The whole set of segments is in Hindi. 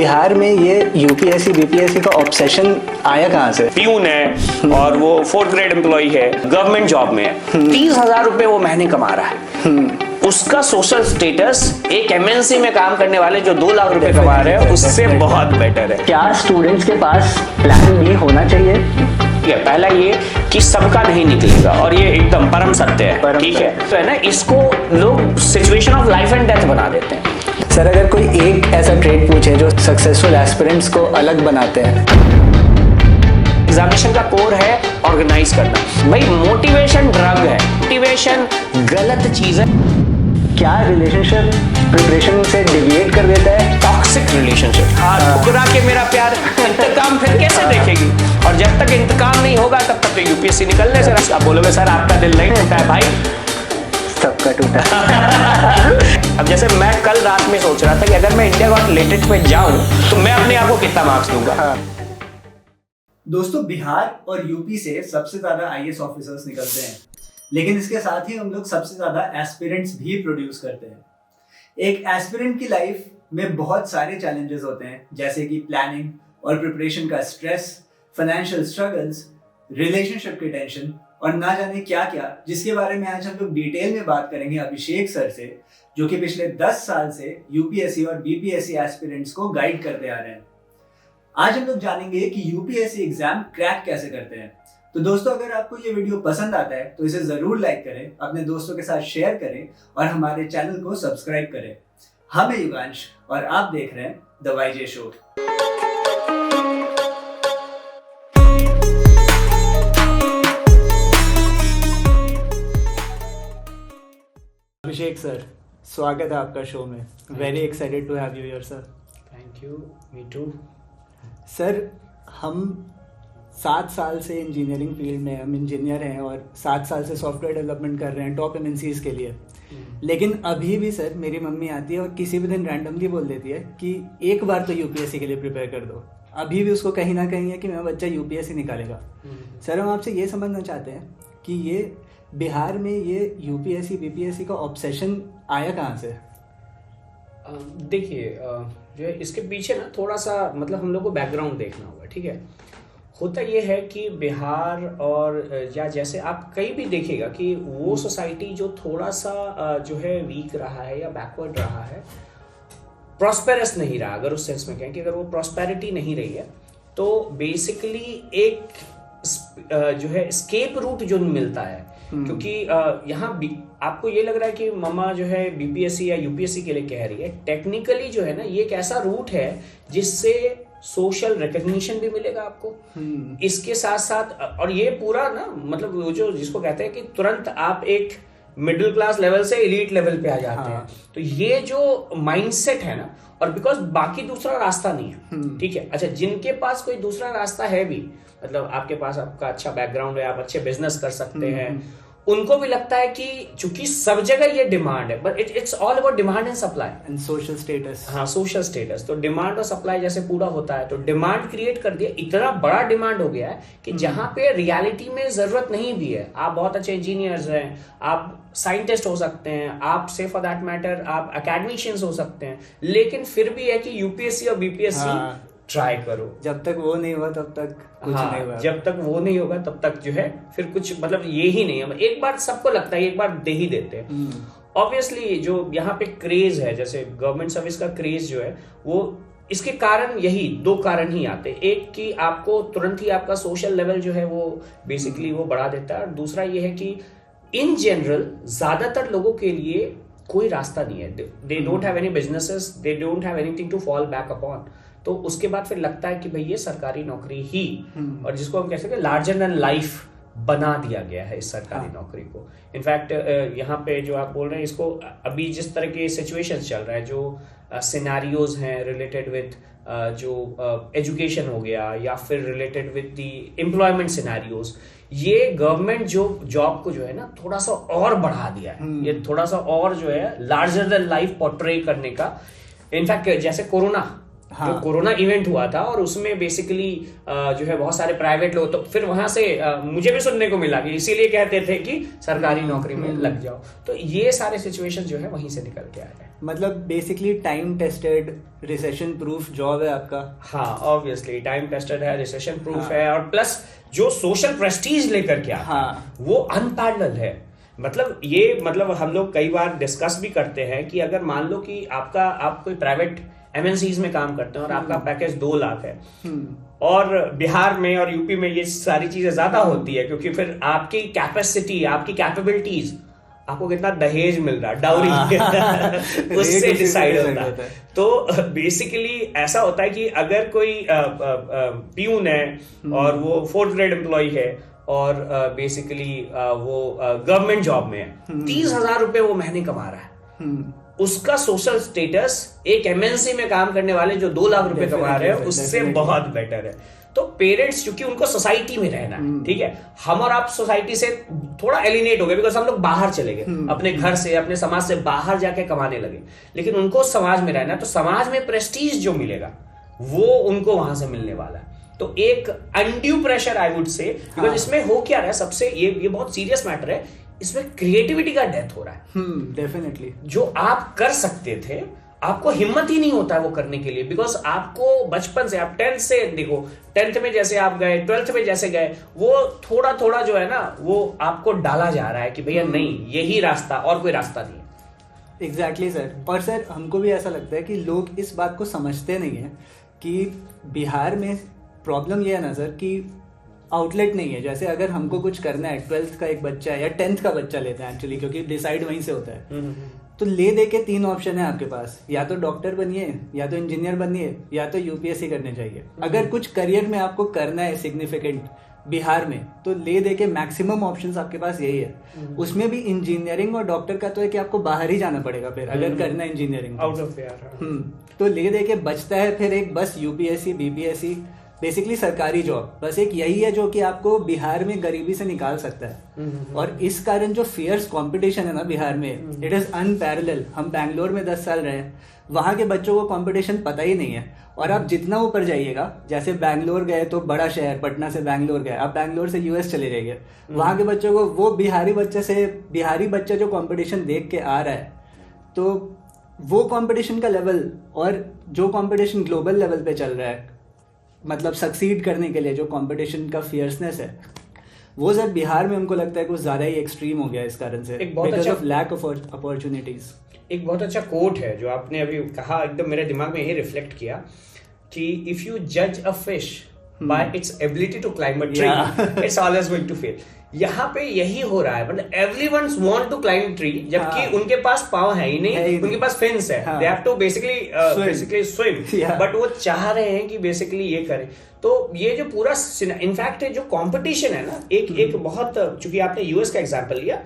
बिहार में ये यूपीएससी बीपीएससी का ऑब्सेशन आया कहाँ से? प्यून है और वो 4th ग्रेड एम्प्लॉय है, गवर्नमेंट जॉब में है, 30,000 रुपए वो महीने कमा रहा है। उसका सोशल स्टेटस एक एमएनसी में काम करने वाले जो 2 लाख रुपए कमा रहे हैं उससे बहुत बेटर है। क्या स्टूडेंट्स के पास प्लान बी होना चाहिए? पहला ये कि सबका नहीं निकलेगा और ये एकदम परम सत्य है, ठीक है। तो है ना, इसको लोग situation of life and death बना देते हैं। सर, अगर कोई एक ऐसा ट्रेड पूछे जो सक्सेसफुल एस्पिरेंट्स को अलग बनाते हैं। एग्जामिनेशन का कोर है ऑर्गेनाइज करना। भाई मोटिवेशन ड्रग है, मोटिवेशन गलत चीज है। क्या रिलेशनशिप प्रिपरेशन से डिविएट कर देता है? Toxic relationship. हाँ, ठुकरा के मेरा प्यार इंतकाम फिर कैसे देखेगी? और जब तक इंतकाम नहीं होगा तब तक तो यूपीएससी निकलने से आप बोलोगे सर आपका दिल नहीं टूटा है। भाई सबका टूटा। अब जैसे मैं कल रात में सोच रहा था कि अगर मैं इंडिया गॉट लेटेस्ट पे जाऊं तो मैं अपने आप को कितना मार्क्स दूंगा। दोस्तों, बिहार और यूपी से सबसे ज्यादा आईएएस ऑफिसर्स निकलते हैं, लेकिन इसके साथ ही हम लोग सबसे ज्यादा एस्पिरेंट्स भी प्रोड्यूस करते हैं। एक एस्पिरेंट की लाइफ में बहुत सारे चैलेंजेस होते हैं, जैसे कि प्लानिंग और प्रिपरेशन का स्ट्रेस, फाइनेंशियल स्ट्रगल्स, रिलेशनशिप की टेंशन और ना जाने क्या क्या, जिसके बारे में आज हम लोग डिटेल में बात करेंगे अभिषेक सर से, जो कि पिछले 10 साल से यूपीएससी और बीपीएससी एस्पिरेंट्स को गाइड करते आ रहे हैं। आज हम लोग जानेंगे कि यूपीएससी एग्जाम क्रैक कैसे करते हैं। तो दोस्तों, अगर आपको ये वीडियो पसंद आता है तो इसे जरूर लाइक करें, अपने दोस्तों के साथ शेयर करें और हमारे चैनल को सब्सक्राइब करें। हम हैं युगांश और आप देख रहे हैं the YJ show. Abhishek sir, स्वागत है आपका शो में। Very excited to have you here sir. Thank you, me too. Sir, हम 7 साल से इंजीनियरिंग फील्ड में, हम इंजीनियर हैं और 7 साल से सॉफ्टवेयर डेवलपमेंट कर रहे हैं टॉप एमएनसीज के लिए। लेकिन अभी भी सर मेरी मम्मी आती है और किसी भी दिन रैंडमली बोल देती है कि एक बार तो यूपीएससी के लिए प्रिपेयर कर दो। अभी भी उसको कहीं ना कहीं है कि मेरा बच्चा यूपीएससी निकालेगा। सर, हम आपसे ये समझना चाहते हैं कि ये बिहार में ये यूपीएससी बीपीएससी का ऑब्सेशन आया कहाँ से? देखिए, जो है इसके पीछे ना थोड़ा सा मतलब हम लोग को बैकग्राउंड देखना होगा, ठीक है। होता ये है कि बिहार और या जैसे आप कहीं भी देखिएगा कि वो सोसाइटी जो थोड़ा सा जो है वीक रहा है या बैकवर्ड रहा है, प्रॉस्पेरस नहीं रहा, अगर उस सेंस में कहें कि अगर वो प्रॉस्पेरिटी नहीं रही है तो बेसिकली एक जो है स्केप रूट जो मिलता है। क्योंकि यहाँ आपको ये लग रहा है कि मम्मा जो है बीपीएससी या यूपीएससी के लिए कह रही है, टेक्निकली जो है ना ये एक ऐसा रूट है जिससे सोशल रिकग्निशन भी मिलेगा आपको। इसके साथ साथ और ये पूरा ना मतलब वो जो जिसको कहते हैं कि तुरंत आप एक मिडिल क्लास लेवल से एलीट लेवल पे आ जाते हैं। तो ये जो माइंडसेट है ना, और बिकॉज बाकी दूसरा रास्ता नहीं है, ठीक है। अच्छा, जिनके पास कोई दूसरा रास्ता है भी, मतलब आपके पास आपका अच्छा बैकग्राउंड है, आप अच्छे बिजनेस कर सकते हैं, उनको भी लगता है कि चूंकि सब जगह ये डिमांड है, but it's all about demand and supply and social status. हाँ, सोशल स्टेटस। तो डिमांड और सप्लाई जैसे पूरा होता है तो डिमांड क्रिएट कर दिया, इतना बड़ा डिमांड हो गया है कि जहां पे रियलिटी में जरूरत नहीं भी है। आप बहुत अच्छे इंजीनियर्स हैं, आप साइंटिस्ट हो सकते हैं, आप से फॉर दैट मैटर आप एकेडमिशियंस हो सकते हैं, लेकिन फिर भी है कि यूपीएससी और बीपीएससी ट्राई करो। जब तक वो नहीं हुआ तब तक कुछ नहीं हुआ। जब तक वो नहीं होगा तब तक जो है फिर कुछ मतलब ये ही नहीं है। एक बार सबको लगता है एक बार दे ही देते हैं। ऑब्वियसली जो यहाँ पे क्रेज है, जैसे गवर्नमेंट सर्विस का क्रेज जो है, वो इसके कारण यही 2 कारण ही आते हैं। एक कि आपको तुरंत ही आपका सोशल लेवल जो है वो बेसिकली वो बढ़ा देता है, और दूसरा ये है कि इन जनरल ज्यादातर लोगों के लिए कोई रास्ता नहीं है। They don't have any businesses, they don't have anything to fall back upon. तो उसके बाद फिर लगता है कि भाई ये सरकारी नौकरी ही, और जिसको हम कह सकते हैं लार्जर देन लाइफ बना दिया गया है इस सरकारी नौकरी को। इनफैक्ट यहाँ पे जो आप बोल रहे हैं, इसको अभी जिस तरह के सिचुएशंस चल रहा है, जो सिनेरियोज हैं रिलेटेड विद जो एजुकेशन हो गया या फिर related with the employment scenarios, ये गवर्नमेंट जो जॉब को जो है ना थोड़ा सा और बढ़ा दिया है। ये थोड़ा सा और जो है लार्जर देन लाइफ पोर्ट्रे करने का। इनफैक्ट जैसे कोरोना हाँ। जो कोरोना इवेंट हुआ था और उसमें बेसिकली जो है बहुत सारे प्राइवेट लोग, तो फिर वहां से मुझे भी सुनने को मिला कि इसीलिए कहते थे कि सरकारी नौकरी में लग जाओ। तो ये सारे सिचुएशन जो है वहीं से निकल के आए हैं। मतलब basically time tested recession proof job है आपका। हाँ, ऑब्वियसली टाइम टेस्टेड है, रिसेशन प्रूफ है, और प्लस जो सोशल प्रेस्टीज लेकर के आता है वो अनपैरेलल है। मतलब ये मतलब हम लोग कई बार डिस्कस भी करते हैं कि अगर मान लो कि आप कोई प्राइवेट एमएनसीज में काम करते हैं और आपका पैकेज 2 लाख है, और बिहार में और यूपी में ये सारी चीजें ज्यादा होती है, क्योंकि फिर आपकी कैपेसिटी, आपकी कैपेबिलिटीज, आपको कितना दहेज मिल रहा है, डाउरी उससे डिसाइड होता है। तो बेसिकली ऐसा होता है कि अगर कोई प्यून है और वो 4th ग्रेड एम्प्लॉय है और बेसिकली वो गवर्नमेंट जॉब में है, 30,000 रुपए वो महीने कमा रहा है, उसका सोशल स्टेटस एक एमएनसी में काम करने वाले जो 2 लाख रुपए कमा रहे हैं उससे बहुत बेटर है। तो पेरेंट्स, क्योंकि उनको सोसाइटी में रहना है, ठीक है, हम और आप सोसाइटी से थोड़ा एलिनेट हो गए, बिकॉज हम लोग बाहर चले गए, अपने घर से, अपने समाज से बाहर जाके कमाने लगे, लेकिन उनको समाज में रहना है, तो समाज में प्रेस्टीज जो मिलेगा वो उनको वहां से मिलने वाला है। तो एक undue pressure I would say, because इसमें हो क्या रहा है, सबसे ये बहुत सीरियस मैटर है, इसमें क्रिएटिविटी का डेथ हो रहा है। डेफिनेटली जो आप कर सकते थे आपको हिम्मत ही नहीं होता है वो करने के लिए, बिकॉज आपको बचपन से, आप 10th से देखो, 10th में जैसे आप गए, 12th में जैसे गए, वो थोड़ा थोड़ा जो है ना वो आपको डाला जा रहा है कि भैया नहीं, यही रास्ता और कोई रास्ता नहीं। Exactly sir. और सर हमको भी ऐसा लगता है कि लोग इस बात को समझते नहीं है कि बिहार में प्रॉब्लम ये है ना सर कि आउटलेट नहीं है। जैसे अगर हमको कुछ करना है, 12th का एक बच्चा है या 10th का बच्चा लेते हैं एक्चुअली, क्योंकि डिसाइड वहीं से होता है, तो ले दे के 3 ऑप्शन है आपके पास, या तो डॉक्टर बनिए, या तो इंजीनियर बनिए, या तो यूपीएससी करने चाहिए। अगर कुछ करियर में आपको करना है सिग्निफिकेंट बिहार में, तो ले दे के मैक्सिमम ऑप्शंस आपके पास यही है। उसमें भी इंजीनियरिंग और डॉक्टर का तो है कि आपको बाहर ही जाना पड़ेगा फिर अगर करना है इंजीनियरिंग आउट ऑफ बिहार। तो ले दे के बचता है फिर एक बस यूपीएससी, बीपीएससी, बेसिकली सरकारी जॉब, बस एक यही है जो कि आपको बिहार में गरीबी से निकाल सकता है। और इस कारण जो फियर्स कंपटीशन है ना बिहार में, इट इज अनपैरेलल। हम बैंगलोर में 10 साल रहे, वहां के बच्चों को कंपटीशन पता ही नहीं है। और आप जितना ऊपर जाइएगा, जैसे बैंगलोर गए तो बड़ा शहर, पटना से बैंगलोर गए, आप बैंगलोर से यूएस चले जाइए, वहां के बच्चों को वो बिहारी बच्चा जो कंपटीशन देख के आ रहा है, तो वो कंपटीशन का लेवल और जो कंपटीशन ग्लोबल लेवल पे चल रहा है, मतलब सक्सीड करने के लिए जो कंपटीशन का फियर्सनेस है, वो सर बिहार में हमको लगता है कुछ ज्यादा ही एक्सट्रीम हो गया इस कारण से, because of lack of opportunities. एक बहुत अच्छा कोट है जो आपने अभी कहा, एकदम मेरे दिमाग में यही रिफ्लेक्ट किया कि इफ यू जज a fish by its ability to climb a tree, it's always going to fail. यहाँ पे यही हो रहा है, मतलब everyone want to climb tree, जबकि उनके पास पाँव है ही नहीं, उनके पास फिन्स है, they have to basically swim, but वो चाह रहे हैं कि बेसिकली ये करें। तो ये जो पूरा इनफैक्ट जो कंपटीशन है ना, एक बहुत, चूंकि आपने यूएस का एग्जांपल लिया,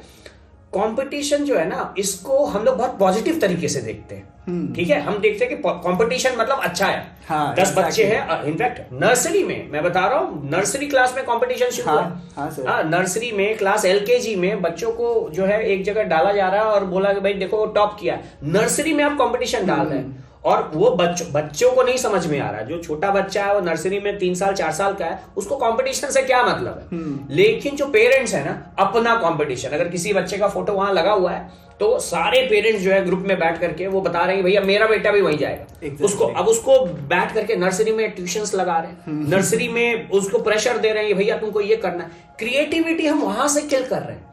कंपटीशन जो है ना, इसको हम लोग बहुत पॉजिटिव तरीके से देखते हैं। ठीक है, हम देखते हैं कि कंपटीशन मतलब अच्छा है। 10 बच्चे हैं, इनफैक्ट नर्सरी में, मैं बता रहा हूँ, नर्सरी क्लास में कंपटीशन शुरू है। नर्सरी में क्लास एलकेजी में बच्चों को जो है एक जगह डाला जा रहा है और बोला कि भाई देखो वो टॉप किया। नर्सरी में आप कंपटीशन डाल रहे हैं, और वो बच्चों को नहीं समझ में आ रहा। जो छोटा बच्चा है वो नर्सरी में 3 साल 4 साल का है, उसको कंपटीशन से क्या मतलब है। लेकिन जो पेरेंट्स है ना, अपना कंपटीशन, अगर किसी बच्चे का फोटो वहां लगा हुआ है तो सारे पेरेंट्स जो है ग्रुप में बैठ करके वो बता रहे हैं भैया मेरा बेटा भी वहीं जाएगा। उसको बैठ करके नर्सरी में ट्यूशंस लगा रहे हैं, नर्सरी में उसको प्रेशर दे रहे हैं भैया तुमको ये करना है। क्रिएटिविटी हम वहां से किल कर रहे हैं।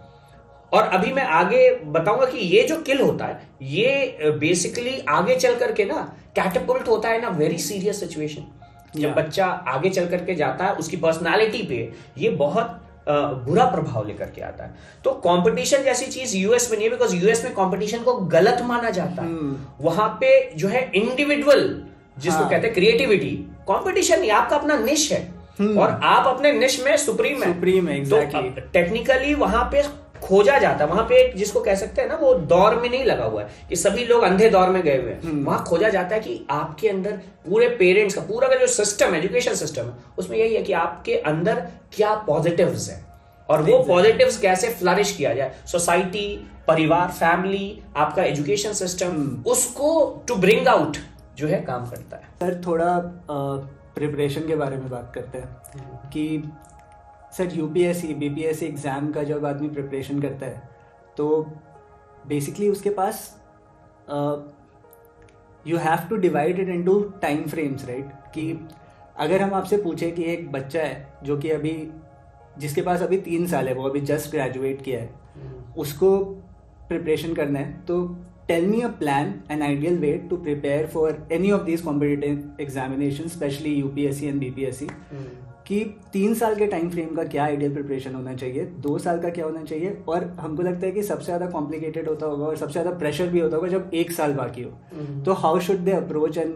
और अभी मैं आगे बताऊंगा कि ये जो किल होता है, ये बेसिकली आगे चल करके ना कैटेपुल्ट होता है ना वेरी सीरियस सिचुएशन। जब बच्चा आगे चल करके जाता है, उसकी पर्सनालिटी पे ये बहुत बुरा प्रभाव लेकर के आता है। तो कंपटीशन जैसी चीज यूएस में नहीं है, बिकॉज यूएस में कंपटीशन को गलत माना जाता है। वहां पे जो है इंडिविजुअल, जिसको कहते हैं क्रिएटिविटी, कंपटीशन नहीं, आपका अपना निश है और आप अपने निश में सुप्रीम है। exactly. तो टेक्निकली वहां पे खोजा जाता है, वहां पे एक जिसको कह सकते हैं ना, वो दौर में नहीं लगा हुआ है कि सभी लोग अंधे दौर में गए हुए हैं। वहां खोजा जाता है कि आपके अंदर पूरे पेरेंट्स का पूरा का जो सिस्टम, एजुकेशन सिस्टम है, उसमें यही है कि आपके अंदर क्या पॉजिटिव्स है और वो पॉजिटिव्स कैसे फ्लरिश किया जाए। सोसाइटी, परिवार, फैमिली, आपका एजुकेशन सिस्टम, उसको टू ब्रिंग आउट जो है काम करता है। सर थोड़ा प्रिपरेशन के बारे में बात करते हैं कि सर यूपीएससी बीपीएससी एग्ज़ाम का जब आदमी प्रिपरेशन करता है तो बेसिकली उसके पास you have to divide it into time frames, right? कि अगर हम आपसे पूछे कि एक बच्चा है जो कि अभी जिसके पास अभी 3 साल है, वो अभी जस्ट ग्रेजुएट किया है, उसको प्रिपरेशन करना है, तो tell me a plan an ideal way to prepare for any of these competitive examination, especially UPSC and BPSC, कि 3 साल के टाइम फ्रेम का क्या आइडियल प्रिपरेशन होना चाहिए, 2 साल का क्या होना चाहिए, और हमको लगता है कि सबसे ज़्यादा कॉम्प्लिकेटेड होता होगा और सबसे ज़्यादा प्रेशर भी होता होगा जब 1 साल बाकी हो, तो how should they approach and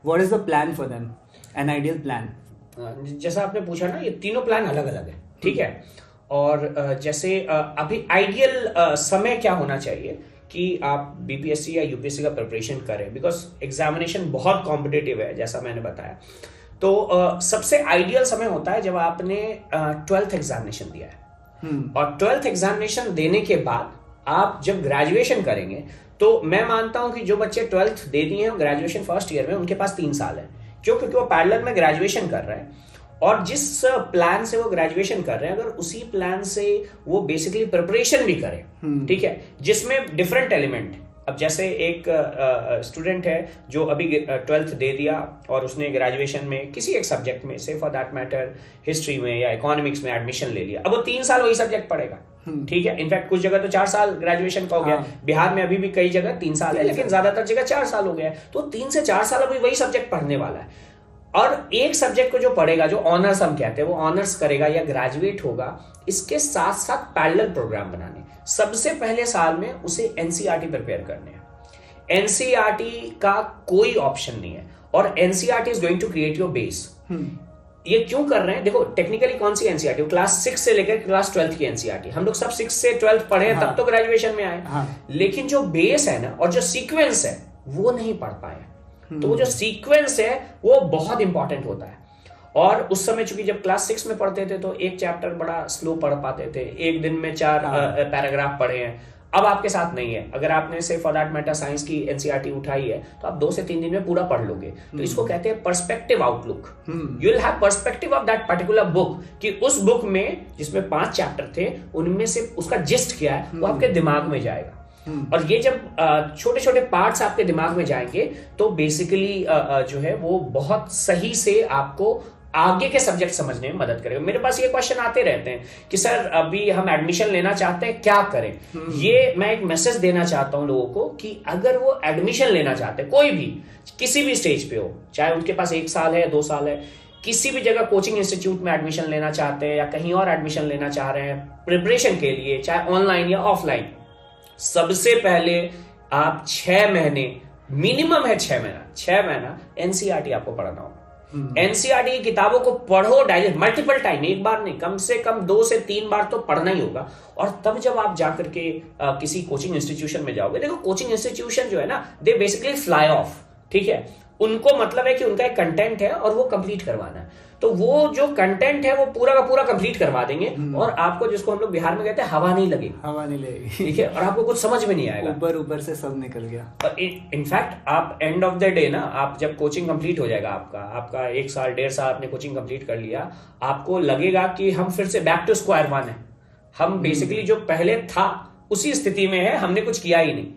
what is the plan for them, an ideal plan? जैसा आपने पूछा ना, ये तीनों प्लान अलग अलग है, ठीक है। और जैसे अभी आइडियल समय क्या होना चाहिए कि आप बीपीएससी या यूपीएससी का प्रिपरेशन करें, बिकॉज एग्जामिनेशन बहुत कॉम्पिटिटिव है जैसा मैंने बताया। तो सबसे आइडियल समय होता है जब आपने 12th एग्जामिनेशन दिया है, और 12th एग्जामिनेशन देने के बाद आप जब ग्रेजुएशन करेंगे, तो मैं मानता हूं कि जो बच्चे 12th दे दिए हैं ग्रेजुएशन फर्स्ट ईयर में, उनके पास 3 साल है। क्यों? क्योंकि वो पैरेलल में ग्रेजुएशन कर रहे हैं, और जिस प्लान से वो ग्रेजुएशन कर रहे हैं, अगर उसी प्लान से वो बेसिकली प्रिपरेशन भी करें, ठीक है, जिसमें डिफरेंट एलिमेंट, अब जैसे एक स्टूडेंट है जो अभी 12th दे दिया और उसने ग्रेजुएशन में किसी एक सब्जेक्ट में, से फॉर दैट मैटर हिस्ट्री में या इकोनॉमिक्स में एडमिशन ले लिया, अब वो 3 साल वही सब्जेक्ट पढ़ेगा, ठीक है। इनफैक्ट कुछ जगह तो 4 साल ग्रेजुएशन का हो गया, बिहार में अभी भी कई जगह 3 साल है, लेकिन ज्यादातर जगह 4 साल हो गया है। तो 3 से 4 साल अभी वही सब्जेक्ट पढ़ने वाला है, और एक सब्जेक्ट को जो पढ़ेगा, जो ऑनर्स हम कहते हैं, वो ऑनर्स करेगा या ग्रेजुएट होगा, इसके साथ साथ पैरेलल प्रोग्राम बनाने। सबसे पहले साल में उसे एनसीईआरटी प्रिपेयर करने हैं। एनसीईआरटी का कोई ऑप्शन नहीं है, और NCERT is going to create your base. ये क्यों कर रहे हैं? देखो, टेक्निकली कौन सी एनसीईआरटी? क्लास 6 से लेकर क्लास 12th की एनसीईआरटी। हम लोग सब 6 से 12th पढ़े तब तो ग्रेजुएशन में आए, लेकिन जो बेस है ना, और जो सीक्वेंस है, वो नहीं पढ़ पाए। तो वो जो सीक्वेंस है वो बहुत इंपॉर्टेंट होता है। और उस समय चूंकि जब क्लास 6 में पढ़ते थे तो एक चैप्टर बड़ा स्लो पढ़ पाते थे, एक दिन में 4 पैराग्राफ पढ़े हैं। अब आपके साथ नहीं है। अगर आपने से फॉर दैट मैटर साइंस की एनसीईआरटी उठाई है तो आप 2 से 3 दिन में पूरा पढ़ लोगे। तो इसको कहते हैं perspective outlook. You will have perspective of that particular book, कि उस बुक में जिसमें 5 चैप्टर थे, उनमें से उसका जिस्ट क्या है वो आपके दिमाग में जाएगा। और ये जब छोटे छोटे पार्ट्स आपके दिमाग में जाएंगे तो बेसिकली जो है वो बहुत सही से आपको आगे के सब्जेक्ट समझने में मदद करेगा। मेरे पास ये क्वेश्चन आते रहते हैं कि सर अभी हम एडमिशन लेना चाहते हैं, क्या करें? ये मैं एक मैसेज देना चाहता हूं लोगों को कि अगर वो एडमिशन लेना चाहते हैं, कोई भी किसी भी स्टेज पे हो, चाहे उनके पास 1 साल है 2 साल है, किसी भी जगह कोचिंग इंस्टीट्यूट में एडमिशन लेना चाहते हैं या कहीं और एडमिशन लेना चाह रहे हैं प्रिपरेशन के लिए, चाहे ऑनलाइन या ऑफलाइन, सबसे पहले आप 6 महीने, मिनिमम है 6 महीना एनसीईआरटी आपको पढ़ना होगा। एनसीईआरटी की किताबों को पढ़ो, डाइजेस्ट, मल्टीपल टाइम, एक बार नहीं, कम से कम 2 से 3 बार तो पढ़ना ही होगा। और तब जब आप जाकर के किसी कोचिंग इंस्टीट्यूशन में जाओगे, देखो कोचिंग इंस्टीट्यूशन जो है ना, दे बेसिकली फ्लाई ऑफ, ठीक है। उनको मतलब है कि उनका एक कंटेंट है और वो कंप्लीट करवाना है, तो वो जो कंटेंट है वो पूरा का पूरा कंप्लीट करवा देंगे, और आपको, जिसको हम लोग बिहार में कहते हैं, हवा नहीं लगेगी, ठीक है, और आपको कुछ समझ में नहीं आएगा, ऊपर से सब निकल गया। और इनफैक्ट आप एंड ऑफ द डे ना, आप जब कोचिंग कंप्लीट हो जाएगा, आपका 1 साल 1.5 साल आपने कोचिंग कंप्लीट कर लिया, आपको लगेगा कि हम फिर से बैक टू स्क्वायर वन है। हम बेसिकली जो पहले था उसी स्थिति में है, हमने कुछ किया ही नहीं।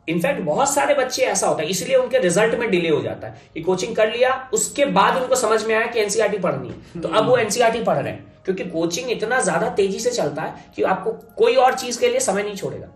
इनफैक्ट बहुत सारे बच्चे ऐसा होता है, इसलिए उनके रिजल्ट में डिले हो जाता है कि कोचिंग कर लिया, उसके बाद उनको समझ में आया कि एनसीईआरटी पढ़नी है, तो अब वो एनसीईआरटी पढ़ रहे हैं, क्योंकि कोचिंग इतना ज्यादा तेजी से चलता है कि आपको कोई और चीज के लिए समय नहीं छोड़ेगा।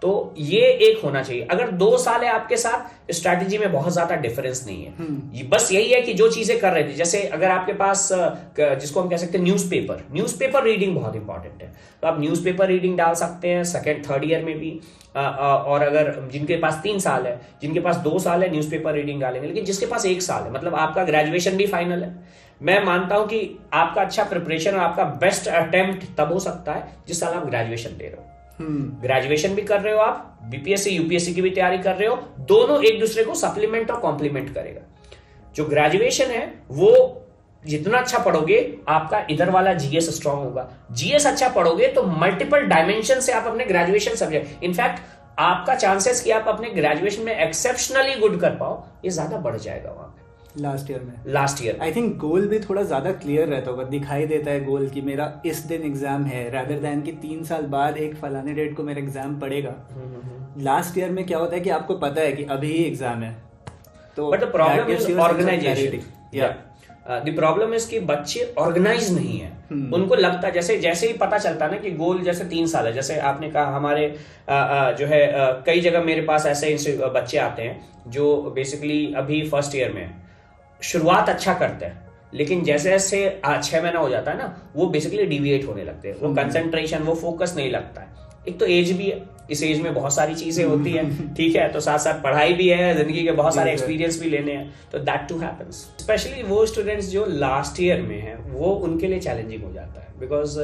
तो ये एक होना चाहिए। अगर 2 साल है आपके साथ, स्ट्रैटेजी में बहुत ज्यादा डिफरेंस नहीं है। बस यही है कि जो चीजें कर रहे थे, जैसे अगर आपके पास जिसको हम कह सकते हैं न्यूज़पेपर रीडिंग बहुत इंपॉर्टेंट है, तो आप न्यूज़पेपर रीडिंग डाल सकते हैं 2nd 3rd ईयर में भी। और अगर जिनके पास 3 साल है, जिनके पास 2 साल है, न्यूज़पेपर रीडिंग डालेंगे। लेकिन जिसके पास 1 साल है, मतलब आपका ग्रेजुएशन भी फाइनल है, मैं मानता हूं कि आपका अच्छा प्रिपरेशन और आपका बेस्ट अटेम्प्ट तब हो सकता है जिस साल आप ग्रेजुएशन दे रहे हो। ग्रेजुएशन भी कर रहे हो आप, बीपीएससी यूपीएससी की भी तैयारी कर रहे हो, दोनों एक दूसरे को सप्लीमेंट और कॉम्प्लीमेंट करेगा। जो ग्रेजुएशन है वो जितना अच्छा पढ़ोगे, आपका इधर वाला जीएस स्ट्रांग होगा। जीएस अच्छा पढ़ोगे तो मल्टीपल डायमेंशन से आप अपने ग्रेजुएशन सब्जेक्ट, इनफैक्ट आपका चांसेस कि आप अपने ग्रेजुएशन में एक्सेप्शनली गुड कर पाओ ये ज्यादा बढ़ जाएगा वहां पे लास्ट ईयर आई थिंक गोल भी थोड़ा ज्यादा क्लियर रहता होगा, दिखाई देता है गोल कि मेरा इस दिन एग्जाम है, रादर देन कि 3 साल बाद एक फलाने डेट को मेरा एग्जाम पड़ेगा। लास्ट ईयर में क्या होता है कि आपको पता है कि अभी ही एग्जाम है। तो but the problem is organization. The problem is कि बच्चे ऑर्गेनाइज नहीं है। उनको लगता जैसे ही पता चलता ना कि गोल जैसे 3 साल है, जैसे आपने कहा हमारे जो है कई जगह मेरे पास ऐसे बच्चे आते हैं जो बेसिकली अभी फर्स्ट ईयर में शुरुआत अच्छा करते हैं, लेकिन जैसे जैसे 6 महीना हो जाता है ना वो बेसिकली डिविएट होने लगते हैं, वो कंसंट्रेशन वो फोकस नहीं लगता है। एक तो एज भी है, इस एज में बहुत सारी चीजें होती हैं, ठीक है, तो साथ साथ पढ़ाई भी है, जिंदगी के बहुत सारे एक्सपीरियंस भी लेने हैं, तो दैट टू हैपेंस। स्पेशली वो स्टूडेंट्स जो लास्ट ईयर में हैं वो उनके लिए चैलेंजिंग हो जाता है, बिकॉज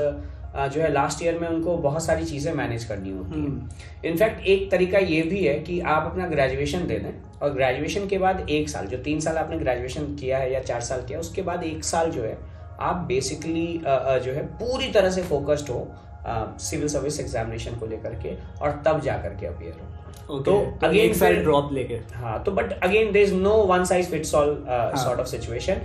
जो है लास्ट ईयर में उनको बहुत सारी चीजें मैनेज करनी होती है। इनफैक्ट एक तरीका ये भी है कि आप अपना ग्रेजुएशन दे दें और ग्रेजुएशन के बाद 1 साल, जो 3 साल आपने ग्रेजुएशन किया है या 4 साल किया, उसके बाद 1 साल जो है आप बेसिकली जो है पूरी तरह से फोकस्ड हो सिविल सर्विस एग्जामिनेशन को लेकर के और तब जा करके अपियर हो। तो अगेन 1 साल ड्रॉप लेके, हाँ, तो but again there is no one size fits all sort of situation.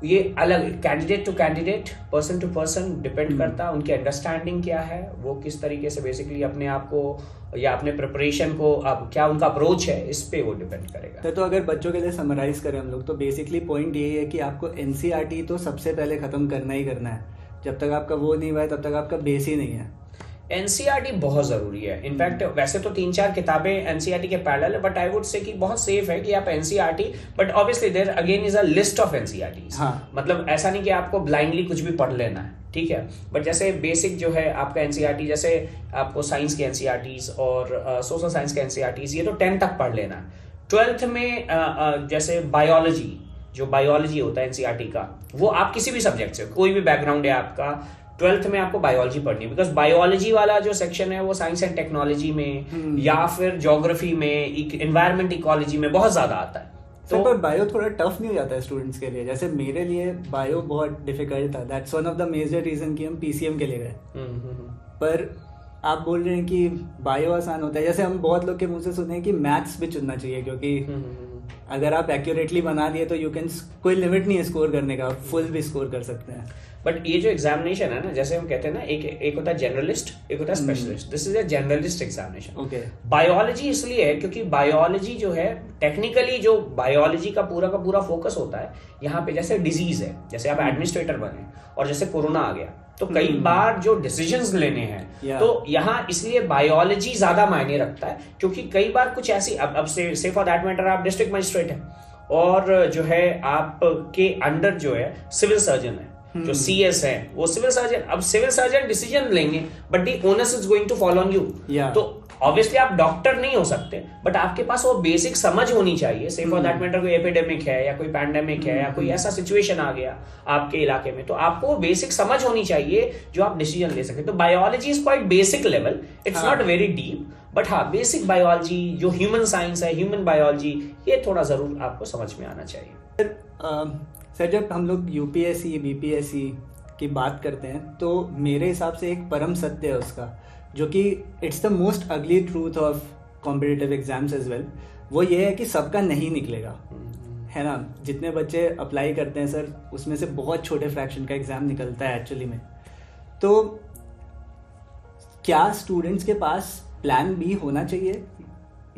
ये अलग candidate to candidate, person to person depend करता है, उनकी अंडरस्टैंडिंग क्या है, वो किस तरीके से बेसिकली अपने आप को या अपने प्रिपरेशन को अब क्या उनका अप्रोच है, इस पे वो डिपेंड करेगा। तो अगर बच्चों के लिए समराइज करें हम लोग तो बेसिकली पॉइंट यही है कि आपको एनसीईआरटी तो सबसे पहले खत्म करना ही करना है। जब तक आपका वो नहीं हुआ है तब तक आपका बेस ही नहीं है। एनसीईआरटी बहुत जरूरी है। इनफैक्ट वैसे तो 3-4 किताबें एनसीईआरटी के पैरेलल है, बट आई वुड से कि बहुत सेफ है कि आप NCERT, but obviously there again is a list of NCERTs. मतलब ऐसा नहीं कि आपको ब्लाइंडली कुछ भी पढ़ लेना है, ठीक है, बट जैसे बेसिक जो है आपका एनसीईआरटी, जैसे आपको साइंस के एनसीईआरटीज और सोशल साइंस के एनसीईआरटीज ये तो 10 तक पढ़ लेना है। 12th में जैसे बायोलॉजी, जो बायोलॉजी होता है एनसीईआरटी का, वो आप किसी भी सब्जेक्ट से, कोई भी बैकग्राउंड है आपका, 12th में आपको बायोलॉजी पढ़नी है, बिकॉज बायोलॉजी वाला जो सेक्शन है वो साइंस एंड टेक्नोलॉजी में या फिर ज्योग्राफी में, एनवायरमेंट इकोलॉजी में बहुत ज्यादा आता है। तो पर बायो थोड़ा टफ नहीं हो जाता है स्टूडेंट्स के लिए? जैसे मेरे लिए बायो बहुत डिफिकल्ट था, that's one of the major reason कि हम पीसीएम के लिए गए। पर आप बोल रहे हैं कि बायो आसान होता है, जैसे हम बहुत लोग के मुंह से सुने हैं कि मैथ्स भी चुनना चाहिए, क्योंकि अगर आप एक्यूरेटली बना दिए तो यू कैन, कोई लिमिट नहीं है स्कोर करने का, फुल भी स्कोर कर सकते हैं। बट ये जो एग्जामिनेशन है ना, जैसे हम कहते हैं ना, एक होता है जनरलिस्ट, एक होता है specialist. This is a generalist examination. Okay, biology इसलिए है क्योंकि बायोलॉजी जो है टेक्निकली, जो बायोलॉजी का पूरा फोकस होता है यहाँ पे, जैसे डिजीज है, जैसे आप एडमिनिस्ट्रेटर बने और जैसे कोरोना आ गया, तो कई बार जो डिसीजंस लेने हैं तो यहाँ इसलिए बायोलॉजी ज्यादा मायने रखता है, क्योंकि कई बार कुछ ऐसी, अब से फॉर दैट मैटर आप डिस्ट्रिक्ट मजिस्ट्रेट है और जो है आपके अंडर जो है सिविल सर्जन है, जो सीएस है वो सिविल सर्जन। अब सिविल सर्जन डिसीजन लेंगे but the onus is going to follow on you. तो ऑब्वियसली आप डॉक्टर नहीं हो सकते, बट आपके पास वो बेसिक समझ होनी चाहिए। से फॉर दैट मैटर कोई एपिडेमिक है या कोई पैंडेमिक है या कोई ऐसा सिचुएशन आ गया आपके इलाके में, तो आपको वो बेसिक समझ होनी चाहिए जो आप डिसीजन ले सके। तो biology is quite basic level, it's not very deep, but हाँ बेसिक बायोलॉजी जो ह्यूमन साइंस है, ह्यूमन बायोलॉजी, ये थोड़ा जरूर आपको समझ में आना चाहिए। सर जब हम लोग यूपीएससी बीपीएससी की बात करते हैं तो मेरे हिसाब से एक परम सत्य है उसका, जो कि it's the most ugly truth of competitive exams as well, वो ये है कि सबका नहीं निकलेगा, है ना। जितने बच्चे अप्लाई करते हैं सर, उसमें से बहुत छोटे फ्रैक्शन का एग्जाम निकलता है एक्चुअली में। तो क्या स्टूडेंट्स के पास प्लान बी होना चाहिए,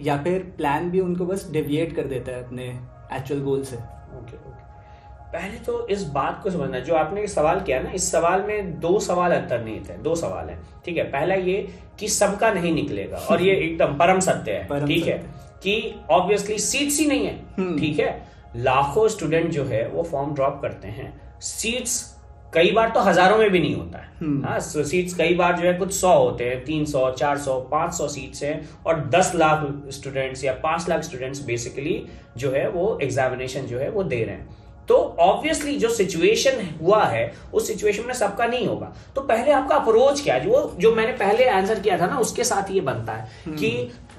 या फिर प्लान बी उनको बस डेविएट कर देता है अपने एक्चुअल गोल से? पहले तो इस बात को समझना, जो आपने सवाल किया ना, इस सवाल में 2 सवाल अंतर्निहित है, 2 सवाल है, ठीक है। पहला ये कि सबका नहीं निकलेगा, और ये एकदम परम सत्य है, ठीक है, कि ऑब्वियसली सीट्स ही नहीं है, ठीक है। लाखों स्टूडेंट जो है वो फॉर्म ड्रॉप करते हैं, सीट्स कई बार तो हजारों में भी नहीं होता है। हाँ, सीट्स कई बार जो है कुछ 100 होते हैं, 300, 400, 500 सीट्स हैं, और 10 लाख स्टूडेंट्स या 5 लाख स्टूडेंट्स बेसिकली जो है वो एग्जामिनेशन जो है वो दे रहे हैं। तो ऑब्वियसली जो सिचुएशन हुआ है उस सिचुएशन में सबका नहीं होगा। तो पहले आपका अप्रोच क्या है, जो मैंने पहले आंसर किया था ना, उसके साथ ये बनता है कि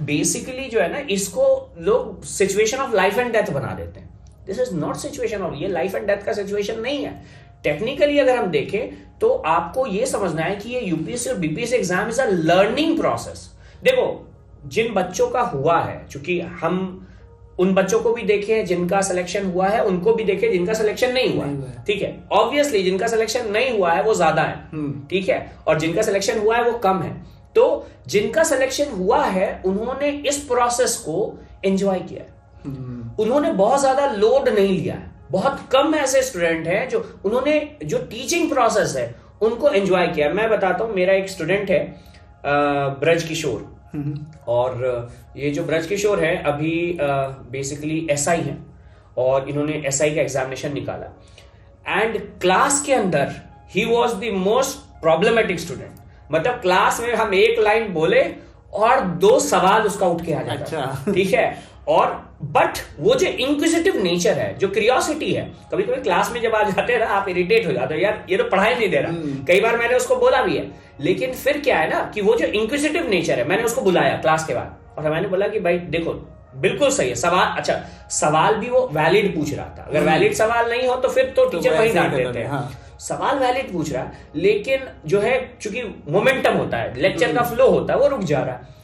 बेसिकली जो है ना, इसको लोग situation of life and death बना देते हैं। This is not situation of, ये लाइफ एंड डेथ का सिचुएशन नहीं है। टेक्निकली अगर हम देखें तो आपको ये समझना है कि ये यूपीएससी और BPSC exam is a learning process. देखो जिन बच्चों का हुआ है, चूंकि हम उन बच्चों को भी देखे जिनका सिलेक्शन हुआ है, उनको भी देखे जिनका सिलेक्शन नहीं हुआ है, ठीक है। ऑब्वियसली जिनका सिलेक्शन नहीं हुआ है वो ज्यादा है, ठीक है, और जिनका सिलेक्शन हुआ है वो कम है। तो जिनका सिलेक्शन हुआ है उन्होंने इस प्रोसेस को एंजॉय किया है, उन्होंने बहुत ज्यादा लोड नहीं लिया है। बहुत कम ऐसे स्टूडेंट हैं जो उन्होंने जो टीचिंग प्रोसेस है उनको एंजॉय किया। मैं बताता हूं, मेरा एक स्टूडेंट है ब्रज किशोर, और ये जो ब्रज किशोर है अभी बेसिकली एसआई है, और इन्होंने एसआई का एग्जामिनेशन निकाला एंड क्लास के अंदर he was the most problematic student. मतलब क्लास में हम एक लाइन बोले और 2 सवाल उसका उठ के आ जाता। अच्छा। ठीक है, और बट वो जो इंक्विजिटिव नेचर है, जो क्यूरियोसिटी है, कभी कभी क्लास में जब आ जाते हैं ना आप इरिटेट हो जाते हो, यार ये तो पढ़ाई नहीं दे रहा। कई बार मैंने उसको बोला भी है, लेकिन फिर क्या है ना कि वो जो इंक्विजिटिव नेचर है, मैंने उसको बुलाया क्लास के बाद और मैंने बोला कि भाई देखो बिल्कुल सही है सवाल, अच्छा सवाल भी वो वैलिड पूछ रहा था। अगर वैलिड सवाल नहीं हो तो फिर तो टीचर वही डांट देते हैं। हाँ। सवाल वैलिड पूछ रहा है, लेकिन जो है चूंकि मोमेंटम होता है, लेक्चर का फ्लो होता है, वो रुक जा रहा है।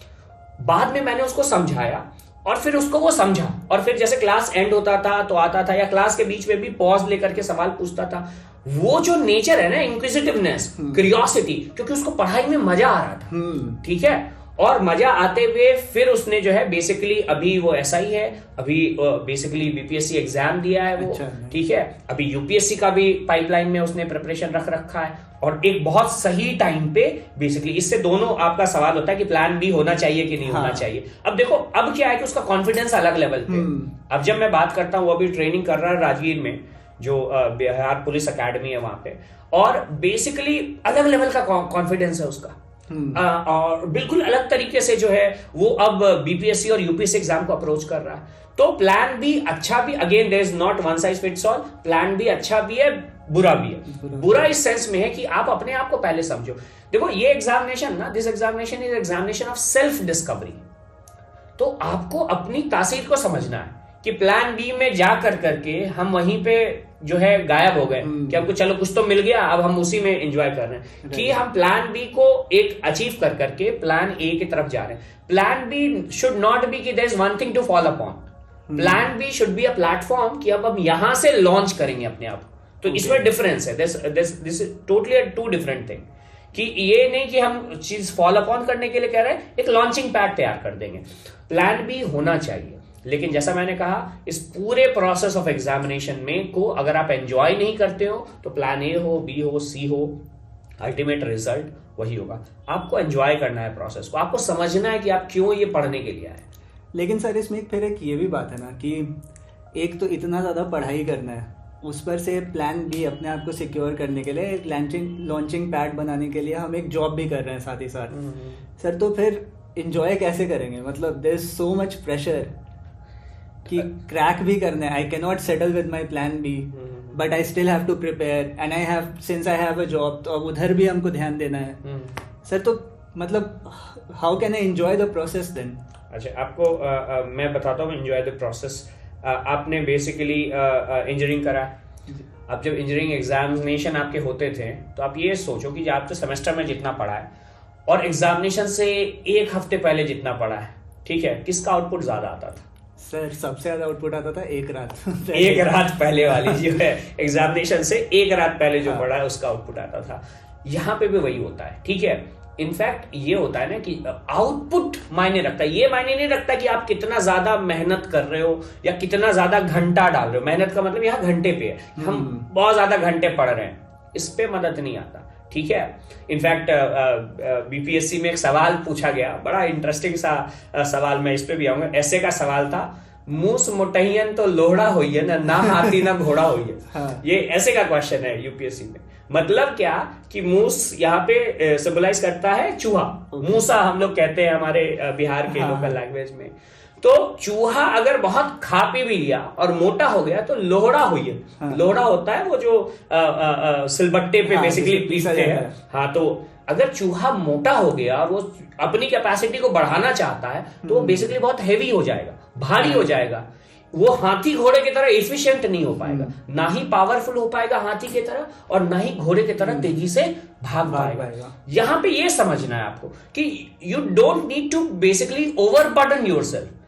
बाद में मैंने उसको समझाया और फिर उसको वो समझा, और फिर जैसे क्लास एंड होता था तो आता था, या क्लास के बीच में भी पॉज लेकर के सवाल पूछता था। वो जो नेचर है ना, इंक्विजिटिवनेस, क्यूरियोसिटी, क्योंकि उसको पढ़ाई में मजा आ रहा था, ठीक है। और मजा आते हुए फिर उसने जो है बेसिकली अभी वो एसआई है, अभी बेसिकली बीपीएससी एग्जाम दिया है वो। अच्छा, ठीक है, अभी यूपीएससी का भी पाइपलाइन में उसने प्रिपरेशन रख रखा है, और एक बहुत सही टाइम पे बेसिकली। इससे दोनों आपका सवाल होता है कि प्लान बी होना चाहिए कि नहीं होना चाहिए। अब देखो अब क्या है कि उसका कॉन्फिडेंस अलग लेवल पे। अब जब मैं बात करता हूँ, वो अभी ट्रेनिंग कर रहा है राजगीर में, जो बिहार पुलिस अकेडमी है वहां पे, और बेसिकली अलग लेवल का कॉन्फिडेंस है उसका। और बिल्कुल अलग तरीके से जो है वो अब बीपीएससी और यूपीएससी एग्जाम को अप्रोच कर रहा है। तो प्लान भी अच्छा भी, again there is not one size fits all, plan भी अच्छा भी है, बुरा भी है। बुरा इस सेंस में है कि आप अपने आप को पहले समझो। देखो ये एग्जामिनेशन ना, this examination is examination of self discovery. तो आपको अपनी तासीर को समझना है कि प्लान बी में जा कर करके हम वहीं पे जो है गायब हो गए कि हमको चलो कुछ तो मिल गया, अब हम उसी में एंजॉय कर रहे हैं, कि हम प्लान बी को एक अचीव कर करके प्लान ए की तरफ जा रहे हैं। Plan B should not be कि there is one thing to fall upon. Plan B should be a platform कि अब हम यहां से लॉन्च करेंगे अपने आप। तो इसमें डिफरेंस है, this is totally two different thing. कि ये नहीं कि हम चीज फॉल अपॉन करने के लिए कह रहे हैं, एक लॉन्चिंग पैड तैयार कर देंगे। प्लान बी होना चाहिए, लेकिन जैसा मैंने कहा इस पूरे प्रोसेस ऑफ एग्जामिनेशन में को अगर आप एंजॉय नहीं करते हो तो प्लान ए हो, बी हो, सी हो, अल्टीमेट रिजल्ट वही होगा। आपको एंजॉय करना है प्रोसेस को, आपको समझना है कि आप क्यों ये पढ़ने के लिए आए। लेकिन सर इसमें फिर एक ये भी बात है ना कि एक तो इतना ज़्यादा पढ़ाई करना है, उस पर से प्लान बी अपने आप को सिक्योर करने के लिए, एक लॉन्चिंग पैड बनाने के लिए हम एक जॉब भी कर रहे हैं साथ ही साथ। सर तो फिर एंजॉय कैसे करेंगे? मतलब देयर इज सो मच प्रेशर कि क्रैक भी करना है। I can not settle with my plan B, but I still have to prepare and I have since I have a job, तो अब उधर भी हमको ध्यान देना है। सर तो मतलब how can I enjoy the process then? अच्छा, आपको मैं बताता हूँ एंजॉय द प्रोसेस। आपने बेसिकली इंजीनियरिंग करा, अब जब इंजीनियरिंग एग्जामिनेशन आपके होते थे तो आप ये सोचो कि आप तो सेमेस्टर में जितना पढ़ा है और एग्जामिनेशन से एक हफ्ते पहले जितना पढ़ा है, ठीक है, किसका आउटपुट ज्यादा आता था? सर सबसे ज्यादा आउटपुट आता था एक रात एक रात पहले वाली जो है एग्जामिनेशन से एक रात पहले जो पढ़ा है उसका आउटपुट आता था। यहाँ पे भी वही होता है, ठीक है। इनफैक्ट ये होता है ना कि आउटपुट मायने रखता है, ये मायने नहीं रखता कि आप कितना ज्यादा मेहनत कर रहे हो या कितना ज्यादा घंटा डाल रहे हो। मेहनत का मतलब यहाँ घंटे पे है, हम बहुत ज्यादा घंटे पढ़ रहे हैं, इस पे मदद नहीं आता, ठीक है। इनफैक्ट बीपीएससी में एक सवाल पूछा गया, बड़ा इंटरेस्टिंग सा सवाल, मैं इस पे भी आऊंगा। ऐसे का सवाल था, मूस मोटहियन तो लोहड़ा होई है ना हाथी ना घोड़ा होई है। हाँ। ये ऐसे का क्वेश्चन है यूपीएससी में। मतलब क्या कि मूस यहाँ पे सिंबलाइज करता है चूहा, मूसा हम लोग कहते हैं हमारे बिहार के लोकल लैंग्वेज में। तो चूहा अगर बहुत खा पी भी लिया और मोटा हो गया तो लोहड़ा हुई है। हाँ। लोहड़ा होता है वो जो सिलबट्टे पे बेसिकली पीसते हैं। हाँ, तो अगर चूहा मोटा हो गया और वो अपनी कैपेसिटी को बढ़ाना चाहता है तो वो बेसिकली बहुत हेवी हो जाएगा, भारी हो जाएगा। वो हाथी घोड़े की तरह एफिशिएंट नहीं हो पाएगा, ना ही पावरफुल हो पाएगा हाथी की तरह, और ना ही घोड़े की तरह तेजी से भाग पाएगा। यहां पे ये समझना है आपको कि you don't need to basically overburden yourself.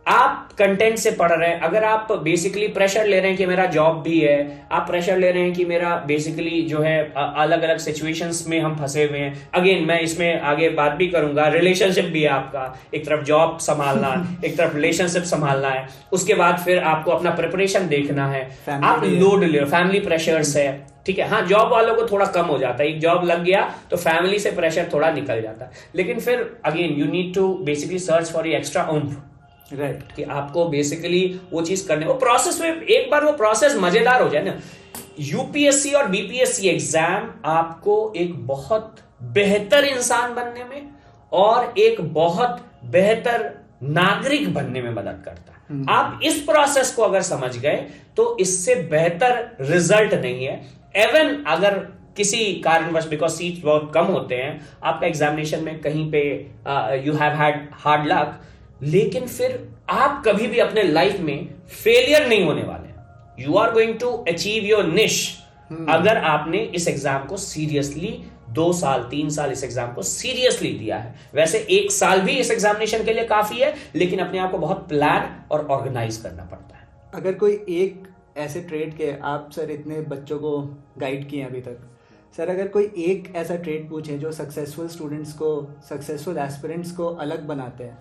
आप कंटेंट से पढ़ रहे हैं, अगर आप बेसिकली प्रेशर ले रहे हैं कि मेरा जॉब भी है, आप प्रेशर ले रहे हैं कि मेरा बेसिकली जो है अलग अलग सिचुएशंस में हम फंसे हुए हैं, अगेन मैं इसमें आगे बात भी करूंगा, रिलेशनशिप भी है आपका, एक तरफ जॉब संभालना एक तरफ रिलेशनशिप संभालना है, उसके बाद फिर आपको अपना प्रिपरेशन देखना है, आप लोड ले, फैमिली प्रेशर्स है, ठीक है। हाँ, जॉब वालों को थोड़ा कम हो जाता है, एक जॉब लग गया तो फैमिली से प्रेशर थोड़ा निकल जाता है, लेकिन फिर again you need to basically search for extra oomph, right, कि आपको बेसिकली वो चीज करने, वो प्रोसेस में एक बार वो प्रोसेस मजेदार हो जाए ना, यूपीएससी और बीपीएससी एग्जाम आपको एक बहुत बेहतर इंसान बनने में और एक बहुत बेहतर नागरिक बनने में मदद करता है। आप इस प्रोसेस को अगर समझ गए तो इससे बेहतर रिजल्ट नहीं है। एवन अगर किसी कारणवश, बिकॉज सीट्स बहुत कम होते हैं, आपका एग्जामिनेशन में कहीं पे you have had hard luck, लेकिन फिर आप कभी भी अपने लाइफ में फेलियर नहीं होने वाले। You are going to achieve your niche अगर आपने इस एग्जाम को सीरियसली 2 साल 3 साल इस एग्जाम को सीरियसली दिया है। वैसे 1 साल भी इस एग्जामिनेशन के लिए काफी है, लेकिन अपने आप को बहुत प्लान और ऑर्गेनाइज करना पड़ता है। अगर कोई एक ऐसे ट्रेड के, आप सर इतने बच्चों को गाइड किए अभी तक, सर अगर कोई एक ऐसा ट्रेड पूछे जो सक्सेसफुल स्टूडेंट्स को, सक्सेसफुल एस्पिरेंट्स को अलग बनाते हैं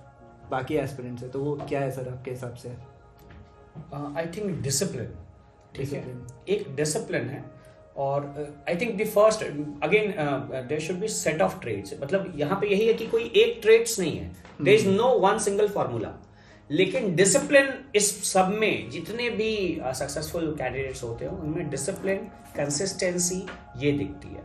बाकी एस्पिरेंट्स से, तो वो क्या है सर आपके हिसाब से? आई थिंक डिसिप्लिन, ठीक है, एक डिसिप्लिन है। और I think the first again there should be set of trades, मतलब यहाँ पे यही है कि कोई एक ट्रेड्स नहीं है, there is no one single formula, लेकिन डिसिप्लिन इस सब में जितने भी सक्सेसफुल कैंडिडेट्स होते हैं उनमें डिसिप्लिन, कंसिस्टेंसी ये दिखती है।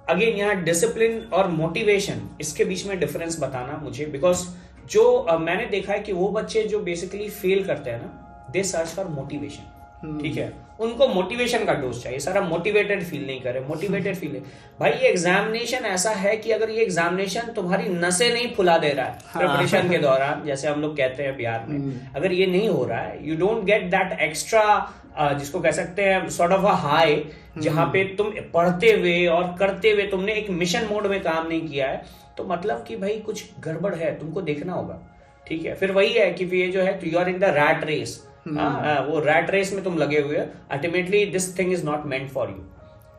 अगेन यहाँ डिसिप्लिन और मोटिवेशन, इसके बीच में डिफरेंस बताना मुझे, बिकॉज जो मैंने देखा है कि वो बच्चे जो बेसिकली फेल करते हैं ना, दे सर्च फॉर मोटिवेशन, ठीक है, उनको मोटिवेशन का डोज चाहिए। सारा मोटिवेटेड फील नहीं करे, मोटिवेटेड फील है भाई। ये एग्जामिनेशन ऐसा है कि अगर ये एग्जामिनेशन तुम्हारी नसें नहीं फुला दे रहा है प्रिपरेशन के दौरान, जैसे हम लोग कहते हैं बिहार में, अगर ये नहीं हो रहा है, you don't get that extra, जिसको कह सकते हैं सॉर्ट ऑफ अ हाई, जहां पे तुम पढ़ते हुए और करते हुए तुमने एक मिशन मोड में काम नहीं किया है, तो मतलब कि भाई कुछ गड़बड़ है, तुमको देखना होगा, ठीक है। फिर वही है कि ये जो है, you are in the rat race, वो रैट रेस में तुम लगे हुए, ultimately this thing is not meant for you.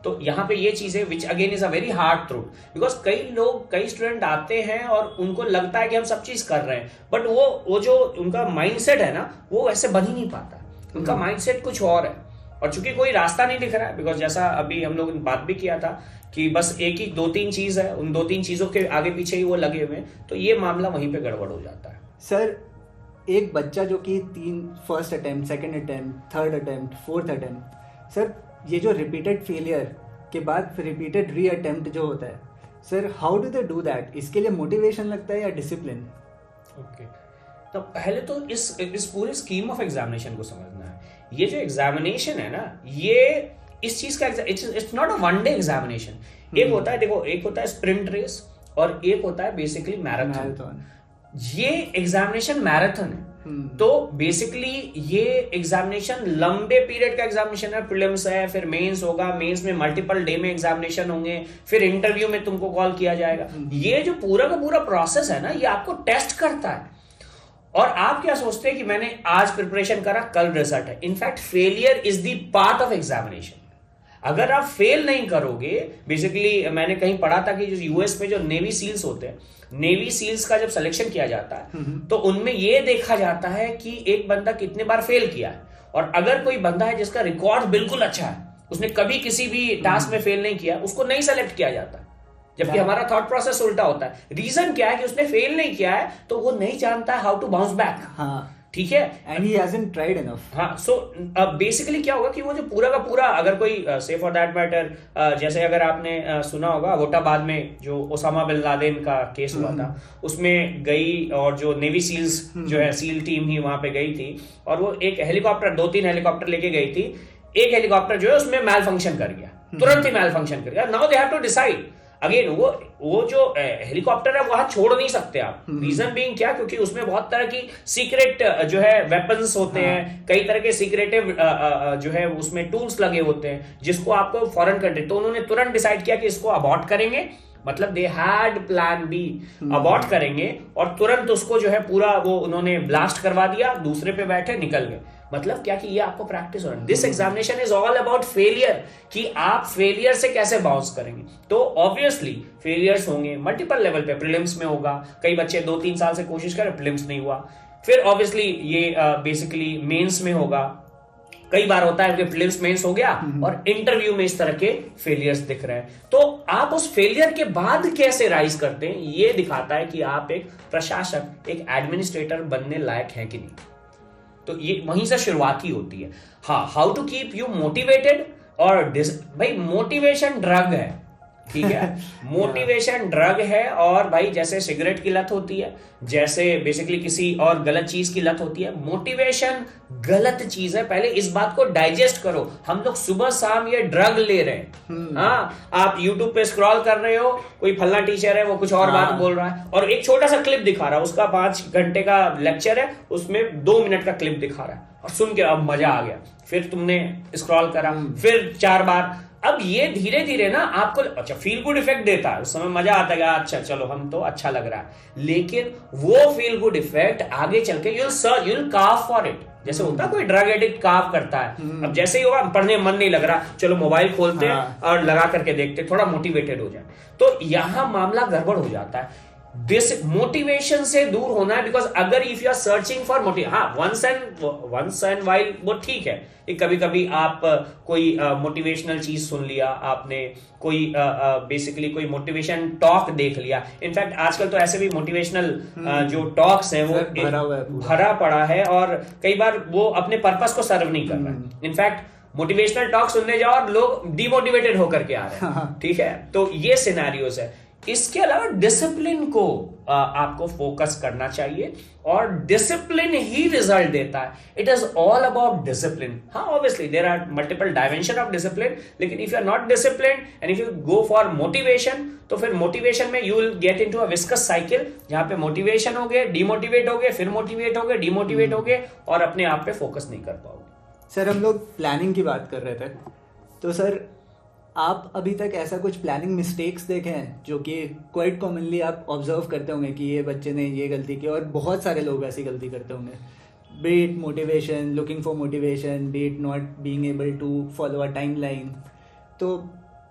तो यहाँ पे ये चीज है which again is a very hard truth, because कई स्टूडेंट आते हैं और उनको लगता है कि हम सब चीज कर रहे हैं, बट वो जो उनका माइंडसेट है ना, वो ऐसे बन ही नहीं पाता, उनका माइंडसेट कुछ और है। और चूंकि कोई रास्ता नहीं दिख रहा है, बिकॉज जैसा अभी हम लोग बात भी किया था कि बस एक ही 2-3 चीज है, उन 2-3 चीजों के आगे पीछे ही वो लगे हुए हैं, तो ये मामला वहीं पे गड़बड़ हो जाता है। सर एक बच्चा जो कि 3 first attempt, second attempt, third attempt, fourth attempt, sir ये जो रिपीटेड फेलियर के बाद रिपीटेड री अटेम्प्ट जो होता है, sir how do they do that? इसके लिए मोटिवेशन लगता है या डिसिप्लिन? ओके, तो पहले तो इस पूरे स्कीम ऑफ एग्जामिनेशन को समझना है। ये जो एग्जामिनेशन है ना, ये इस चीज का it's not a one day examination. एक होता है, देखो, एक होता है स्प्रिंट रेस और एक होता है बेसिकली मैराथन। ये एग्जामिनेशन मैराथन है, तो बेसिकली ये एग्जामिनेशन लंबे पीरियड का एग्जामिनेशन है। प्रीलिम्स है, फिर मेंस होगा, मेंस में मल्टीपल डे में एग्जामिनेशन होंगे, फिर इंटरव्यू में तुमको कॉल किया जाएगा। ये जो पूरा का पूरा प्रोसेस है ना, ये आपको टेस्ट करता है। और आप क्या सोचते हैं कि मैंने आज प्रिपरेशन करा, कल रिजल्ट है? In fact failure is the part of examination. अगर आप फेल नहीं करोगे, बेसिकली मैंने कहीं पढ़ा था कि जो यूएस में जो नेवी सील्स होते हैं, नेवी सील्स का जब सिलेक्शन किया जाता है तो उनमें यह देखा जाता है कि एक बंदा कितने बार फेल किया है, और अगर कोई बंदा है जिसका रिकॉर्ड बिल्कुल अच्छा है, उसने कभी किसी भी टास्क में फेल नहीं किया, उसको नहीं सेलेक्ट किया जाता। जबकि हमारा थॉट प्रोसेस उल्टा होता है। रीजन क्या है कि उसने फेल नहीं किया है, तो वो नहीं जानता हाउ टू बाउंस बैक। हाँ, ठीक है, and he hasn't tried enough. हाँ, सो बेसिकली क्या होगा कि वो जो पूरा का पूरा, अगर कोई से फॉर दैट मैटर, जैसे अगर आपने सुना होगा अबोटाबाद में जो ओसामा बिन लादेन का केस हुआ था, उसमें गई और जो नेवी सील्स जो है, सील टीम ही वहां पे गई थी, और वो एक हेलीकॉप्टर, 2-3 हेलीकॉप्टर लेके गई थी। एक हेलीकॉप्टर जो है उसमें मैल फंक्शन कर गया, तुरंत ही मैल फंक्शन कर गया। Now they have to decide, again वो जो हेलीकॉप्टर है वहां छोड़ नहीं सकते आप। रीजन बीइंग क्या, क्योंकि उसमें बहुत तरह की सीक्रेट जो है वेपन्स होते हैं, कई तरह के सीक्रेटिव जो है उसमें टूल्स लगे होते हैं जिसको आपको फॉरेन कंट्री, तो उन्होंने तुरंत डिसाइड किया कि इसको अबॉर्ट करेंगे, मतलब they had plan B, abort करेंगे और तुरंत उसको जो है पूरा वो उन्होंने ब्लास्ट करवा दिया, दूसरे पे बैठे निकल गए। मतलब क्या कि ये आपको प्रैक्टिस हो रहा है। This examination is all about failure, कि आप फेलियर से कैसे बाउंस करेंगे। तो ऑब्वियसली फेलियर्स होंगे मल्टीपल लेवल पे, प्रीलिम्स में होगा, कई बच्चे 2-3 साल से कोशिश करें, प्रीलिम्स नहीं हुआ, फिर ऑब्वियसली ये बेसिकली मेंस में होगा, कई बार होता है कि प्रीलिम्स मेंस हो गया और इंटरव्यू में इस तरह के फेलियर्स दिख रहे हैं। तो आप उस फेलियर के बाद कैसे राइज करते हैं, ये दिखाता है कि आप एक प्रशासक, एक एडमिनिस्ट्रेटर बनने लायक हैं कि नहीं। तो ये वहीं से शुरुआत ही होती है। हाँ, how to keep you motivated, और भाई मोटिवेशन ड्रग है, ठीक है। मोटिवेशन ड्रग है, और भाई जैसे सिगरेट की लत होती है, जैसे बेसिकली किसी और गलत चीज की लत होती है, मोटिवेशन गलत चीज है। पहले इस बात को डाइजेस्ट करो। हम लोग सुबह शाम ये ड्रग ले रहे हैं। हाँ, आप YouTube पे स्क्रॉल कर रहे हो, कोई फल्ला टीचर है वो कुछ और बात बोल रहा है और एक छोटा सा क्लिप दिखा रहा है, उसका 5 घंटे का लेक्चर है, उसमें 2 मिनट का क्लिप दिखा रहा है और सुन के अब मजा आ गया, फिर तुमने स्क्रॉल करा, फिर 4 बार। अब ये धीरे धीरे ना आपको अच्छा फील गुड इफेक्ट देता है, उस समय मजा आता है, अच्छा चलो हम तो अच्छा लग रहा है, लेकिन वो फील गुड इफेक्ट आगे चल के you'll carve for it। जैसे होता है कोई ड्रग एडिक्ट कार्व करता है, अब जैसे ही होगा पढ़ने मन नहीं लग रहा, चलो मोबाइल खोलते हैं और लगा करके देखते, थोड़ा मोटिवेटेड हो जाए। तो यहां मामला गड़बड़ हो जाता है। मोटिवेशन से दूर होना है, बिकॉज अगर if you are searching for once and while वो ठीक है कि कभी कभी आप कोई मोटिवेशनल चीज सुन लिया आपने, कोई बेसिकली कोई मोटिवेशन टॉक देख लिया। इनफैक्ट आजकल तो ऐसे भी मोटिवेशनल जो टॉक्स हैं वो भरा पड़ा है और कई बार वो अपने पर्पस को सर्व नहीं कर रहा है। इनफैक्ट मोटिवेशनल टॉक सुनने जाओ और लोग डिमोटिवेटेड होकर के आ रहे हैं, ठीक है। तो ये सिनेरियोस है। इसके अलावा डिसिप्लिन को आपको फोकस करना चाहिए और डिसिप्लिन ही रिजल्ट देता है। It is all about discipline. हाँ, obviously there are multiple dimension of discipline, लेकिन if you are not discipline and if you go for motivation, तो फिर मोटिवेशन में you will get into a viscous cycle, जहां पे मोटिवेशन हो गए, डिमोटिवेट हो गए, फिर मोटिवेट हो गए, डिमोटिवेट हो गए और अपने आप पे फोकस नहीं कर पाओगे। सर, हम लोग प्लानिंग की बात कर रहे थे, तो सर आप अभी तक ऐसा कुछ प्लानिंग मिस्टेक्स देखे हैं जो कि क्वाइट कॉमनली आप ऑब्जर्व करते होंगे कि ये बच्चे ने ये गलती की, और बहुत सारे लोग ऐसी गलती करते होंगे, be it motivation, looking for motivation, be it not being able to follow a timeline. तो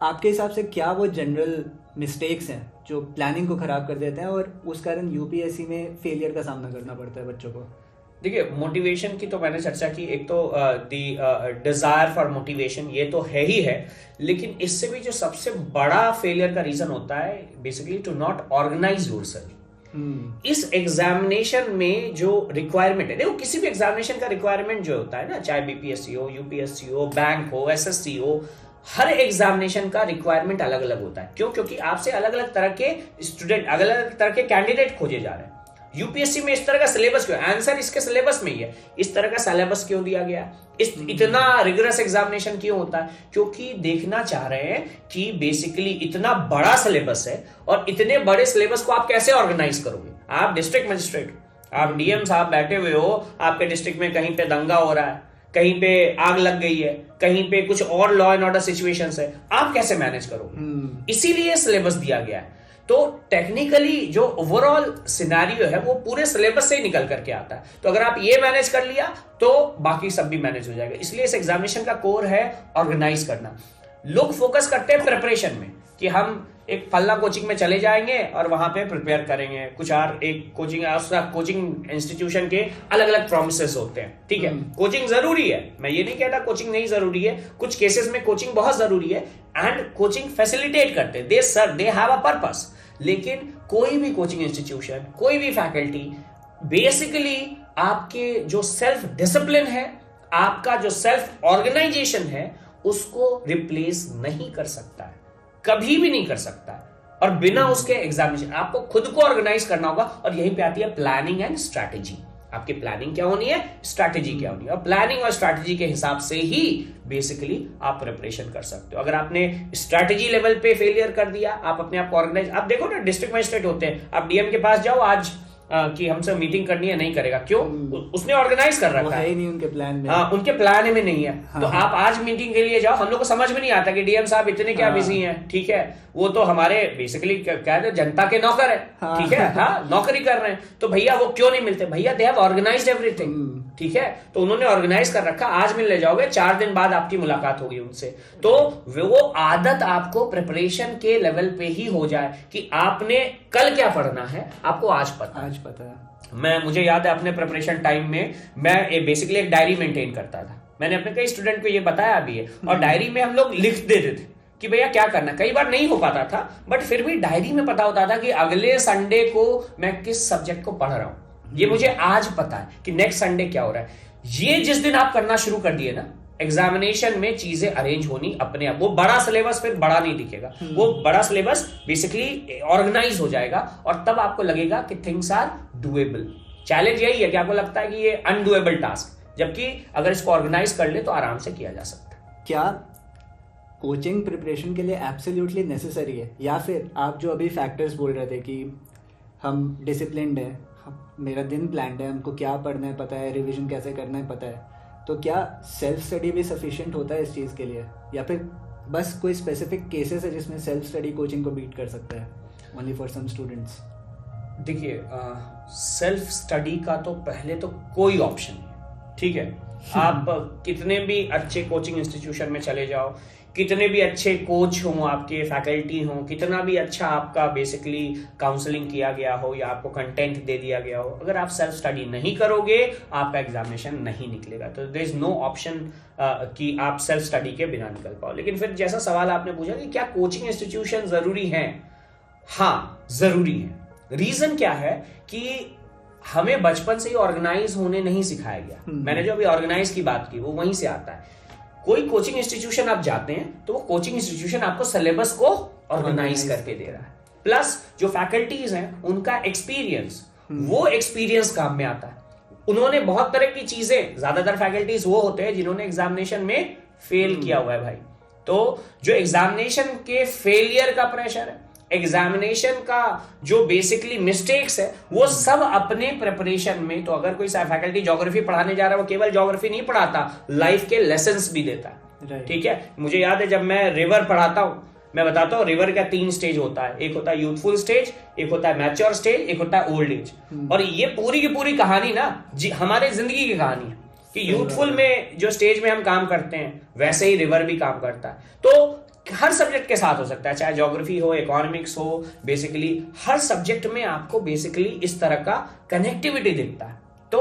आपके हिसाब से क्या वो जनरल मिस्टेक्स हैं जो प्लानिंग को ख़राब कर देते हैं और उस कारण यूपीएससी में फेलियर का सामना करना पड़ता है बच्चों को? देखिए, मोटिवेशन की तो मैंने चर्चा की, एक तो दी डिजायर फॉर मोटिवेशन, ये तो है ही है, लेकिन इससे भी जो सबसे बड़ा फेलियर का रीजन होता है basically to not organize yourself. इस एग्जामिनेशन में जो रिक्वायरमेंट है, देखो किसी भी एग्जामिनेशन का रिक्वायरमेंट जो होता है ना, चाहे बीपीएससी हो, यूपीएससी हो, बैंक हो, एसएससी हो, हर एग्जामिनेशन का रिक्वायरमेंट अलग अलग होता है। क्यों? क्योंकि आपसे अलग अलग तरह के स्टूडेंट, अलग अलग तरह के कैंडिडेट खोजे जा रहे हैं। यूपीएससी में इस तरह का सिलेबस क्यों? आंसर इसके सिलेबस में ही है। इस तरह का सिलेबस क्यों दिया गया? इतना रिगरस एग्जामिनेशन क्यों होता है? क्योंकि देखना चाह रहे हैं कि बेसिकली इतना बड़ा सिलेबस है और इतने बड़े सिलेबस को आप कैसे ऑर्गेनाइज करोगे। आप डिस्ट्रिक्ट मजिस्ट्रेट, आप डीएम साहब बैठे हुए हो, आपके डिस्ट्रिक्ट में कहीं पे दंगा हो रहा है, कहीं पे आग लग गई है, कहीं पे कुछ और लॉ एंड ऑर्डर सिचुएशंस है, आप कैसे मैनेज करोगे? इसीलिए सिलेबस दिया गया है। तो टेक्निकली जो ओवरऑल सिनेरियो है वो पूरे सिलेबस से ही निकल करके आता है। तो अगर आप ये मैनेज कर लिया तो बाकी सब भी मैनेज हो जाएगा। इसलिए इस एग्जामिनेशन का कोर है ऑर्गेनाइज करना। लोग फोकस करते हैं प्रिपरेशन में कि हम एक फल्ला कोचिंग में चले जाएंगे और वहां पे प्रिपेयर करेंगे, कुछ और एक कोचिंग इंस्टीट्यूशन के अलग अलग प्रोमिसेस होते हैं, ठीक है। कोचिंग जरूरी है, मैं ये नहीं कहता कोचिंग नहीं जरूरी है, कुछ केसेस में कोचिंग बहुत जरूरी है एंड कोचिंग फैसिलिटेट करते हैं, दे हैव अ पर्पस। लेकिन कोई भी कोचिंग इंस्टीट्यूशन, कोई भी फैकल्टी बेसिकली आपके जो सेल्फ डिसिप्लिन है, आपका जो सेल्फ ऑर्गेनाइजेशन है, उसको रिप्लेस नहीं कर सकता है, कभी भी नहीं कर सकता है। और बिना उसके एग्जामिनेशन आपको खुद को ऑर्गेनाइज करना होगा। और यहीं पे आती है प्लानिंग एंड स्ट्रैटेजी। आपकी प्लानिंग क्या होनी है, स्ट्रैटेजी क्या होनी है, और प्लानिंग और स्ट्रैटेजी के हिसाब से ही बेसिकली आप प्रिपरेशन कर सकते हो। अगर आपने स्ट्रैटेजी लेवल पे फेलियर कर दिया, आप अपने आप को ऑर्गेनाइज, आप देखो ना डिस्ट्रिक्ट मजिस्ट्रेट होते हैं, आप डीएम के पास जाओ आज कि हमसे मीटिंग करनी है, नहीं करेगा, क्यों? उसने ऑर्गेनाइज कर रखा है, नहीं उनके प्लान में। हाँ, उनके प्लान में नहीं है। तो आप आज मीटिंग के लिए जाओ, हम लोग को समझ में नहीं आता कि डीएम साहब इतने क्या बिजी हैं, ठीक है, वो तो हमारे बेसिकली क्या है, जनता के नौकर है, ठीक है, हाँ, नौकरी कर रहे हैं, तो भैया वो क्यों नहीं मिलते? भैया दे हैव ऑर्गेनाइज्ड एवरीथिंग, ठीक है, तो उन्होंने ऑर्गेनाइज कर रखा, आज मिलने जाओगे, 4 दिन बाद आपकी मुलाकात होगी उनसे। तो वो आदत आपको प्रिपरेशन के लेवल पे ही हो जाए कि आपने कल क्या पढ़ना है, आपको आज पता है। मुझे याद है अपने प्रिपरेशन टाइम में मैं बेसिकली एक डायरी मेंटेन करता था। मैंने अपने कई स्टूडेंट को ये बताया भी है, और डायरी में हम लोग लिख देते थे कि भैया क्या करना। कई बार नहीं हो पाता था, बट फिर भी डायरी में पता होता था कि अगले संडे को मैं किस सब्जेक्ट को पढ़ रहा हूं, ये मुझे आज पता है कि नेक्स्ट संडे क्या हो रहा है। ये जिस दिन आप करना शुरू कर दिए ना, एग्जामिनेशन में चीजें अरेंज होनी अपने आप। वो बड़ा सिलेबस फिर बड़ा नहीं दिखेगा, वो बड़ा सिलेबस बेसिकली ऑर्गेनाइज हो जाएगा, और तब आपको लगेगा कि थिंग्स आर डुएबल। चैलेंज यही है कि आपको लगता है कि ये अनडुएबल टास्क, जबकि अगर इसको ऑर्गेनाइज कर ले तो आराम से किया जा सकता है। क्या कोचिंग प्रिपरेशन के लिए एब्सोल्युटली नेसेसरी है, या फिर आप जो अभी फैक्टर्स बोल रहे थे कि हम डिसिप्लिन्ड हैं, मेरा दिन प्लान्ड है, हमको क्या पढ़ना है पता है, रिवीजन कैसे करना है पता है, तो क्या सेल्फ स्टडी भी सफिशिएंट होता है इस चीज़ के लिए, या फिर बस कोई स्पेसिफिक केसेस है जिसमें सेल्फ स्टडी कोचिंग को बीट कर सकता है ओनली फॉर सम स्टूडेंट्स? देखिए, सेल्फ स्टडी का तो पहले तो कोई ऑप्शन नहीं, ठीक है। आप कितने भी अच्छे कोचिंग इंस्टीट्यूशन में चले जाओ, कितने भी अच्छे कोच हों, आपके फैकल्टी हों, कितना भी अच्छा आपका बेसिकली काउंसलिंग किया गया हो या आपको कंटेंट दे दिया गया हो, अगर आप सेल्फ स्टडी नहीं करोगे आपका एग्जामिनेशन नहीं निकलेगा। तो देयर इज नो ऑप्शन कि आप सेल्फ स्टडी के बिना निकल पाओ। लेकिन फिर जैसा सवाल आपने पूछा कि क्या कोचिंग इंस्टीट्यूशन जरूरी है, हाँ जरूरी है। रीजन क्या है कि हमें बचपन से ही ऑर्गेनाइज होने नहीं सिखाया गया। मैंने जो अभी ऑर्गेनाइज की बात की वो वहीं से आता है। कोई कोचिंग इंस्टीट्यूशन आप जाते हैं तो वो कोचिंग इंस्टीट्यूशन आपको सिलेबस को ऑर्गेनाइज करके दे रहा है, प्लस जो फैकल्टीज हैं उनका एक्सपीरियंस, वो एक्सपीरियंस काम में आता है। उन्होंने बहुत तरह की चीजें, ज्यादातर फैकल्टीज वो होते हैं जिन्होंने एग्जामिनेशन में फेल किया हुआ है भाई। तो जो एग्जामिनेशन के फेलियर का प्रेशर है, एग्जामिनेशन का जो बेसिकली मिस्टेक्स है, वो सब अपने प्रिपरेशन में। तो अगर कोई फैकल्टी ज्योग्राफी पढ़ाने जा रहा है, वो केवल ज्योग्राफी नहीं पढ़ाता, लाइफ के लेसन्स भी देता है, ठीक है। मुझे याद है जब मैं रिवर पढ़ाता हूं, मैं बताता हूं रिवर का 3 स्टेज होता है। एक होता है यूथफुल स्टेज, एक होता है मैच्योर स्टेज, एक होता है ओल्ड एज। और ये पूरी की पूरी कहानी ना हमारे जिंदगी की कहानी है कि यूथफुल में जो स्टेज में हम काम करते हैं वैसे ही रिवर भी काम करता है। तो हर सब्जेक्ट के साथ हो सकता है, चाहे ज्योग्राफी हो, इकोनॉमिक्स हो, बेसिकली हर सब्जेक्ट में आपको बेसिकली इस तरह का कनेक्टिविटी दिखता है। तो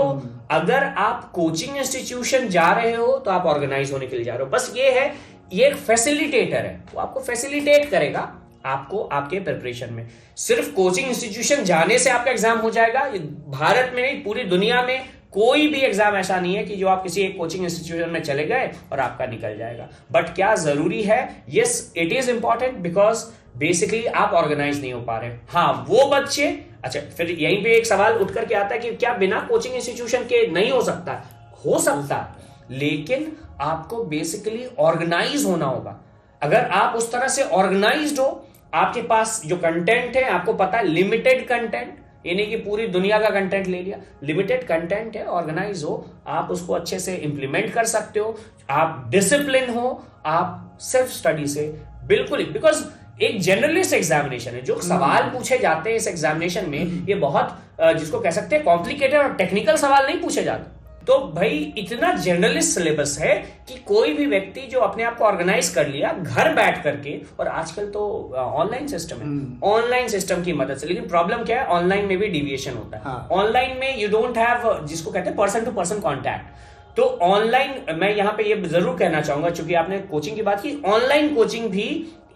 अगर आप कोचिंग इंस्टीट्यूशन जा रहे हो तो आप ऑर्गेनाइज होने के लिए जा रहे हो। बस ये है, ये एक फैसिलिटेटर है, वो आपको फैसिलिटेट करेगा आपको आपके प्रिपरेशन में। सिर्फ कोचिंग इंस्टीट्यूशन जाने से आपका एग्जाम हो जाएगा, भारत में नहीं पूरी दुनिया में कोई भी एग्जाम ऐसा नहीं है कि जो आप किसी एक कोचिंग इंस्टीट्यूशन में चले गए और आपका निकल जाएगा। बट क्या जरूरी है? Yes, it is important, because basically आप ऑर्गेनाइज नहीं हो पा रहे। हाँ, वो बच्चे, अच्छा फिर यहीं पे एक सवाल उठ करके आता है कि क्या बिना कोचिंग इंस्टीट्यूशन के नहीं हो सकता? हो सकता, लेकिन आपको बेसिकली ऑर्गेनाइज होना होगा। अगर आप उस तरह से ऑर्गेनाइज्ड हो, आपके पास जो कंटेंट है आपको पता है, लिमिटेड कंटेंट, यानी कि पूरी दुनिया का कंटेंट ले लिया, लिमिटेड कंटेंट है, ऑर्गेनाइज हो, आप उसको अच्छे से इंप्लीमेंट कर सकते हो, आप डिसिप्लिन हो, आप सेल्फ स्टडी से बिल्कुल, बिकॉज एक जनरलिस्ट एग्जामिनेशन है, जो सवाल पूछे जाते हैं इस एग्जामिनेशन में, ये बहुत जिसको कह सकते हैं कॉम्प्लिकेटेड और टेक्निकल सवाल नहीं पूछे जाते। तो भाई इतना जनरलिस्ट सिलेबस है कि कोई भी व्यक्ति जो अपने आप को ऑर्गेनाइज कर लिया घर बैठ करके, और आजकल तो ऑनलाइन सिस्टम है, ऑनलाइन सिस्टम की मदद से। लेकिन प्रॉब्लम क्या है, ऑनलाइन में भी डिविएशन होता है। ऑनलाइन में यू डोंट हैव, जिसको कहते हैं पर्सन टू पर्सन कॉन्टैक्ट। तो ऑनलाइन, मैं यहाँ पे ये जरूर कहना चाहूंगा, चूंकि आपने कोचिंग की बात की, ऑनलाइन कोचिंग भी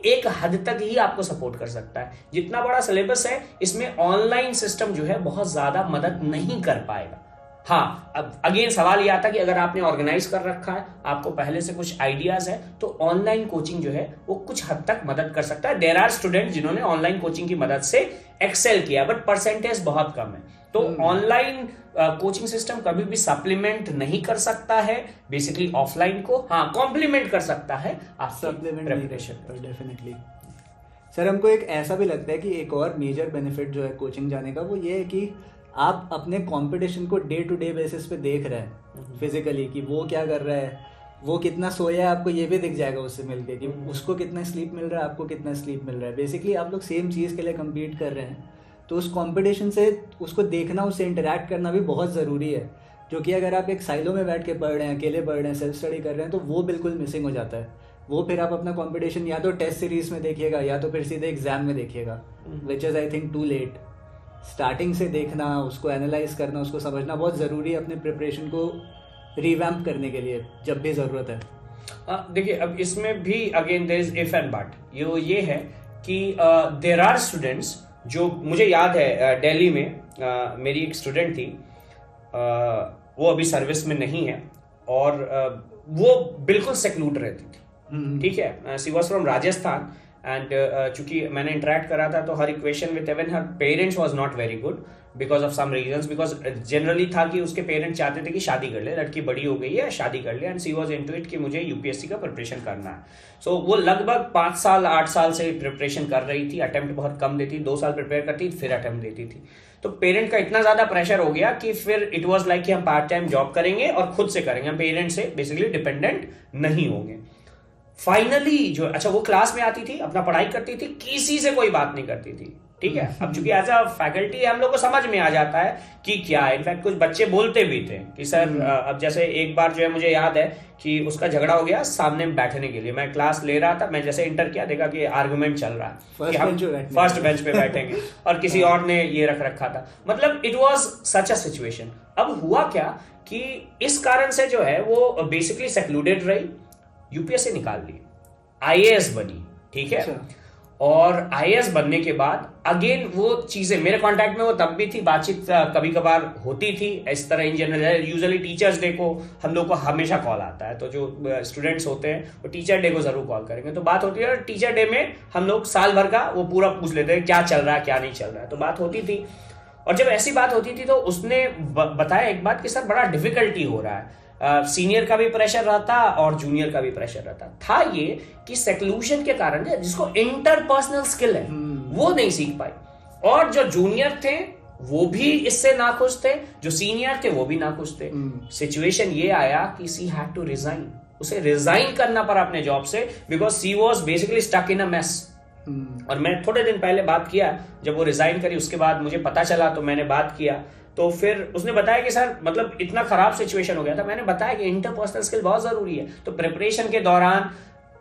एक हद तक ही आपको सपोर्ट कर सकता है। जितना बड़ा सिलेबस है, इसमें ऑनलाइन सिस्टम जो है बहुत ज्यादा मदद नहीं कर पाएगा। हाँ, अब अगेन सवाल ये आता है कि अगर आपने ऑर्गेनाइज कर रखा है, आपको पहले से कुछ आइडियाज है, तो ऑनलाइन कोचिंग जो है वो कुछ हद तक मदद कर सकता है। देयर आर स्टूडेंट जिन्होंने ऑनलाइन कोचिंग की मदद से एक्सेल किया, बट परसेंटेज बहुत कम है। तो ऑनलाइन कोचिंग सिस्टम कभी भी सप्लीमेंट नहीं कर सकता है बेसिकली ऑफलाइन को, हाँ कॉम्प्लीमेंट कर सकता है, आप सप्लीमेंट नहीं कर सकता डेफिनेटली। सर हमको एक ऐसा भी लगता है कि एक और मेजर बेनिफिट जो है कोचिंग जाने का वो ये है कि आप अपने कंपटीशन को डे टू डे बेसिस पे देख रहे हैं फिजिकली, कि वो क्या कर रहा है, वो कितना सोया है, आपको ये भी दिख जाएगा उससे मिलके कि उसको कितना स्लीप मिल रहा है, आपको कितना स्लीप मिल रहा है। बेसिकली आप लोग सेम चीज़ के लिए कम्पीट कर रहे हैं, तो उस कंपटीशन से उसको देखना, उससे इंटरेक्ट करना भी बहुत ज़रूरी है, जो कि अगर आप एक साइलो में बैठ के पढ़ रहे हैं, अकेले पढ़ रहे हैं, सेल्फ स्टडी कर रहे हैं, तो वो बिल्कुल मिसिंग हो जाता है। वो फिर आप अपना कंपटीशन या तो टेस्ट सीरीज में देखिएगा या तो फिर सीधे एग्जाम में देखिएगा, which is I think too late. Starting से देखना, उसको एनालाइज करना, उसको समझना बहुत ज़रूरी है अपने प्रिपरेशन को रिवैम्प करने के लिए जब भी ज़रूरत है। देखिए अब इसमें भी again there is if and but, ये है कि देयर आर स्टूडेंट्स जो, मुझे याद है दिल्ली में मेरी एक स्टूडेंट थी, वो अभी सर्विस में नहीं है और वो बिल्कुल सेक्लूड रहती थी, ठीक है, she was from Rajasthan and चूंकि मैंने इंटरेक्ट करा था तो her equation with even her parents was not very good because of some reasons, because generally था कि उसके पेरेंट्स चाहते थे कि शादी कर ले, लड़की बड़ी हो गई है शादी कर ले, and she was into it कि मुझे यूपीएससी का प्रिपरेशन करना है। सो वो लगभग 5 साल 8 साल से प्रिपरेशन कर रही थी, अटेम्प्ट बहुत कम देती, 2 साल प्रिपेयर करती फिर अटेम्प्ट देती थी। तो पेरेंट का इतना ज्यादा प्रेशर हो गया कि फिर इट वाज लाइक कि हम पार्ट टाइम जॉब करेंगे और खुद से करेंगे, हम पेरेंट्स से बेसिकली डिपेंडेंट नहीं होंगे। फाइनली जो, अच्छा वो क्लास में आती थी, अपना पढ़ाई करती थी, किसी से कोई बात नहीं करती थी, ठीक है। अब चूंकि एज अ फैकल्टी हम लोग को समझ में आ जाता है कि क्या है, इनफैक्ट कुछ बच्चे बोलते भी थे कि सर अब जैसे एक बार जो है मुझे याद है कि उसका झगड़ा हो गया सामने बैठने के लिए, मैं क्लास ले रहा था, मैं जैसे इंटर किया देखा कि आर्गुमेंट चल रहा है कि हम फर्स्ट बेंच पे बैठेंगे और किसी और ने ये रख रखा था, मतलब it was such a situation. अब हुआ क्या कि इस कारण से जो है वो बेसिकली सेक्लूडेड रही, यूपीएससी निकाल ली, आईएएस बनी, ठीक है। और आईएएस बनने के बाद अगेन वो चीजें मेरे कांटेक्ट में वो तब भी थी, बातचीत कभी कभार होती थी इस तरह in general. Usually teachers day को हम लोग को हमेशा कॉल आता है, तो जो स्टूडेंट्स होते हैं वो टीचर डे को जरूर कॉल करेंगे, तो बात होती है। और टीचर डे में हम लोग साल भर का वो पूरा पूछ लेते हैं क्या चल रहा है क्या नहीं चल रहा है, तो बात होती थी। और जब ऐसी बात होती थी तो उसने बताया एक बात कि सर बड़ा डिफिकल्टी हो रहा है, सीनियर का भी प्रेशर रहता और जूनियर का भी प्रेशर रहता था। ये कि सेक्लूजन के कारण जिसको इंटरपर्सनल स्किल है वो नहीं सीख पाई, और जो जूनियर थे वो भी इससे नाखुश थे, जो सीनियर थे वो भी नाखुश थे। सिचुएशन ये आया कि सी हैड टू रिजाइन, उसे रिजाइन करना पड़ा अपने जॉब से, because she was basically stuck in a mess. और मैं थोड़े दिन पहले बात किया, जब वो रिजाइन करी उसके बाद मुझे पता चला तो मैंने बात किया, तो फिर उसने बताया कि सर मतलब इतना खराब सिचुएशन हो गया था। मैंने बताया कि इंटरपर्सनल स्किल बहुत जरूरी है, तो प्रिपरेशन के दौरान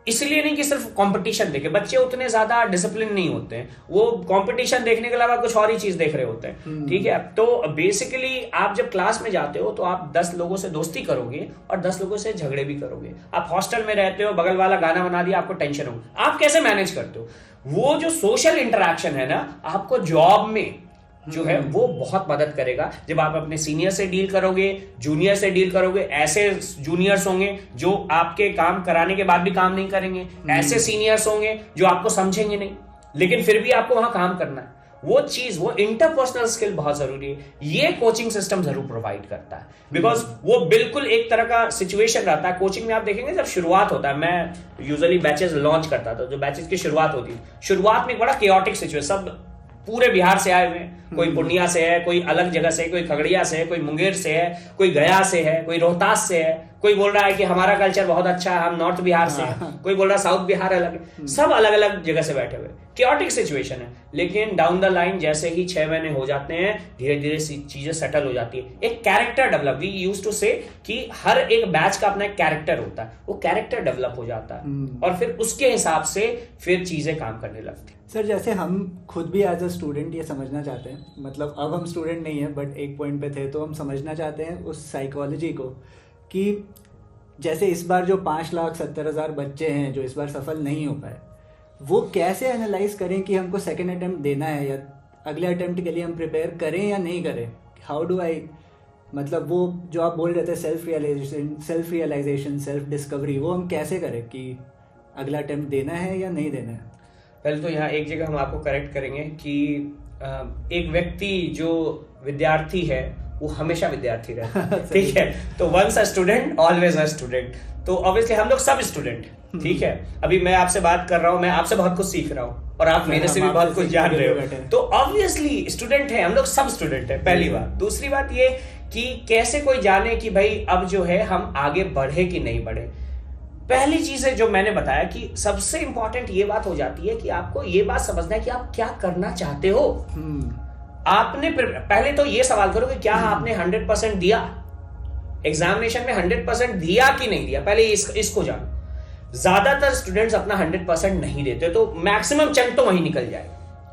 इसलिए नहीं कि सिर्फ कंपटीशन देखे, बच्चे उतने ज्यादा डिसिप्लिन नहीं होते हैं, वो कंपटीशन देखने के अलावा कुछ और ही चीज देख रहे होते हैं, ठीक है। तो बेसिकली आप जब क्लास में जाते हो तो आप 10 लोगों से दोस्ती करोगे और 10 लोगों से झगड़े भी करोगे। आप हॉस्टल में रहते हो, बगल वाला गाना बना दिया, आपको टेंशन होगी, आप कैसे मैनेज करते हो? वो जो सोशल इंटरेक्शन है ना, आपको जॉब में जो है वो बहुत मदद करेगा। जब आप अपने सीनियर से डील करोगे, जूनियर से डील करोगे, ऐसे जूनियर्स होंगे जो आपके काम कराने के बाद भी काम नहीं करेंगे, ऐसे सीनियर्स होंगे जो आपको समझेंगे नहीं लेकिन फिर भी आपको वहां काम करना है, वो चीज, वो इंटरपर्सनल स्किल बहुत जरूरी है। ये कोचिंग सिस्टम जरूर प्रोवाइड करता है, बिकॉज वो बिल्कुल एक तरह का सिचुएशन रहता है। कोचिंग में आप देखेंगे जब शुरुआत होता है, मैं यूजुअली बैचेस लॉन्च करता था, जो बैचेस की शुरुआत होती है, शुरुआत में एक बड़ा केओटिक सिचुएशन, सब पूरे बिहार से आए हुए हैं, कोई पूर्णिया से है, कोई अलग जगह से, कोई खगड़िया से है, कोई मुंगेर से है, कोई गया से है, कोई रोहतास से है, कोई बोल रहा है कि हमारा कल्चर बहुत अच्छा है, हम नॉर्थ बिहार से हैं, कोई बोल रहा है साउथ बिहार अलग है, सब अलग अलग जगह से बैठे हुए, केओटिक सिचुएशन है। लेकिन डाउन द लाइन जैसे ही 6 महीने हो जाते हैं, धीरे धीरे चीजें सेटल हो जाती है, एक character develop, we used to say कि हर एक बैच का अपना एक कैरेक्टर होता है, वो कैरेक्टर डेवलप हो जाता है और फिर उसके हिसाब से फिर चीजें काम करने लगती है। सर जैसे हम खुद भी एज अ स्टूडेंट ये समझना चाहते हैं, मतलब अब हम स्टूडेंट नहीं है बट एक पॉइंट पे थे, तो हम समझना चाहते हैं उस साइकोलॉजी को कि जैसे इस बार जो 5,70,000 बच्चे हैं जो इस बार सफल नहीं हो पाए, वो कैसे एनालाइज करें कि हमको सेकेंड अटेम्प्ट देना है या अगले अटेम्प्ट के लिए हम प्रिपेयर करें या नहीं करें। हाउ डू आई मतलब वो जो आप बोल रहे थे सेल्फ रियलाइजेशन सेल्फ डिस्कवरी, वो हम कैसे करें कि अगला अटेम्प्ट देना है या नहीं देना है? पहले तो यहाँ एक जगह हम आपको करेक्ट करेंगे कि एक व्यक्ति जो विद्यार्थी है वो हमेशा विद्यार्थी रहता है। ठीक है, तो once a student always a student. तो ऑब्वियसली हम लोग सब स्टूडेंट, ठीक है। अभी मैं आपसे बात कर रहा हूँ, मैं आपसे बहुत कुछ सीख रहा हूँ और आप मेरे से भी बहुत कुछ जान रहे हो, तो ऑब्वियसली स्टूडेंट है, हम लोग सब स्टूडेंट है, पहली बात। दूसरी बात ये कि कैसे कोई जाने कि भाई अब जो है हम आगे बढ़े कि नहीं बढ़े। पहली चीज है जो मैंने बताया कि सबसे इंपॉर्टेंट ये बात हो जाती है कि आपको ये बात समझना है कि आप क्या करना चाहते हो। आपने पहले तो ये सवाल करो कि क्या आपने 100% दिया एग्जामिनेशन में, 100% दिया कि नहीं दिया, पहले इसको जानो। ज्यादातर स्टूडेंट्स अपना 100% नहीं देते, तो मैक्सिमम चंक तो वहीं निकल जाए,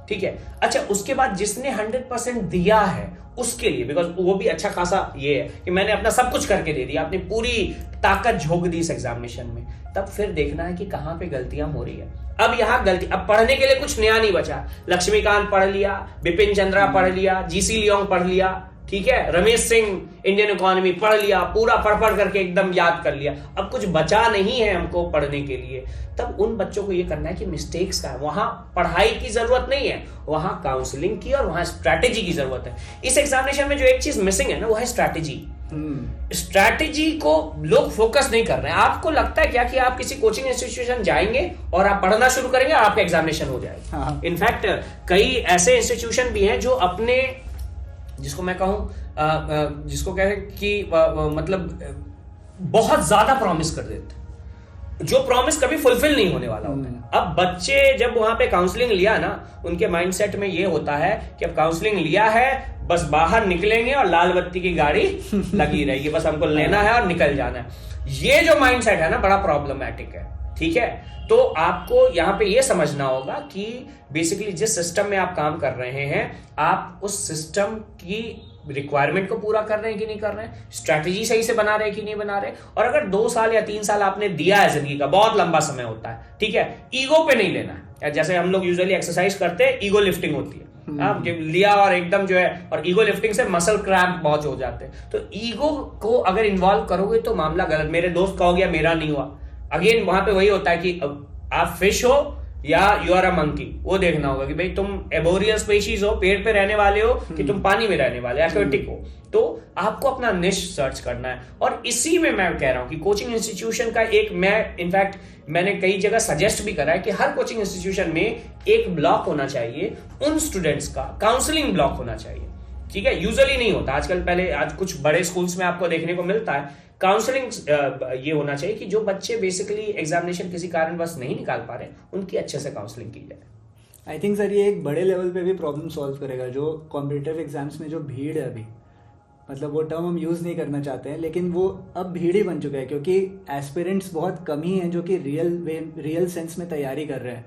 ठीक है। अच्छा, उसके बाद जिसने 100% दिया है उसके लिए, बिकॉज वो भी अच्छा खासा ये है कि मैंने अपना सब कुछ करके दे दिया, अपनी पूरी ताकत झोंक दी इस एग्जामिनेशन में, तब फिर देखना है कि कहां पे गलतियां हो रही है। अब यहां गलती, अब पढ़ने के लिए कुछ नया नहीं बचा। लक्ष्मीकांत पढ़ लिया, बिपिन चंद्रा पढ़ लिया, जीसी लियोंग पढ़ लिया, ठीक है, रमेश सिंह इंडियन इकोनॉमी पढ़ लिया, पूरा पढ़ करके एकदम याद कर लिया। अब कुछ बचा नहीं है हमको पढ़ने के लिए। तब उन बच्चों को ये करना है कि मिस्टेक्स का है, वहां पढ़ाई की जरूरत नहीं है, वहां काउंसलिंग की और वहां स्ट्रैटेजी की जरूरत है। इस एग्जामिनेशन में जो एक चीज मिसिंग है ना, वो है स्ट्रैटेजी। स्ट्रैटेजी को लोग फोकस नहीं कर रहे हैं। आपको लगता है क्या कि आप किसी कोचिंग इंस्टीट्यूशन जाएंगे और आप पढ़ना शुरू करेंगे, आपका एग्जामिनेशन हो जाएगा। इनफैक्ट कई ऐसे इंस्टीट्यूशन भी हैं जो अपने, जिसको मैं कहूं, जिसको कहे कि मतलब बहुत ज्यादा प्रॉमिस कर देते, जो प्रॉमिस कभी फुलफिल नहीं होने वाला होता है। अब बच्चे जब वहां पे काउंसलिंग लिया ना, उनके माइंडसेट में ये होता है कि अब काउंसलिंग लिया है, बस बाहर निकलेंगे और लाल बत्ती की गाड़ी लगी रहेगी, बस हमको लेना है और निकल जाना है। ये जो माइंडसेट है ना, बड़ा प्रॉब्लमैटिक है, ठीक है। तो आपको यहां पे ये समझना होगा कि बेसिकली जिस सिस्टम में आप काम कर रहे हैं, आप उस सिस्टम की रिक्वायरमेंट को पूरा कर रहे हैं कि नहीं कर रहे हैं, स्ट्रैटेजी सही से बना रहे हैं कि नहीं बना रहे। और अगर 2 साल या 3 साल आपने दिया है, जिंदगी का बहुत लंबा समय होता है, ठीक है, ईगो पे नहीं लेना है। जैसे हम लोग यूजुअली एक्सरसाइज करते हैं, ईगो लिफ्टिंग होती है, आप लिया और एकदम जो है, और ईगो लिफ्टिंग से मसल क्रैम्प बहुत हो जाते हैं। तो ईगो को अगर इन्वॉल्व करोगे तो मामला गलत। मेरे दोस्त का हो गया, मेरा नहीं हुआ। अगेन वहां पे वही होता है कि आप फिश हो या यू आर अ मंकी, वो देखना होगा कि भाई तुम एबोरियल स्पीशीज हो, पेड़ पे रहने वाले हो, कि तुम पानी में रहने वाले, एक्वेटिक हो। तो आपको अपना निश सर्च करना है। और इसी में मैं कह रहा हूं कि कोचिंग इंस्टीट्यूशन का एक, मैं इनफैक्ट मैंने कई जगह सजेस्ट भी करा है कि हर कोचिंग इंस्टीट्यूशन में एक ब्लॉक होना चाहिए उन स्टूडेंट्स का, काउंसलिंग ब्लॉक होना चाहिए, ठीक है। यूजुअली नहीं होता आजकल, पहले आज कुछ बड़े स्कूल्स में आपको देखने को मिलता है। काउंसलिंग ये होना चाहिए कि जो बच्चे बेसिकली एग्जामिनेशन किसी कारणवश नहीं निकाल पा रहे, उनकी अच्छे से काउंसलिंग की जाए। आई थिंक सर ये एक बड़े लेवल पे भी प्रॉब्लम सॉल्व करेगा, जो कॉम्पिटिटिव एग्जाम्स में जो भीड़ है अभी, मतलब वो टर्म हम यूज़ नहीं करना चाहते हैं, लेकिन वो अब भीड़ ही बन चुका है, क्योंकि एस्पिरेंट्स बहुत कम ही हैं जो कि रियल सेंस में तैयारी कर रहे हैं।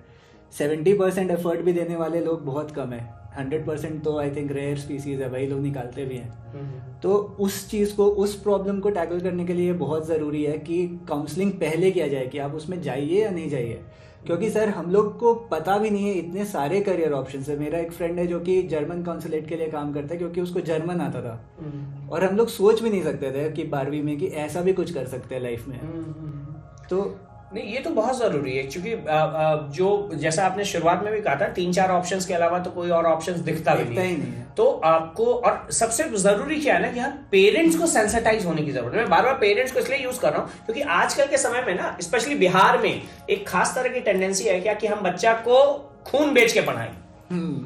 70% एफर्ट भी देने वाले लोग बहुत कम है। 100% तो आई थिंक रेयर स्पीसीज है, वही लोग निकालते भी हैं। तो उस चीज़ को, उस प्रॉब्लम को टैकल करने के लिए बहुत ज़रूरी है कि काउंसलिंग पहले किया जाए कि आप उसमें जाइए या नहीं जाइए। क्योंकि सर हम लोग को पता भी नहीं है, इतने सारे करियर ऑप्शंस है। मेरा एक फ्रेंड है जो कि जर्मन कॉन्सुलेट के लिए काम करता है, क्योंकि उसको जर्मन आता था, और हम लोग सोच भी नहीं सकते थे कि 12वीं में कि ऐसा भी कुछ कर सकते हैं लाइफ में। तो नहीं, ये तो बहुत जरूरी है, क्योंकि जो जैसा आपने शुरुआत में भी कहा था, 3-4 ऑप्शंस के अलावा तो कोई और ऑप्शंस दिखता भी नहीं है। तो आपको, और सबसे जरूरी क्या है ना कि हाँ, पेरेंट्स को सेंसिटाइज होने की जरूरत है। मैं बार बार पेरेंट्स को इसलिए यूज कर रहा हूँ क्योंकि आजकल के समय में ना, स्पेशली बिहार में एक खास तरह की टेंडेंसी है क्या कि हम बच्चा को खून बेच के पढ़ाएं,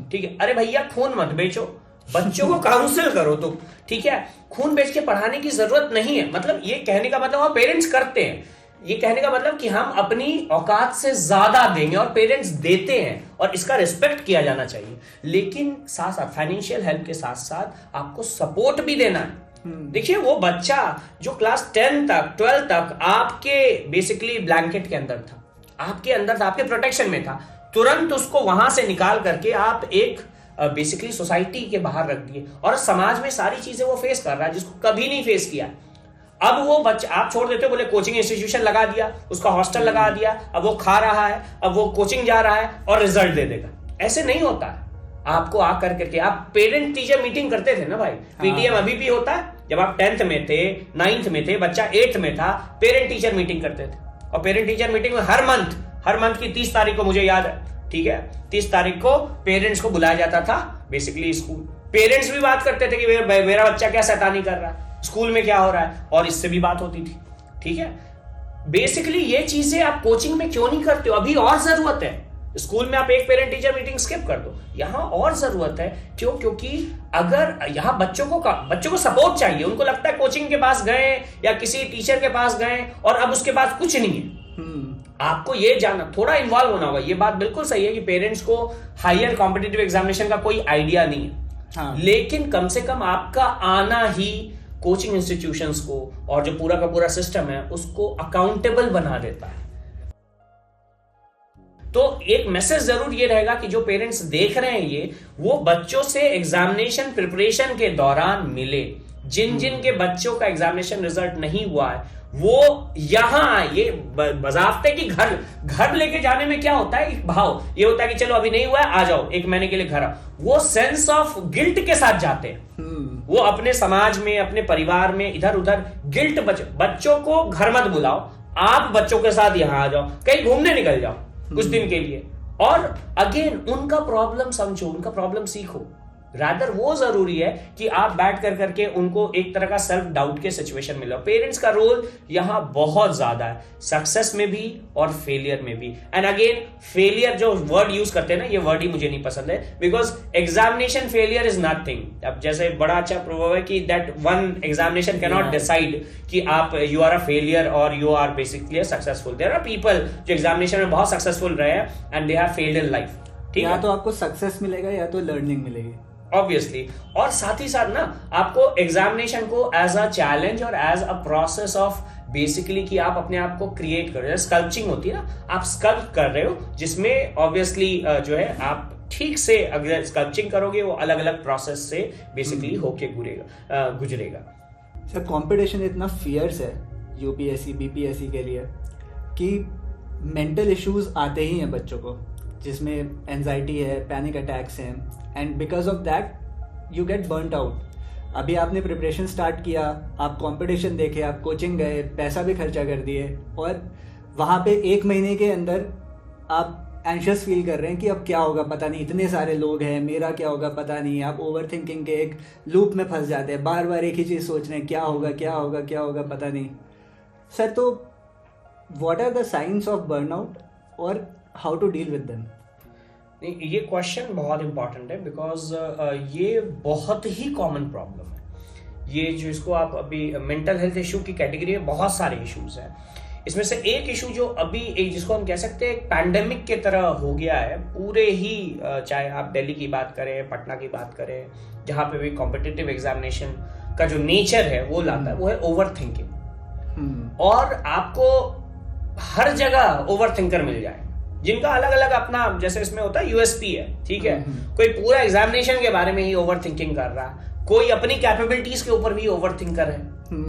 ठीक है। अरे भैया, खून मत बेचो, बच्चों को काउंसिल करो तुम, ठीक है। खून बेच के पढ़ाने की जरूरत नहीं है। मतलब ये कहने का मतलब, पेरेंट्स करते हैं, ये कहने का मतलब कि हम अपनी औकात से ज्यादा देंगे, और पेरेंट्स देते हैं, और इसका रिस्पेक्ट किया जाना चाहिए। लेकिन साथ साथ फाइनेंशियल हेल्प के साथ साथ आपको सपोर्ट भी देना है। देखिए, वो बच्चा जो क्लास 10 तक 12 तक आपके बेसिकली ब्लैंकेट के अंदर था, आपके अंदर था, आपके प्रोटेक्शन में था, तुरंत उसको वहां से निकाल करके आप एक बेसिकली सोसाइटी के बाहर रख दिए, और समाज में सारी चीजें वो फेस कर रहा है जिसको कभी नहीं फेस किया। अब वो बच्चा आप छोड़ देते हो, बोले कोचिंग इंस्टीट्यूशन लगा दिया, उसका हॉस्टल लगा दिया, अब वो खा रहा है, अब वो कोचिंग जा रहा है और रिजल्ट दे देगा। ऐसे नहीं होता है। आपको आकर करके, आप पेरेंट टीचर मीटिंग करते थे ना भाई, पीटीएम अभी भी होता है, जब आप 10th में थे, 9th में थे, बच्चा 8th में था, पेरेंट टीचर मीटिंग करते थे, और पेरेंट टीचर मीटिंग में हर मंथ की 30 तारीख को, मुझे याद है, ठीक है, 30 तारीख को पेरेंट्स को बुलाया जाता था बेसिकली स्कूल। पेरेंट्स भी बात करते थे कि मेरा बच्चा क्या शैतानी कर रहा है, स्कूल में क्या हो रहा है, और इससे भी बात होती थी, ठीक है। बेसिकली ये चीजें आप कोचिंग में क्यों नहीं करते हो? अभी और जरूरत है। स्कूल में आप एक पेरेंट टीचर मीटिंग स्किप कर दो, यहां और जरूरत है। क्यों? क्योंकि अगर यहां बच्चों को सपोर्ट चाहिए। उनको लगता है कोचिंग के पास गए या किसी टीचर के पास गए और अब उसके पास कुछ नहीं है। आपको ये जानना, थोड़ा इन्वॉल्व होना होगा। ये बात बिल्कुल सही है कि पेरेंट्स को हायर कॉम्पिटिटिव एग्जामिनेशन का कोई आइडिया नहीं है, हाँ। लेकिन कम से कम आपका आना ही कोचिंग इंस्टीट्यूशंस को और जो पूरा का पूरा सिस्टम है उसको अकाउंटेबल बना देता है। तो एक मैसेज जरूर ये रहेगा कि जो पेरेंट्स देख रहे हैं वो बच्चों से एग्जामिनेशन प्रिपरेशन के दौरान मिले। जिन के बच्चों का एग्जामिनेशन रिजल्ट नहीं हुआ है वो यहां आए। बजाफ्ते कि घर लेके जाने में क्या होता है, एक भाव ये होता है कि चलो अभी नहीं हुआ है, आ जाओ 1 महीने के लिए घर आओ। वो सेंस ऑफ गिल्ट के साथ जाते हैं। वो अपने समाज में, अपने परिवार में इधर उधर गिल्ट। बच्चों को घर मत बुलाओ, आप बच्चों के साथ यहां आ जाओ, कहीं घूमने निकल जाओ कुछ दिन के लिए, और अगेन उनका प्रॉब्लम समझो, उनका प्रॉब्लम सीखो। रादर वो जरूरी है कि आप बैठ कर करके उनको एक तरह का सेल्फ डाउट के सिचुएशन में लो। पेरेंट्स का रोल यहां बहुत ज्यादा है, सक्सेस में भी और फेलियर में भी। एंड अगेन फेलियर जो वर्ड यूज करते हैं ना, ये वर्ड ही मुझे नहीं पसंद है, because examination failure is nothing. अब जैसे बड़ा अच्छा प्रूव है कि that one examination can not decide कि आप यू आर अ फेलियर और you are basically successful. There are people जो एग्जामिनेशन में बहुत सक्सेसफुल रहे हैं and they have failed in life. ठीक है, या तो आपको सक्सेस मिलेगा या तो लर्निंग मिलेगी, ऑब्वियसली। और साथ ही साथ ना आपको एग्जामिनेशन को एज अ चैलेंज और as a process of basically कि आप अपने आप को क्रिएट कर रहे हो। स्कल्पचिंग होती है ना, आप स्कल्प कर रहे हो, जिसमें ऑब्वियसली जो है आप ठीक से अगर स्कल्पचिंग करोगे वो अलग अलग प्रोसेस से बेसिकली होके गुजरेगा। सर कंपटीशन इतना फियर्स है यूपीएससी बीपीएससी के लिए कि मेंटल इश्यूज आते ही हैं बच्चों को, जिसमें एंजाइटी है, पैनिक अटैक्स हैं, and because of that you get burned out. अभी आपने प्रिपरेशन स्टार्ट किया, आप कंपटीशन देखे, आप कोचिंग गए, पैसा भी खर्चा कर दिए, और वहाँ पे 1 महीने के अंदर आप एंशियस फील कर रहे हैं कि अब क्या होगा पता नहीं, इतने सारे लोग हैं, मेरा क्या होगा पता नहीं। आप ओवर थिंकिंग के एक लूप में फंस जाते हैं, बार बार एक ही चीज़ सोच रहे हैं, क्या होगा क्या होगा क्या होगा पता नहीं। सर तो what are the science of burnout और how to deal with them? नहीं, ये क्वेश्चन बहुत इंपॉर्टेंट है, बिकॉज ये बहुत ही कॉमन प्रॉब्लम है। ये जो इसको आप अभी मेंटल हेल्थ इशू की कैटेगरी में बहुत सारे इश्यूज हैं। इसमें से एक इशू जो अभी एक जिसको हम कह सकते हैं एक पैंडेमिक के तरह हो गया है पूरे ही, चाहे आप दिल्ली की बात करें, पटना की बात करें, जहाँ पे भी कॉम्पिटिटिव एग्जामिनेशन का जो नेचर है वो लाता है, वो है ओवर थिंकिंग। और आपको हर जगह ओवर थिंकर मिल जाए जिनका अलग अलग अपना, जैसे इसमें होता है यूएसपी है, ठीक है। कोई पूरा एग्जामिनेशन के बारे में ही ओवर थिंकिंग कर रहा है, कोई अपनी कैपेबिलिटीज के ऊपर भी ओवर थिंकर है,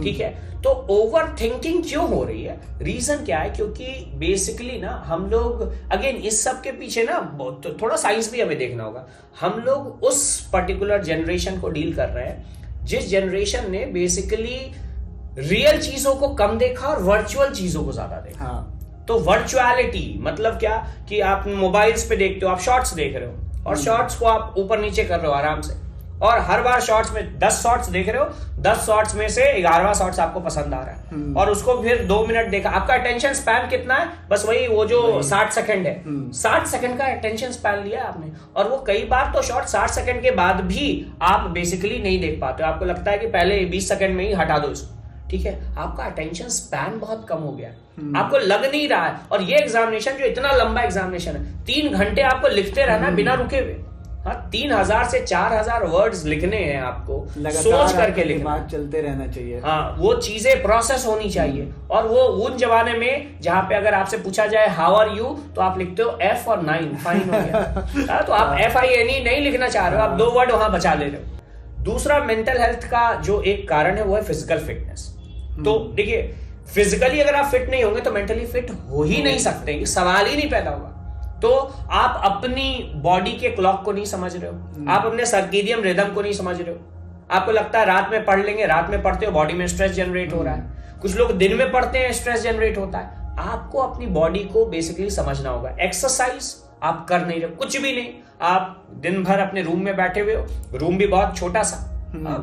ठीक है। तो ओवर थिंकिंग क्यों हो रही है, रीजन क्या है? क्योंकि बेसिकली ना हम लोग अगेन इस सब के पीछे ना थोड़ा साइंस भी हमें देखना होगा। हम लोग उस पर्टिकुलर जनरेशन को डील कर रहे हैं जिस जनरेशन ने बेसिकली रियल चीजों को कम देखा और वर्चुअल चीजों को ज्यादा देखा। हाँ। तो वर्चुअलिटी मतलब क्या कि आप मोबाइल्स पे देखते हो, आप शॉर्ट्स देख रहे हो और शॉर्ट्स को आप ऊपर नीचे कर रहे हो आराम से, और हर बार शॉर्ट्स में 10 शॉर्ट्स देख रहे हो, 10 शॉर्ट्स में से 11वां शॉर्ट्स आपको पसंद आ रहा है, और उसको फिर 2 मिनट देखा। आपका अटेंशन स्पैन कितना है? बस वही वो जो 60 सेकंड है, 60 सेकंड का अटेंशन स्पैन लिया आपने, और वो कई बार तो शॉर्ट 60 सेकंड के बाद भी आप बेसिकली नहीं देख पाते, आपको लगता है कि पहले 20 सेकंड में ही हटा दो इसको, ठीक है। आपका अटेंशन स्पैन बहुत कम हो गया, आपको लग नहीं रहा है। और ये एग्जामिनेशन जो इतना लंबा एग्जामिनेशन है, 3 घंटे आपको लिखते रहना बिना रुके हुए। हाँ, 3000 से 4000 वर्ड्स लिखने हैं आपको, सोच करके लिखना, चलते रहना चाहिए। हाँ, वो चीजें प्रोसेस होनी चाहिए। और वो उन जमाने में जहां पे अगर आपसे पूछा जाए हाउ आर यू, तो आप लिखते हो F और 9 फाइन हो गया। तो आप FINE नहीं लिखना चाह रहे हो, आप 2 वर्ड वहां बचा ले रहे हो। दूसरा मेंटल हेल्थ का जो एक कारण है वो है फिजिकल फिटनेस। तो देखिए, फिजिकली अगर आप फिट नहीं होंगे तो मेंटली फिट हो ही नहीं सकते, सवाल ही नहीं पैदा होगा। तो आप अपनी बॉडी के क्लॉक को नहीं समझ रहे हो, आप अपने सर्केडियन रिदम को नहीं समझ रहे हो, आपको लगता है रात में पढ़ लेंगे, रात में पढ़ते हो बॉडी में स्ट्रेस जनरेट हो रहा है। कुछ लोग दिन में पढ़ते हैं, स्ट्रेस जनरेट होता है। आपको अपनी बॉडी को बेसिकली समझना होगा। एक्सरसाइज आप कर नहीं रहे, कुछ भी नहीं, आप दिन भर अपने रूम में बैठे हुए हो, रूम भी बहुत छोटा सा,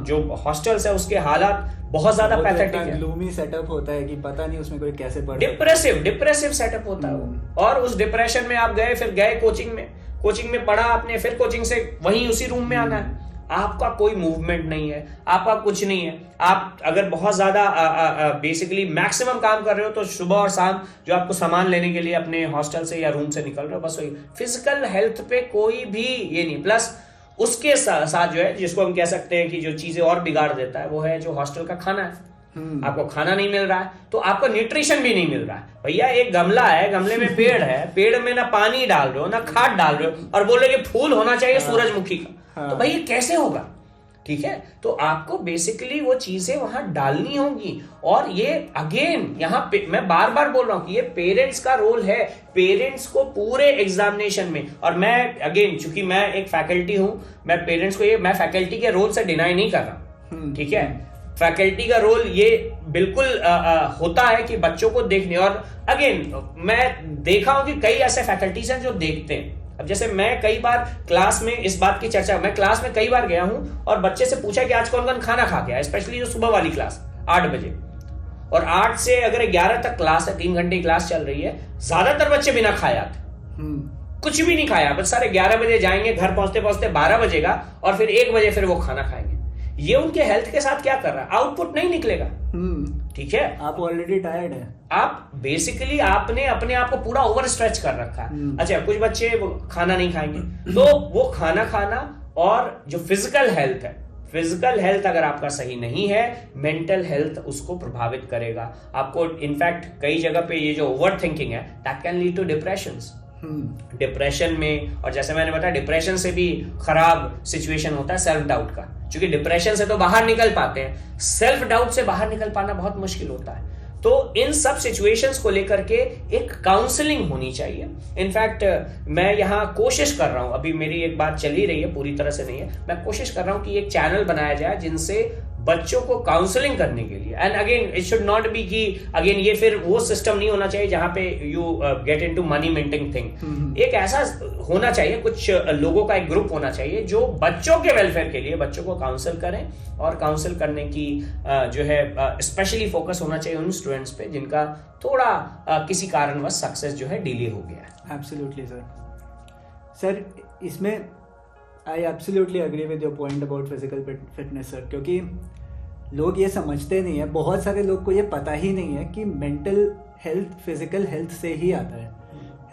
जो हॉस्टल्स है उसके हालात बहुत ज्यादा पैथेटिक है, ग्लूमी सेटअप होता है कि पता नहीं उसमें कोई कैसे पढ़, डिप्रेसिव सेटअप होता है। और उस डिप्रेशन में आप गए, फिर गए कोचिंग में पढ़ा आपने, फिर कोचिंग से वहीं उसी रूम में आना है। आपका कोई मूवमेंट नहीं है, आपका कुछ नहीं है। आप अगर बहुत ज्यादा बेसिकली मैक्सिमम काम कर रहे हो तो सुबह और शाम जो आपको सामान लेने के लिए अपने हॉस्टल से या रूम से निकल रहे हो, बस वही। फिजिकल हेल्थ पे कोई भी ये नहीं। प्लस उसके साथ जो है, जिसको हम कह सकते हैं कि जो चीजें और बिगाड़ देता है, वो है जो हॉस्टल का खाना है। आपको खाना नहीं मिल रहा है तो आपको न्यूट्रिशन भी नहीं मिल रहा है। भैया एक गमला है, गमले में पेड़ है, पेड़ में ना पानी डाल रहे हो ना खाद डाल रहे हो, और बोले कि फूल होना चाहिए सूरजमुखी का, तो भाई ये कैसे होगा? ठीक है, तो आपको बेसिकली वो चीजें वहां डालनी होंगी। और ये अगेन यहाँ पे मैं बार बार बोल रहा हूं कि ये पेरेंट्स का रोल है। पेरेंट्स को पूरे एग्जामिनेशन में, और मैं अगेन चूंकि मैं एक फैकल्टी हूं, मैं पेरेंट्स को मैं फैकल्टी के रोल से डिनाई नहीं कर रहा, ठीक है। फैकल्टी का रोल ये बिल्कुल होता है कि बच्चों को देखने। और अगेन मैं देखा हूं कि कई ऐसे फैकल्टीज हैं जो देखते हैं। अब जैसे मैं कई बार क्लास में इस बात की चर्चा, मैं क्लास में कई बार गया हूं और बच्चे से पूछा कि आज कौन कौन खाना खा गया, स्पेशली जो सुबह वाली क्लास 8 बजे, और 8 से अगर 11 तक क्लास है, 3 घंटे क्लास चल रही है, ज्यादातर बच्चे बिना खाए आते, कुछ भी नहीं खाया, बस सारे 11 बजे जाएंगे, घर पहुंचते पहुंचते 12 बजेगा, और फिर 1 बजे फिर वो खाना खाएंगे। ये उनके हेल्थ के साथ क्या कर रहा है? आउटपुट नहीं निकलेगा, ठीक है। आप ऑलरेडी टायर्ड है, आप बेसिकली आपने अपने आप को पूरा ओवर स्ट्रेच कर रखा है। अच्छा, कुछ बच्चे वो खाना नहीं खाएंगे, तो वो खाना और जो फिजिकल हेल्थ है, फिजिकल हेल्थ अगर आपका सही नहीं है, मेंटल हेल्थ उसको प्रभावित करेगा। आपको इनफैक्ट कई जगह पे ये जो ओवर थिंकिंग है, that can lead to depressions. Depression में, और जैसे मैंने बताया, डिप्रेशन से भी खराब सिचुएशन होता है सेल्फ डाउट का, क्योंकि डिप्रेशन से तो बाहर निकल पाते हैं, सेल्फ डाउट से बाहर निकल पाना बहुत मुश्किल होता है। तो इन सब सिचुएशंस को लेकर के एक काउंसलिंग होनी चाहिए। इनफैक्ट मैं यहां कोशिश कर रहा हूं, अभी मेरी एक बात चल ही रही है, पूरी तरह से नहीं है, मैं कोशिश कर रहा हूं कि एक चैनल बनाया जाए जिनसे बच्चों को काउंसलिंग करने के लिए, and again it should not be कि अगेन ये फिर वो सिस्टम नहीं होना चाहिए जहां पे you get into money minting thing. एक ऐसा होना चाहिए, कुछ लोगों का एक ग्रुप होना चाहिए जो बच्चों के वेलफेयर के लिए बच्चों को काउंसल करें, और काउंसल करने की जो है स्पेशली फोकस होना चाहिए उन स्टूडेंट्स पे जिनका थोड़ा किसी कारणवश सक्सेस जो है डिले हो गया है। एब्सोल्युटली सर, इसमें I absolutely agree with your point about physical fitness sir, क्योंकि लोग ये समझते नहीं है, बहुत सारे लोग को ये पता ही नहीं है कि मेंटल हेल्थ फिजिकल हेल्थ से ही आता है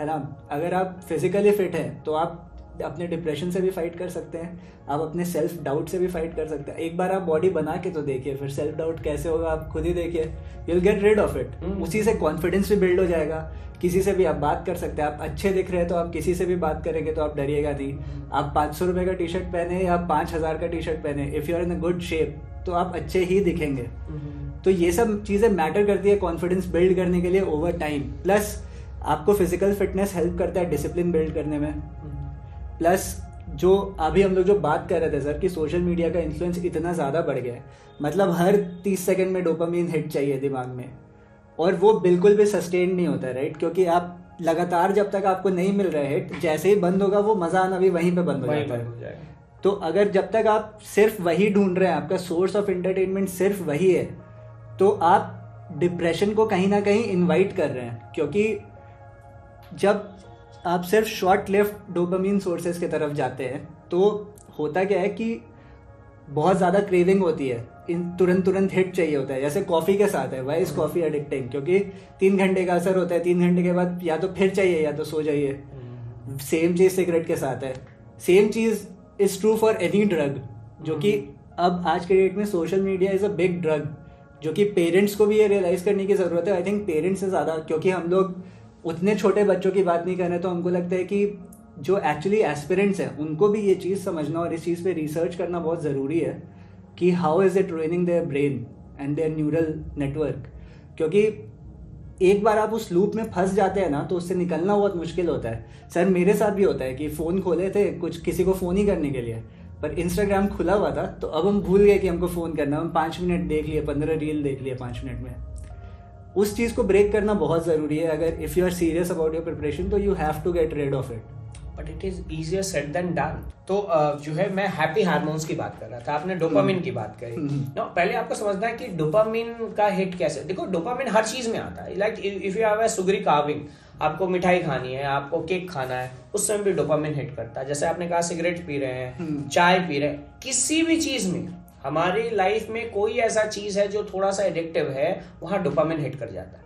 ना। अगर आप फिजिकली फिट हैं तो आप अपने डिप्रेशन से भी फाइट कर सकते हैं, आप अपने सेल्फ डाउट से भी फाइट कर सकते हैं। एक बार आप बॉडी बना के तो देखिए, फिर सेल्फ डाउट कैसे होगा आप खुद ही देखिए, you will get rid of it. उसी से कॉन्फिडेंस भी बिल्ड हो जाएगा, किसी से भी आप बात कर सकते हैं। आप अच्छे दिख रहे हैं तो आप किसी से भी बात करेंगे तो आप डरिएगा नहीं। आप 500 रुपये का टी शर्ट पहने या 5000 का टी शर्ट पहने, if you are in a good shape तो आप अच्छे ही दिखेंगे। तो ये सब चीज़ें मैटर करती है कॉन्फिडेंस बिल्ड करने के लिए ओवर टाइम। प्लस आपको फिजिकल फिटनेस हेल्प करता है डिसिप्लिन बिल्ड करने में। प्लस जो अभी हम लोग जो बात कर रहे थे सर कि सोशल मीडिया का इन्फ्लुएंस इतना ज़्यादा बढ़ गया है, मतलब हर 30 सेकंड में डोपामीन हिट चाहिए दिमाग में, और वो बिल्कुल भी सस्टेन नहीं होता है, राइट। क्योंकि आप लगातार जब तक आपको नहीं मिल रहा है हिट, जैसे ही बंद होगा वो मज़ा आना भी वहीं पे बंद हो जाता है। तो अगर जब तक आप सिर्फ वही ढूंढ रहे हैं, आपका सोर्स ऑफ एंटरटेनमेंट सिर्फ वही है, तो आप डिप्रेशन को कहीं ना कहीं इनवाइट कर रहे हैं। क्योंकि जब आप सिर्फ शॉर्ट लिव्ड डोपामीन सोर्सेज की तरफ जाते हैं तो होता क्या है कि बहुत ज़्यादा क्रेविंग होती है, इन तुरंत हिट चाहिए होता है। जैसे कॉफ़ी के साथ है, वाई इज़ कॉफ़ी एडिक्टिंग, क्योंकि 3 घंटे का असर होता है, 3 घंटे के बाद या तो फिर चाहिए या तो सो जाइए। सेम चीज़ सिगरेट के साथ है, same cheese is true for any drug, जो कि अब आज के डेट में social media is a big drug, जो कि पेरेंट्स को भी ये रियलाइज़ करने की ज़रूरत है। आई थिंक पेरेंट्स से ज़्यादा, क्योंकि हम लोग उतने छोटे बच्चों की बात नहीं कर रहे, तो हमको लगता है कि जो एक्चुअली एस्पिरेंट्स हैं उनको भी ये चीज़ समझना और इस चीज़ पे रिसर्च करना बहुत ज़रूरी है कि how is it ruining their brain and their neural network. क्योंकि एक बार आप उस लूप में फंस जाते हैं ना, तो उससे निकलना बहुत मुश्किल होता है। सर मेरे साथ भी होता है कि फ़ोन खोले थे कुछ किसी को फ़ोन ही करने के लिए, पर इंस्टाग्राम खुला हुआ था, तो अब हम भूल गए कि हमको फ़ोन करना, हम 5 मिनट देख लिए, 15 रील देख लिए 5 मिनट में। उस चीज़ को ब्रेक करना बहुत ज़रूरी है। अगर if you are serious about your preparation तो you have to get rid of it. But it is easier said than done. तो जो है, मैं हैप्पी हार्मोन्स की बात कर रहा था, आपने डोपामिन की बात करी। नो, पहले आपको समझना है कि डोपामिन का हिट कैसे। देखो, डोपामिन हर चीज में आता है। Like if you have a sugary craving, आपको मिठाई खानी है, आपको केक खाना है, उस समय भी डोपामिन हिट करता है। जैसे आपने कहा सिगरेट पी रहे हैं, चाय पी रहे हैं, किसी भी चीज में, हमारी लाइफ में कोई ऐसा चीज है जो थोड़ा सा एडिक्टिव है, वहां डोपामिन हिट कर जाता है।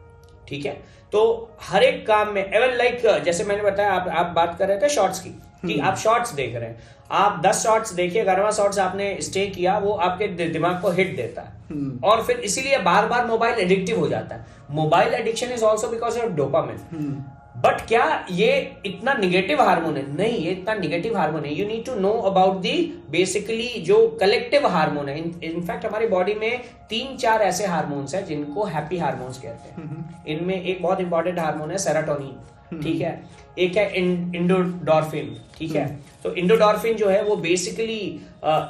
ठीक है, तो हर एक काम में, एवन लाइक जैसे मैंने बताया, आप बात कर रहे थे शॉर्ट्स की, कि आप शॉर्ट्स देख रहे हैं, आप 10 शॉर्ट्स देखिए, 11वां शॉर्ट्स आपने स्टे किया, वो आपके दिमाग को हिट देता है, और फिर इसीलिए बार बार मोबाइल एडिक्टिव हो जाता है। Mobile addiction is also because of dopamine. But क्या ये इतना निगेटिव हार्मोन है? नहीं, ये इतना निगेटिव हार्मोन है। You need to know about the basically जो कलेक्टिव हार्मोन है। इनफैक्ट हमारी बॉडी में 3-4 ऐसे हार्मोन्स हैं जिनको हैप्पी हार्मोन्स कहते हैं। इनमें एक बहुत इंपॉर्टेंट हार्मोन है सेरोटोनिन, ठीक है, एक है इंडोडॉर्फिन, ठीक है। तो इंडोडॉर्फिन जो है वो बेसिकली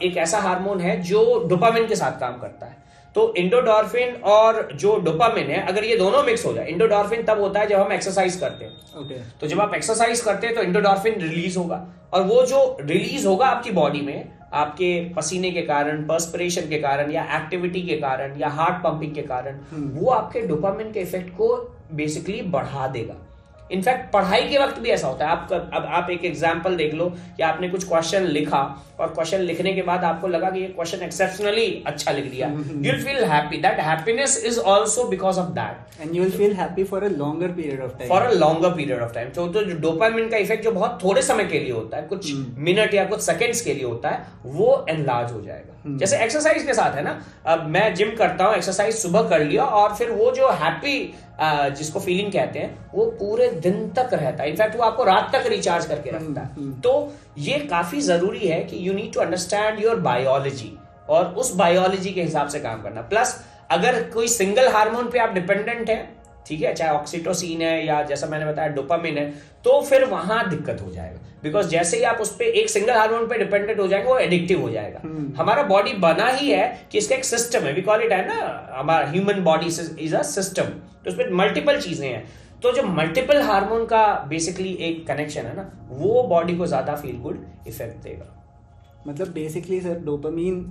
एक ऐसा हार्मोन है जो डोपामिन के साथ काम करता है। तो इंडोडॉर्फिन और जो डोपामिन है, अगर ये दोनों मिक्स हो जाए, इंडोडॉर्फिन तब होता है जब हम एक्सरसाइज करते हैं। okay. तो जब आप एक्सरसाइज करते हैं तो इंडोडॉर्फिन रिलीज होगा, और वो जो रिलीज होगा आपकी बॉडी में, आपके पसीने के कारण, पर्सपिरेशन के कारण, या एक्टिविटी के कारण, या हार्ट पंपिंग के कारण, वो आपके डोपामिन के इफेक्ट को बेसिकली बढ़ा देगा। इनफैक्ट पढ़ाई के वक्त भी ऐसा होता है। अब आप एक एग्जांपल देख लो कि आपने कुछ क्वेश्चन लिखा, और क्वेश्चन लिखने के बाद आपको लगा कि ये क्वेश्चन एक्सेप्शनली अच्छा लिख दिया, you will feel happy. That happiness is also because of that, and you will feel happy for a longer period of time. For a longer period of time. तो जो डोपामिन का इफेक्ट जो बहुत थोड़े समय के लिए होता है, कुछ मिनट या कुछ सेकंड्स के लिए होता है, वो एनलार्ज हो जाएगा। जैसे एक्सरसाइज के साथ है ना, अब मैं जिम करता हूँ, एक्सरसाइज सुबह कर लिया, और फिर वो जो हैप्पी जिसको फीलिंग कहते हैं, वो पूरे दिन तक रहता है। इनफैक्ट वो आपको रात तक रिचार्ज करके रखता है। तो ये काफी जरूरी है कि you need to understand your biology, और उस बायोलॉजी के हिसाब से काम करना। प्लस अगर कोई सिंगल हार्मोन पे आप डिपेंडेंट है, ठीक है, चाहे ऑक्सीटोसिन है या जैसा मैंने बताया डोपामिन है, तो फिर वहां दिक्कत हो जाएगा। बिकॉज जैसे ही आप उस पे एक सिंगल हार्मोन पे डिपेंडेंट हो जाएंगे, वो एडिक्टिव हो जाएगा। हमारा बॉडी बना ही है कि इसका एक सिस्टम है, वी कॉल इट, है ना, हमारा human body is a system. तो उसमें मल्टीपल चीजें हैं। तो जो मल्टीपल हार्मोन का बेसिकली एक कनेक्शन है ना, वो बॉडी को ज्यादा फील गुड इफेक्ट देगा। मतलब बेसिकली सर, डोपामिन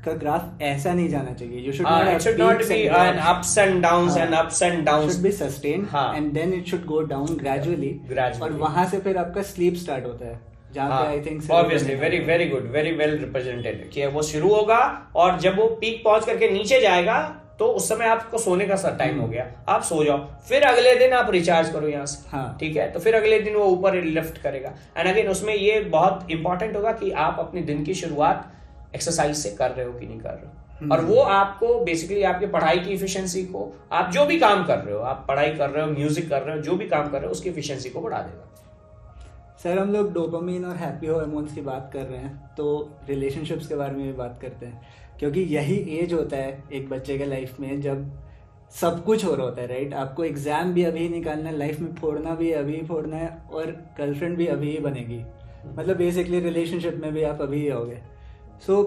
का ग्राफ ऐसा नहीं जाना चाहिए। You should it should not be an ups and downs and ups and downs. Should be sustained and then it should go down gradually. और वहां से फिर आपका स्लीप स्टार्ट होता है, जहाँ पे I think obviously very good, very well represented कि वो शुरू होगा, और जब वो पीक पहुंच करके नीचे जाएगा तो उस समय आपको सोने का टाइम हो गया, आप सो जाओ, फिर अगले दिन आप रिचार्ज करो यहाँ से, ठीक है, तो फिर अगले दिन वो ऊपर लिफ्ट करेगा। एंड अगेन उसमें ये बहुत इंपॉर्टेंट होगा कि आप अपने दिन की शुरुआत एक्सरसाइज से कर रहे हो कि नहीं कर रहे हो, और वो आपको बेसिकली आपकी पढ़ाई की इफिशिएंसी को, आप जो भी काम कर रहे हो, आप पढ़ाई कर रहे हो, म्यूजिक कर रहे हो, जो भी काम कर रहे हो, उसकी इफिशिएंसी को बढ़ा देगा। सर, हम लोग डोपामिन और हैप्पी हार्मोन्स की बात कर रहे हैं, तो रिलेशनशिप्स के बारे में भी बात करते हैं, क्योंकि यही एज होता है एक बच्चे के लाइफ में जब सब कुछ हो रहा होता है, राइट। आपको एग्जाम भी अभी निकालना है, लाइफ में फोड़ना भी अभी फोड़ना है, और गर्लफ्रेंड भी अभी ही बनेगी। मतलब बेसिकली रिलेशनशिप में भी आप अभी ही आओगे। सो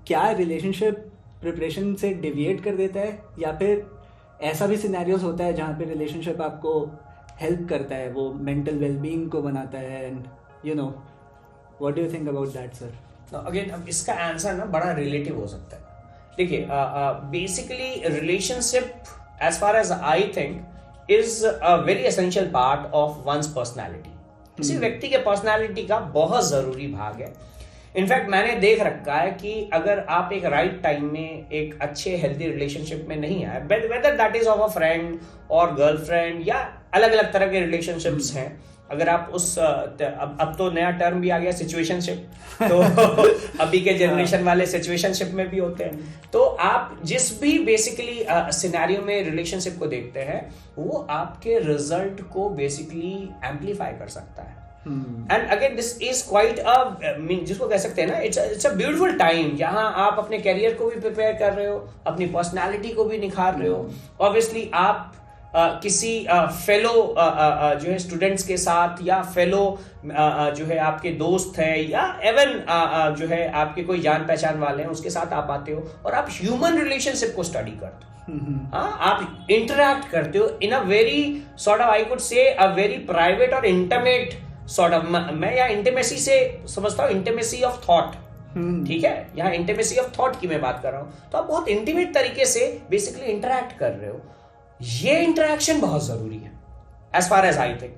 क्या रिलेशनशिप प्रिपरेशन से डिविएट कर देता है, या फिर ऐसा भी सिनेरियोस होता है जहाँ पे रिलेशनशिप आपको हेल्प करता है, वो मेंटल वेलबींग को बनाता है, and you know, what do you think about that sir? Again अब इसका आंसर ना बड़ा रिलेटिव हो सकता है। देखिए, basically relationship as far as I think is a very essential part of one's personality. किसी व्यक्ति के पर्सनैलिटी का बहुत जरूरी भाग है। इनफैक्ट मैंने देख रखा है कि अगर आप एक राइट टाइम में एक अच्छे हेल्दी रिलेशनशिप में नहीं आए, whether that is of a friend और गर्लफ्रेंड या अलग अलग तरह के रिलेशनशिप्स हैं, अगर आप उस अब तो नया टर्म भी आ गया सिचुएशनशिप, तो अभी के जनरेशन वाले सिचुएशनशिप में भी होते हैं। तो आप जिस भी बेसिकली सिनेरियो में रिलेशनशिप को देखते हैं, वो आपके रिजल्ट को बेसिकली एम्पलीफाई कर सकता है। And again this is quite जिसको कह सकते हैं ना, इट्स अ ब्यूटीफुल टाइम, जहां आप अपने करियर को भी प्रिपेयर कर रहे हो, अपनी पर्सनालिटी को भी निखार रहे हो। ऑब्वियसली आप किसी फेलो जो है स्टूडेंट्स के साथ, या फेलो जो है आपके दोस्त है, या इवन जो है आपके कोई जान पहचान वाले हैं उसके साथ आप आते हो और आप ह्यूमन रिलेशनशिप को स्टडी करते हो। आप इंटरैक्ट करते हो in a very sort of, I could say a very private और इंटीमेट सॉर्ट ऑफ। मैं यहाँ इंटीमेसी से समझता हूँ इंटीमेसी ऑफ थॉट, ठीक है, यहाँ इंटीमेसी ऑफ थॉट की मैं बात कर रहा हूं। तो आप बहुत इंटीमेट तरीके से बेसिकली इंटरैक्ट कर रहे हो। ये इंटरैक्शन बहुत जरूरी है as far as I think.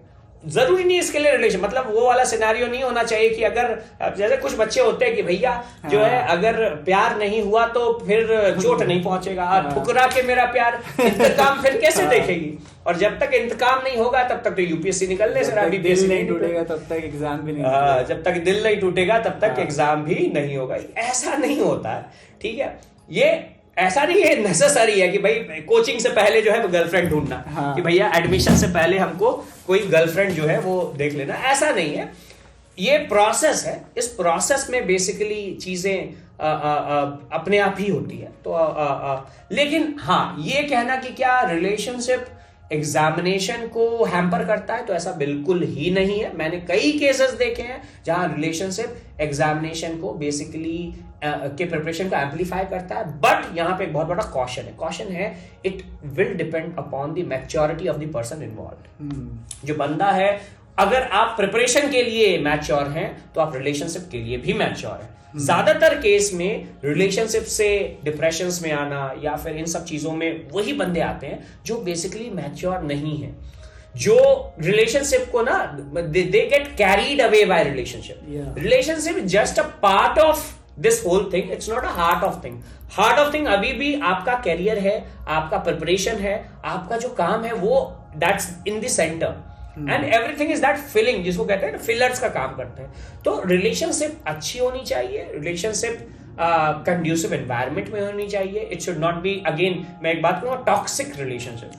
जरूरी नहीं इसके लिए रिलेशन, मतलब वो वाला सिनेरियो नहीं होना चाहिए कि अगर जैसे कुछ बच्चे होते हैं कि भैया जो है अगर प्यार नहीं हुआ तो फिर चोट नहीं पहुंचेगा, ठुकरा के मेरा प्यार, इंतकाम फिर कैसे देखेगी, और जब तक इंतकाम नहीं होगा तब तक तो यूपीएससी निकलने से अभी दिल नहीं टूटेगा तब तक एग्जाम भी नहीं, जब तक दिल नहीं टूटेगा तब तक एग्जाम भी नहीं होगा। ऐसा नहीं होता है, ठीक है। ये ऐसा नहीं है नेसेसरी है कि भाई कोचिंग से पहले जो है गर्लफ्रेंड ढूंढना, कि भैया एडमिशन से पहले हमको कोई गर्लफ्रेंड जो है वो देख लेना, ऐसा नहीं है। ये प्रोसेस है, इस प्रोसेस में बेसिकली चीजें अपने आप ही होती है। तो लेकिन हाँ, ये कहना कि क्या रिलेशनशिप एग्जामिनेशन को हैम्पर करता है, तो ऐसा बिल्कुल ही नहीं है। मैंने कई केसेस देखे हैं जहां रिलेशनशिप एग्जामिनेशन को बेसिकली के प्रिपरेशन को एम्पलीफाई करता है। बट यहां पे एक बहुत बड़ा कॉशन है, it will depend upon the maturity of the person involved. जो बंदा है, अगर आप प्रिपरेशन के लिए मैच्योर हैं तो आप रिलेशनशिप के लिए भी मैच्योर हैं। ज्यादातर केस में रिलेशनशिप से डिप्रेशंस में आना या फिर इन सब चीजों में वही बंदे आते हैं जो बेसिकली मैच्योर नहीं है, जो रिलेशनशिप को ना they get carried away by relationship. Relationship is just a part of this whole thing, it's not a heart of thing. Heart of thing अभी भी आपका कैरियर है, आपका प्रिपरेशन है, आपका जो काम है वो that's in the centre, and everything is that filling, जिसको कहते हैं ना फिलर्स का काम करते हैं। तो रिलेशनशिप अच्छी होनी चाहिए, रिलेशनशिप कंड्यूसिव एनवायरनमेंट में होनी चाहिए। It should not B, again मैं एक बात कहूंगा, टॉक्सिक रिलेशनशिप।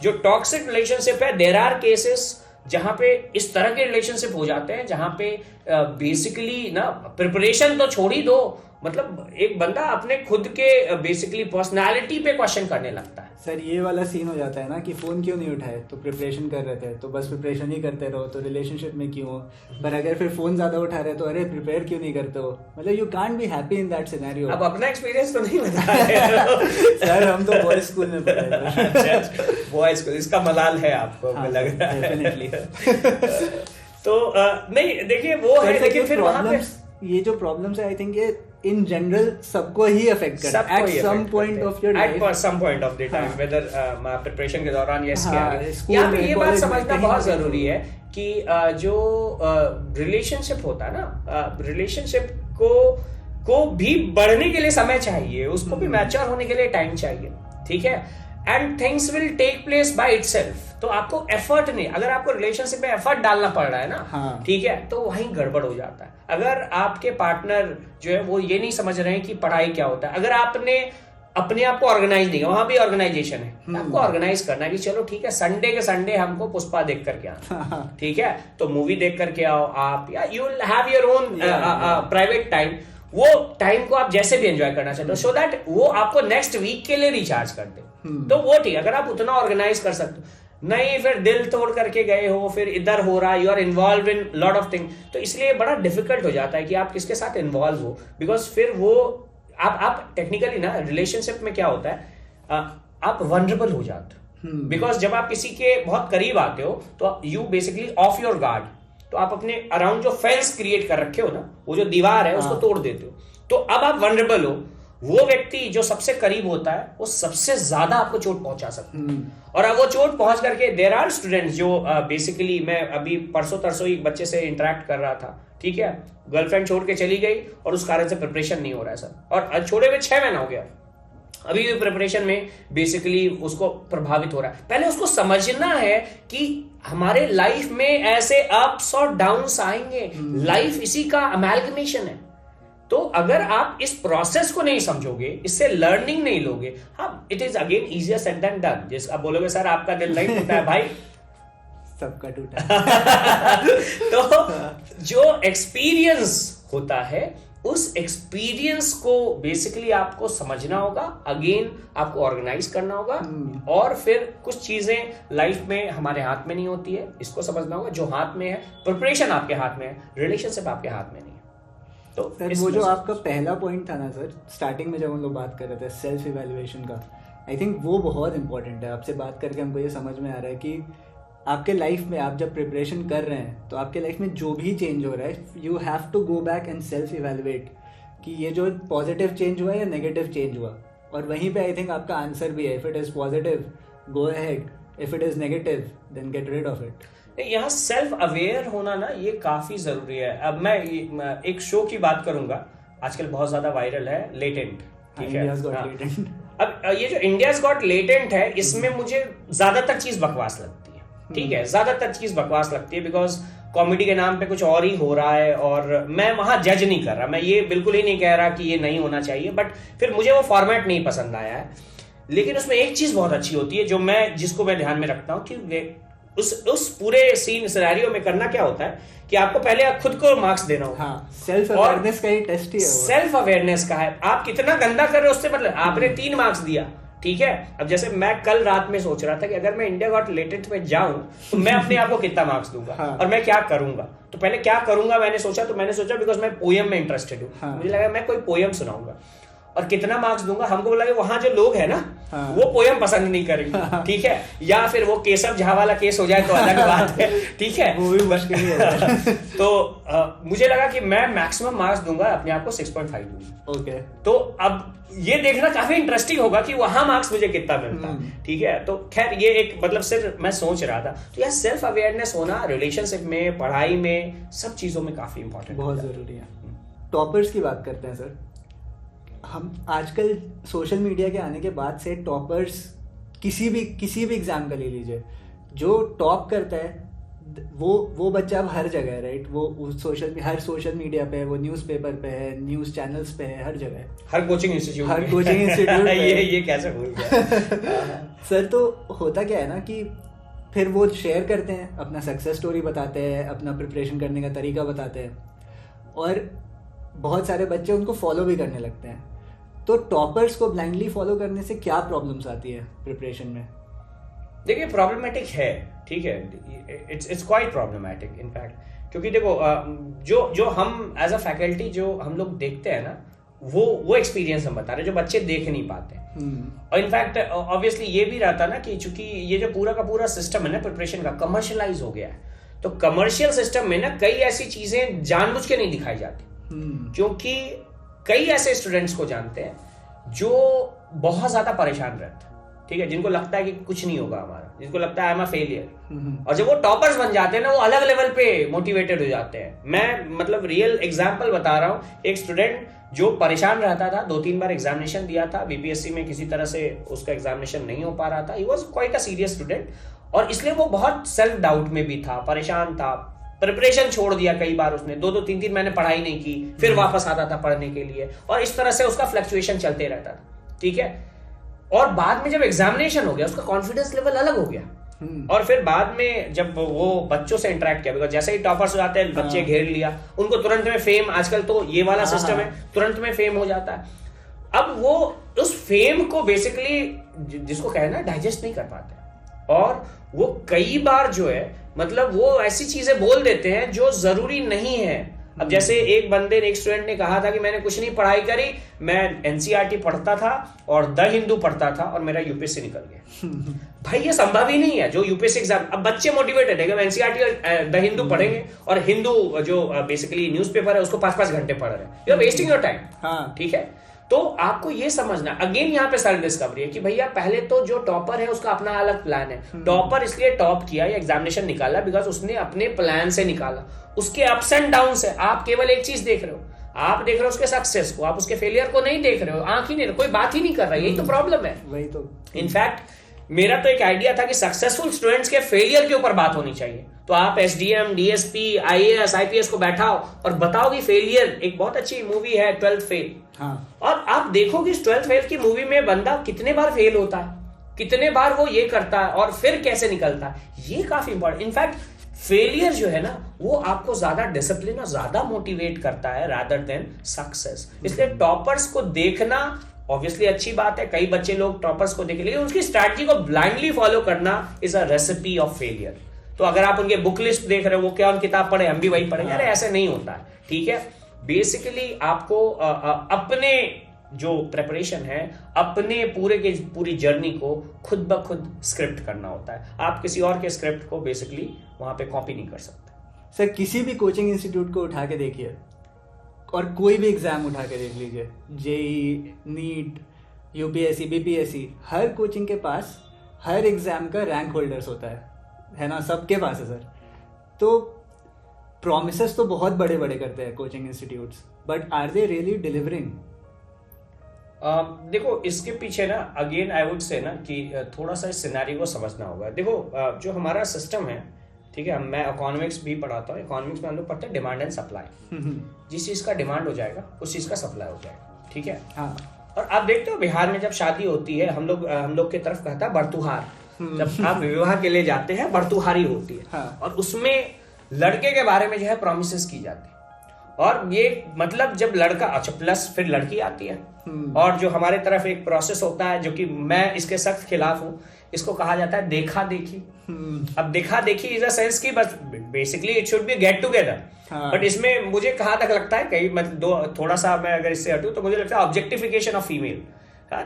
जो टॉक्सिक रिलेशनशिप है, देयर आर केसेस जहां पे इस तरह के रिलेशनशिप हो जाते हैं जहां पे बेसिकली ना प्रिपरेशन तो छोड़ ही दो, मतलब एक बंदा अपने खुद के बेसिकली पर्सनालिटी पे क्वेश्चन करने लगता है। सर ये वाला सीन हो जाता है ना कि फोन क्यों नहीं उठाए, तो प्रिपरेशन कर रहे थे, तो बस प्रिपरेशन ही करते रहो, तो रिलेशनशिप में क्यों हो। पर अगर फिर फोन ज्यादा उठा रहे तो अरे प्रिपेयर क्यों नहीं करते हो, मतलब you can't be happy in that scenario. अब अपना एक्सपीरियंस तो नहीं बता रहे सर, हम तो बॉयज स्कूल में पढ़े। बॉयज स्कूल, इसका मलाल है आपको, लग रहा है डेफिनेटली। तो नहीं देखिए वो है, लेकिन फिर वहां पे ये जो प्रॉब्लम्स है, आई थिंक ये इन जनरल सबको ही अफेक्ट करता है at some point of your life, at some point of the time, whether preparation के दौरान या इसके आगे। यहाँ पे ये बात समझना बहुत जरूरी है कि जो रिलेशनशिप होता है ना, रिलेशनशिप को भी बढ़ने के लिए समय चाहिए, उसको भी मैच्योर होने के लिए टाइम चाहिए, ठीक है। And things will take place by itself. तो आपको एफर्ट नहीं, अगर आपको रिलेशनशिप में एफर्ट डालना पड़ रहा है ना, ठीक है, तो वहीं गड़बड़ हो जाता है। अगर आपके पार्टनर जो है वो ये नहीं समझ रहे हैं कि पढ़ाई क्या होता है, अगर आपने अपने आप को ऑर्गेनाइज नहीं, वहां भी ऑर्गेनाइजेशन है, आपको ऑर्गेनाइज करना है कि चलो ठीक है, संडे के संडे हमको पुष्पा देख करके आना, ठीक है, तो मूवी देख करके आओ आप, या you will have your own private time. वो टाइम को आप जैसे भी एंजॉय करना चाहते हो, सो दैट वो आपको नेक्स्ट वीक के लिए रिचार्ज कर दे, तो वो ठीक। अगर आप उतना ऑर्गेनाइज कर सकते हो, नहीं फिर दिल तोड़ करके गए हो, फिर इधर हो रहा है, you are involve in lot of thing, तो इसलिए बड़ा डिफिकल्ट हो जाता है कि आप किसके साथ इन्वॉल्व हो, बिकॉज फिर वो आप टेक्निकली ना रिलेशनशिप में क्या होता है, आप वनरेबल हो जाते हो, बिकॉज जब आप किसी के बहुत करीब आते हो तो you basically of your guard, तो आप अपने अराउंड जो फेंस क्रिएट कर रखे हो ना, वो जो दीवार है उसको तोड़ देते हो, तो अब आप वनरेबल हो। वो व्यक्ति जो सबसे करीब होता है वो सबसे ज्यादा आपको चोट पहुंचा सकता है, और अब वो चोट पहुंच करके देयर आर स्टूडेंट्स जो बेसिकली, मैं अभी परसों तरसों एक बच्चे से इंटरेक्ट कर रहा था, ठीक है, गर्लफ्रेंड छोड़ के चली गई और उस कारण से प्रिपरेशन नहीं हो रहा है सर, और छोड़े हुए 6 महीना हो गया, अभी भी प्रिपरेशन में बेसिकली उसको प्रभावित हो रहा है। पहले उसको समझना है कि हमारे लाइफ में ऐसे अप्स और डाउन्स आएंगे, लाइफ इसी का अमेलगमेशन है। तो अगर आप इस प्रोसेस को नहीं समझोगे, इससे लर्निंग नहीं लोगे, हाँ, it is again easier said than done. जैसे आप बोलोगे सर आपका दिल नहीं टूटा है, भाई सबका टूटा। तो जो एक्सपीरियंस होता है उस एक्सपीरियंस को बेसिकली आपको समझना होगा, अगेन आपको ऑर्गेनाइज करना होगा, और फिर कुछ चीजें लाइफ में हमारे हाथ में नहीं होती है, इसको समझना होगा। जो हाथ में है, प्रिपरेशन आपके हाथ में है, रिलेशनशिप आपके हाथ में नहीं है। तो सर वो जो आपका पहला पॉइंट था ना सर, स्टार्टिंग में जब हम लोग बात कर रहे थे सेल्फ इवैल्यूएशन का, आई थिंक वो बहुत इंपॉर्टेंट है। आपसे बात करके हमको ये समझ में आ रहा है कि आपके लाइफ में आप जब प्रिपरेशन कर रहे हैं तो आपके लाइफ में जो भी चेंज हो रहा है, you have to go back and self evaluate कि ये जो पॉजिटिव चेंज हुआ या नेगेटिव चेंज हुआ, और वहीं पे आई थिंक आपका आंसर भी है। If it is positive, go ahead, if it is negative, then get rid of it. यहाँ सेल्फ अवेयर होना ना ये काफी जरूरी है। अब मैं एक शो की बात करूंगा, आजकल बहुत ज्यादा वायरल है, लेटेंट, ठीक है। अब ये जो इंडियाज गॉट लेटेंट है, इसमें मुझे ज्यादातर चीज बकवास लगती है, ठीक है, ज्यादातर चीज बकवास लगती है, बिकॉज कॉमेडी के नाम पे कुछ और ही हो रहा है, और मैं वहां जज नहीं कर रहा, मैं ये बिल्कुल ही नहीं कह रहा कि ये नहीं होना चाहिए, बट फिर मुझे वो फॉर्मेट नहीं पसंद आया है। लेकिन उसमें एक चीज बहुत अच्छी होती है जिसको मैं ध्यान में रखता हूँ कि उस पूरे सीन सिनेरियो में करना क्या होता है कि आपको पहले खुद को मार्क्स देना होगा। सेल्फ अवेयरनेस का ही टेस्ट ही है, सेल्फ अवेयरनेस का है। आप कितना गंदा कर रहे हो उससे मतलब, आपने 3 मार्क्स दिया, ठीक है। अब जैसे मैं कल रात में सोच रहा था कि अगर मैं इंडिया गॉट लेटेंट में जाऊं तो मैं अपने आप को कितना मार्क्स दूंगा और मैं क्या करूंगा। तो पहले क्या करूंगा मैंने सोचा बिकॉज मैं पोएम में इंटरेस्टेड हूं। मुझे लगा मैं कोई पोएम सुनाऊंगा और कितना मार्क्स दूंगा। हमको बोला कि वहां जो लोग है ना वो पोएम पसंद नहीं करेंगे, ठीक है, या फिर वो केशव झा वाला केस हो जाए तो अलग बात है, ठीक है, वो भी मुश्किल है। तो मुझे लगा कि मैं मैक्सिमम मार्क्स दूंगा, अपने आप को 6.5 दूंगा। ओके, तो अब ये देखना काफी इंटरेस्टिंग होगा कि वहां मार्क्स मुझे कितना मिलता, ठीक है। तो खैर ये एक मतलब सिर्फ मैं सोच रहा था। तो यह सेल्फ अवेयरनेस होना रिलेशनशिप में, पढ़ाई में, सब चीजों में काफी इंपॉर्टेंट, बहुत जरूरी है। टॉपर्स की बात करते हैं सर। हम आजकल सोशल मीडिया के आने के बाद से टॉपर्स किसी भी एग्जाम का ले लीजिए, जो टॉप करता है वो बच्चा अब हर जगह है, राइट। वो हर सोशल मीडिया पे है, वो न्यूज़पेपर पे है, न्यूज़ चैनल्स पे है, हर जगह है, हर कोचिंग इंस्टीट्यूट ये कैसे भूल गया सर। तो होता क्या है ना कि फिर वो शेयर करते हैं, अपना सक्सेस स्टोरी बताते हैं, अपना प्रिपरेशन करने का तरीका बताते हैं, और बहुत सारे बच्चे उनको फॉलो भी करने लगते हैं। तो टॉपर्स को ब्लाइंडली फॉलो करने से क्या प्रॉब्लम्स आती है प्रिपरेशन में? देखिए प्रॉब्लमेटिक है, ठीक है, इट्स क्वाइट प्रॉब्लमेटिक इनफैक्ट, क्योंकि देखो जो हम एज अ फैकल्टी जो हम लोग देखते हैं ना, वो एक्सपीरियंस हम बता रहे हैं जो बच्चे देख नहीं पाते। और इनफैक्ट ऑब्वियसली ये भी रहता ना कि चूंकि ये जो पूरा का पूरा सिस्टम है ना प्रिपरेशन का, कमर्शियलाइज हो गया है, तो कमर्शियल सिस्टम में ना कई ऐसी चीजें जानबूझ के नहीं दिखाई जाती, क्योंकि कई ऐसे स्टूडेंट्स को जानते हैं जो बहुत ज्यादा परेशान रहते हैं, ठीक है, जिनको लगता है कि कुछ नहीं होगा हमारा, जिनको लगता है आई एम अ फेलियर, और जब वो टॉपर्स बन जाते हैं ना, वो अलग लेवल पे मोटिवेटेड हो जाते हैं। मैं मतलब रियल एग्जांपल बता रहा हूँ। एक स्टूडेंट जो परेशान रहता था, 2-3 बार एग्जामिनेशन दिया था, बीपीएससी में किसी तरह से उसका एग्जामिनेशन नहीं हो पा रहा था, he was quite a serious student, और इसलिए वो बहुत सेल्फ डाउट में भी था, परेशान था, प्रिपरेशन छोड़ दिया कई बार उसने, 2-2, 3-3 महीने पढ़ाई नहीं की, फिर वापस आता था पढ़ने के लिए, और इस तरह से उसका फ्लक्चुएशन चलते रहता था, ठीक है। और बाद में जब एग्जामिनेशन हो गया, उसका कॉन्फिडेंस लेवल अलग हो गया, और फिर बाद में जब वो बच्चों से इंटरेक्ट किया, बिकॉज जैसे ही टॉपर्स हो जाते हैं, बच्चे घेर लिया, उनको तुरंत में फेम, आजकल तो ये वाला सिस्टम है, तुरंत में फेम हो जाता है। अब वो उस फेम को बेसिकली जिसको कहे ना डाइजेस्ट नहीं कर पाते, और वो कई बार जो है मतलब वो ऐसी चीजें बोल देते हैं जो जरूरी नहीं है। अब जैसे एक स्टूडेंट ने कहा था कि मैंने कुछ नहीं पढ़ाई करी, मैं एनसीईआरटी पढ़ता था और द हिंदू पढ़ता था और मेरा यूपीएससी निकल गया। भाई ये संभव ही नहीं है। जो यूपीएससी एग्जाम, अब बच्चे मोटिवेटेड है कि एनसीईआरटी और द हिंदू पढ़ेंगे, और हिंदू जो बेसिकली न्यूज़पेपर है उसको 5-5 घंटे पढ़ रहे हैं, you are wasting your time, ठीक है। तो आपको ये समझना, अगेन यहाँ पे सेल्फ डिस्कवरी है कि भैया पहले तो जो टॉपर है उसका अपना अलग प्लान है। टॉपर इसलिए टॉप किया या एग्जामिनेशन निकाला बिकॉज उसने अपने प्लान से निकाला, उसके अप्स एंड डाउन से। आप केवल एक चीज देख रहे हो, आप देख रहे हो उसके सक्सेस को, आप उसके फेलियर को नहीं देख रहे हो, आंख ही नहीं, कोई बात ही नहीं कर रहा। यही तो प्रॉब्लम है। वही तो इनफैक्ट मेरा तो एक आइडिया था कि सक्सेसफुल स्टूडेंट्स के फेलियर के ऊपर बात होनी चाहिए। तो आप एसडीएम, डीएसपी, आईएएस, आईपीएस को बैठाओ और बताओ कि फेलियर, एक बहुत अच्छी मूवी है 12th फेल, और आप देखो कि 12th फेल की मूवी में बंदा कितने बार फेल होता है, कितने बार वो ये करता है और फिर कैसे निकलता है। ये काफी इंपॉर्टेंट। इनफैक्ट फेलियर जो है ना वो आपको ज्यादा डिसिप्लिन और ज्यादा मोटिवेट करता है रादर देन सक्सेस। इसलिए टॉपर्स को देखना ऑब्वियसली अच्छी बात है, कई बच्चे लोग टॉपर्स को देखें, लेकिन उसकी स्ट्रैटेजी को ब्लाइंडली फॉलो करना is a recipe of failure. तो अगर आप उनके बुक लिस्ट देख रहे हो, वो क्या उन किताब पढ़े, हम भी वही पढ़े, यार ऐसे नहीं होता है। ठीक है, बेसिकली आपको अपने जो प्रेपरेशन है, अपने पूरी जर्नी को खुद ब खुद स्क्रिप्ट करना होता है। आप किसी और के स्क्रिप्ट को बेसिकली वहां पे कॉपी नहीं कर सकते। सर किसी भी कोचिंग इंस्टीट्यूट को उठा के देखिए और कोई भी एग्जाम उठा के देख लीजिए, जेई, नीट, यूपीएससी, बीपीएससी, हर कोचिंग के पास हर एग्जाम का रैंक होल्डर्स होता है ना, सबके पास है सर। तो प्रॉमिसेस तो बहुत बड़े बड़े करते हैं coaching institutes, but are they really delivering? देखो इसके पीछे ना अगेन आई वुड से ना कि थोड़ा सा इस सिनेरियो को समझना होगा। देखो जो हमारा सिस्टम है, ठीक है, मैं इकोनॉमिक्स भी पढ़ाता हूँ, इकोनॉमिक्स में हम लोग पढ़ते हैं डिमांड एंड सप्लाई। जिस चीज का डिमांड हो जाएगा उस चीज का सप्लाई हो जाएगा। ठीक है, हाँ। और आप देखते हो बिहार में जब शादी होती है, हम लोग की तरफ कहता है बरतुहार। जब आप विवाह के लिए जाते हैं बरतुहारी होती है। हाँ। और उसमें लड़के के बारे में जो है प्रोमिसेस की जाती है। और ये मतलब जब लड़का, अच्छा प्लस फिर लड़की आती है, और जो हमारे तरफ एक प्रोसेस होता है जो कि मैं इसके सख्त खिलाफ हूं, इसको कहा जाता है देखा देखी। अब देखा देखी इज अ सेंस की बस basically it should be get together, but इसमें मुझे कहाँ तक लगता है, कहीं मतलब थोड़ा सा मैं अगर इससे हटूं तो मुझे लगता है ऑब्जेक्टिफिकेशन ऑफ फीमेल।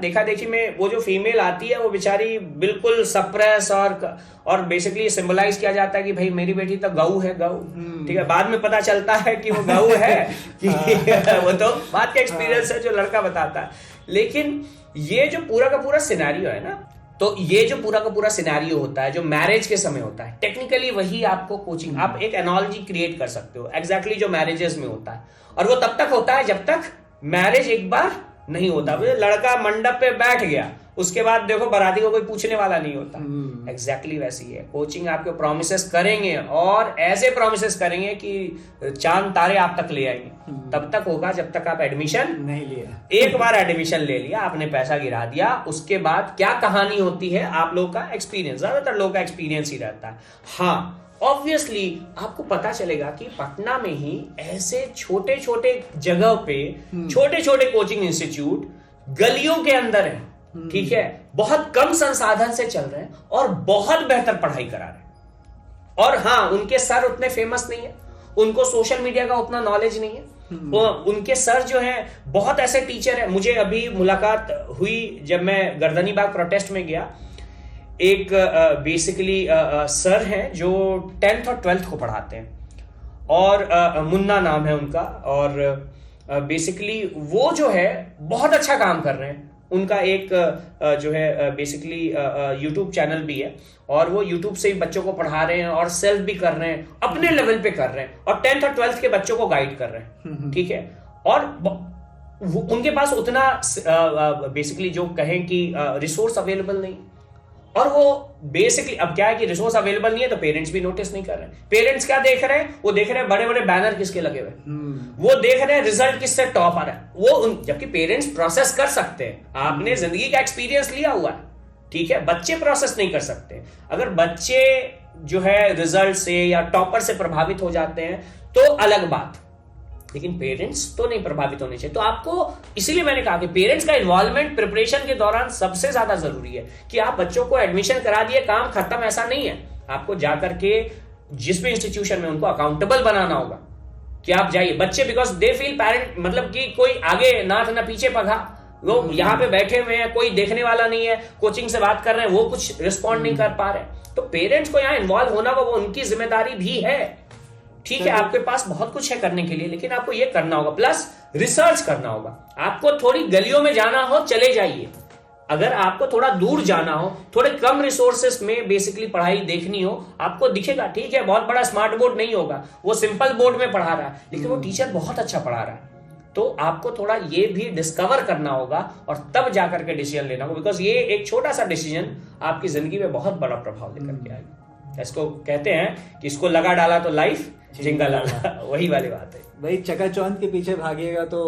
देखा देखी में वो जो फीमेल आती है वो बेचारी बिल्कुल सप्रेस और बेसिकली सिंबलाइज किया जाता है कि भाई मेरी बेटी तो गऊ है, गऊ। ठीक है, बाद में पता चलता है कि वो गऊ है कि वो तो बात का एक्सपीरियंस है जो लड़का बताता है। लेकिन ये जो पूरा का पूरा सिनेरियो है ना, तो ये जो पूरा का पूरा सिनेरियो होता है जो मैरिज के समय होता है, टेक्निकली वही आपको कोचिंग, आप एक एनालॉजी क्रिएट कर सकते हो एग्जैक्टली जो मैरिजेस में होता है। और वो तब तक होता है जब तक मैरिज एक बार नहीं होता। लड़का मंडप पे बैठ गया, उसके बाद देखो बाराती को कोई पूछने वाला नहीं होता। एग्जैक्टली वैसी है कोचिंग। आपको प्रॉमिसेस करेंगे और ऐसे प्रॉमिसेस करेंगे कि चांद तारे आप तक ले आएंगे। तब तक होगा जब तक आप एडमिशन नहीं लिया। एक बार एडमिशन ले लिया, आपने पैसा गिरा दिया, उसके बाद क्या कहानी होती है, आप लोग का एक्सपीरियंस, ज्यादातर लोग का एक्सपीरियंस ही रहता है। हाँ, ऑब्वियसली आपको पता चलेगा कि पटना में ही ऐसे छोटे छोटे जगह पे छोटे छोटे कोचिंग इंस्टीट्यूट गलियों के अंदर है। ठीक है, बहुत कम संसाधन से चल रहे हैं और बहुत बेहतर पढ़ाई करा रहे हैं। और हाँ, उनके सर उतने फेमस नहीं है, उनको सोशल मीडिया का उतना नॉलेज नहीं है। उनके सर जो हैं बहुत ऐसे टीचर हैं। मुझे अभी मुलाकात हुई जब मैं गर्दनी बाग प्रोटेस्ट में गया, एक बेसिकली सर हैं जो 10th और 12th को पढ़ाते हैं और मुन्ना नाम है उनका। और बेसिकली वो जो है बहुत अच्छा काम कर रहे हैं। उनका एक जो है बेसिकली यूट्यूब चैनल भी है और वो यूट्यूब से ही बच्चों को पढ़ा रहे हैं और सेल्फ भी कर रहे हैं, अपने लेवल पे कर रहे हैं और 10th और 12th के बच्चों को गाइड कर रहे हैं। ठीक है, और उनके पास उतना बेसिकली जो कहें कि रिसोर्स अवेलेबल नहीं। और वो बेसिकली अब क्या है कि रिसोर्स अवेलेबल नहीं है तो पेरेंट्स भी नोटिस नहीं कर रहे हैं। पेरेंट्स क्या देख रहे हैं, वो देख रहे हैं बड़े बड़े बैनर किसके लगे हुए, वो देख रहे हैं रिजल्ट किससे टॉप आ रहा है। वो जबकि पेरेंट्स प्रोसेस कर सकते हैं, आपने जिंदगी का एक्सपीरियंस लिया हुआ है। ठीक है, बच्चे प्रोसेस नहीं कर सकते। अगर बच्चे जो है रिजल्ट से या टॉपर से प्रभावित हो जाते हैं तो अलग बात, लेकिन पेरेंट्स तो नहीं प्रभावित होने चाहिए। तो आपको, इसीलिए मैंने कहा कि पेरेंट्स का इन्वॉल्वमेंट प्रिपरेशन के दौरान सबसे ज्यादा जरूरी है। कि आप बच्चों को एडमिशन करा दिए, काम खत्म, ऐसा नहीं है। आपको जाकर के जिस भी इंस्टीट्यूशन में उनको अकाउंटेबल बनाना होगा कि आप जाइए। बच्चे बिकॉज दे फील पेरेंट, मतलब कि कोई आगे नाथ ना पीछे पगा, वो यहाँ पे बैठे हुए हैं, कोई देखने वाला नहीं है, कोचिंग से बात कर रहे हैं, वो कुछ रिस्पॉन्ड नहीं कर पा रहे। तो पेरेंट्स को यहाँ इन्वॉल्व होना वो उनकी जिम्मेदारी भी है। ठीक है, आपके पास बहुत कुछ है करने के लिए, लेकिन आपको ये करना होगा, प्लस रिसर्च करना होगा। आपको थोड़ी गलियों में जाना हो, चले जाइए। अगर आपको थोड़ा दूर जाना हो, थोड़े कम रिसोर्सेस में बेसिकली पढ़ाई देखनी हो, आपको दिखेगा ठीक है बहुत बड़ा स्मार्ट बोर्ड नहीं होगा, वो सिंपल बोर्ड में पढ़ा रहा है, लेकिन वो टीचर बहुत अच्छा पढ़ा रहा है। तो आपको थोड़ा ये भी डिस्कवर करना होगा और तब जाकर के डिसीजन लेना होगा, बिकॉज ये एक छोटा सा डिसीजन आपकी जिंदगी में बहुत बड़ा प्रभाव लेकर के आएगा। इसको कहते हैं कि इसको लगा डाला तो लाइफ जिंगा लाला, वही वाली बात है भाई। चकाचौंध के पीछे भागिएगा तो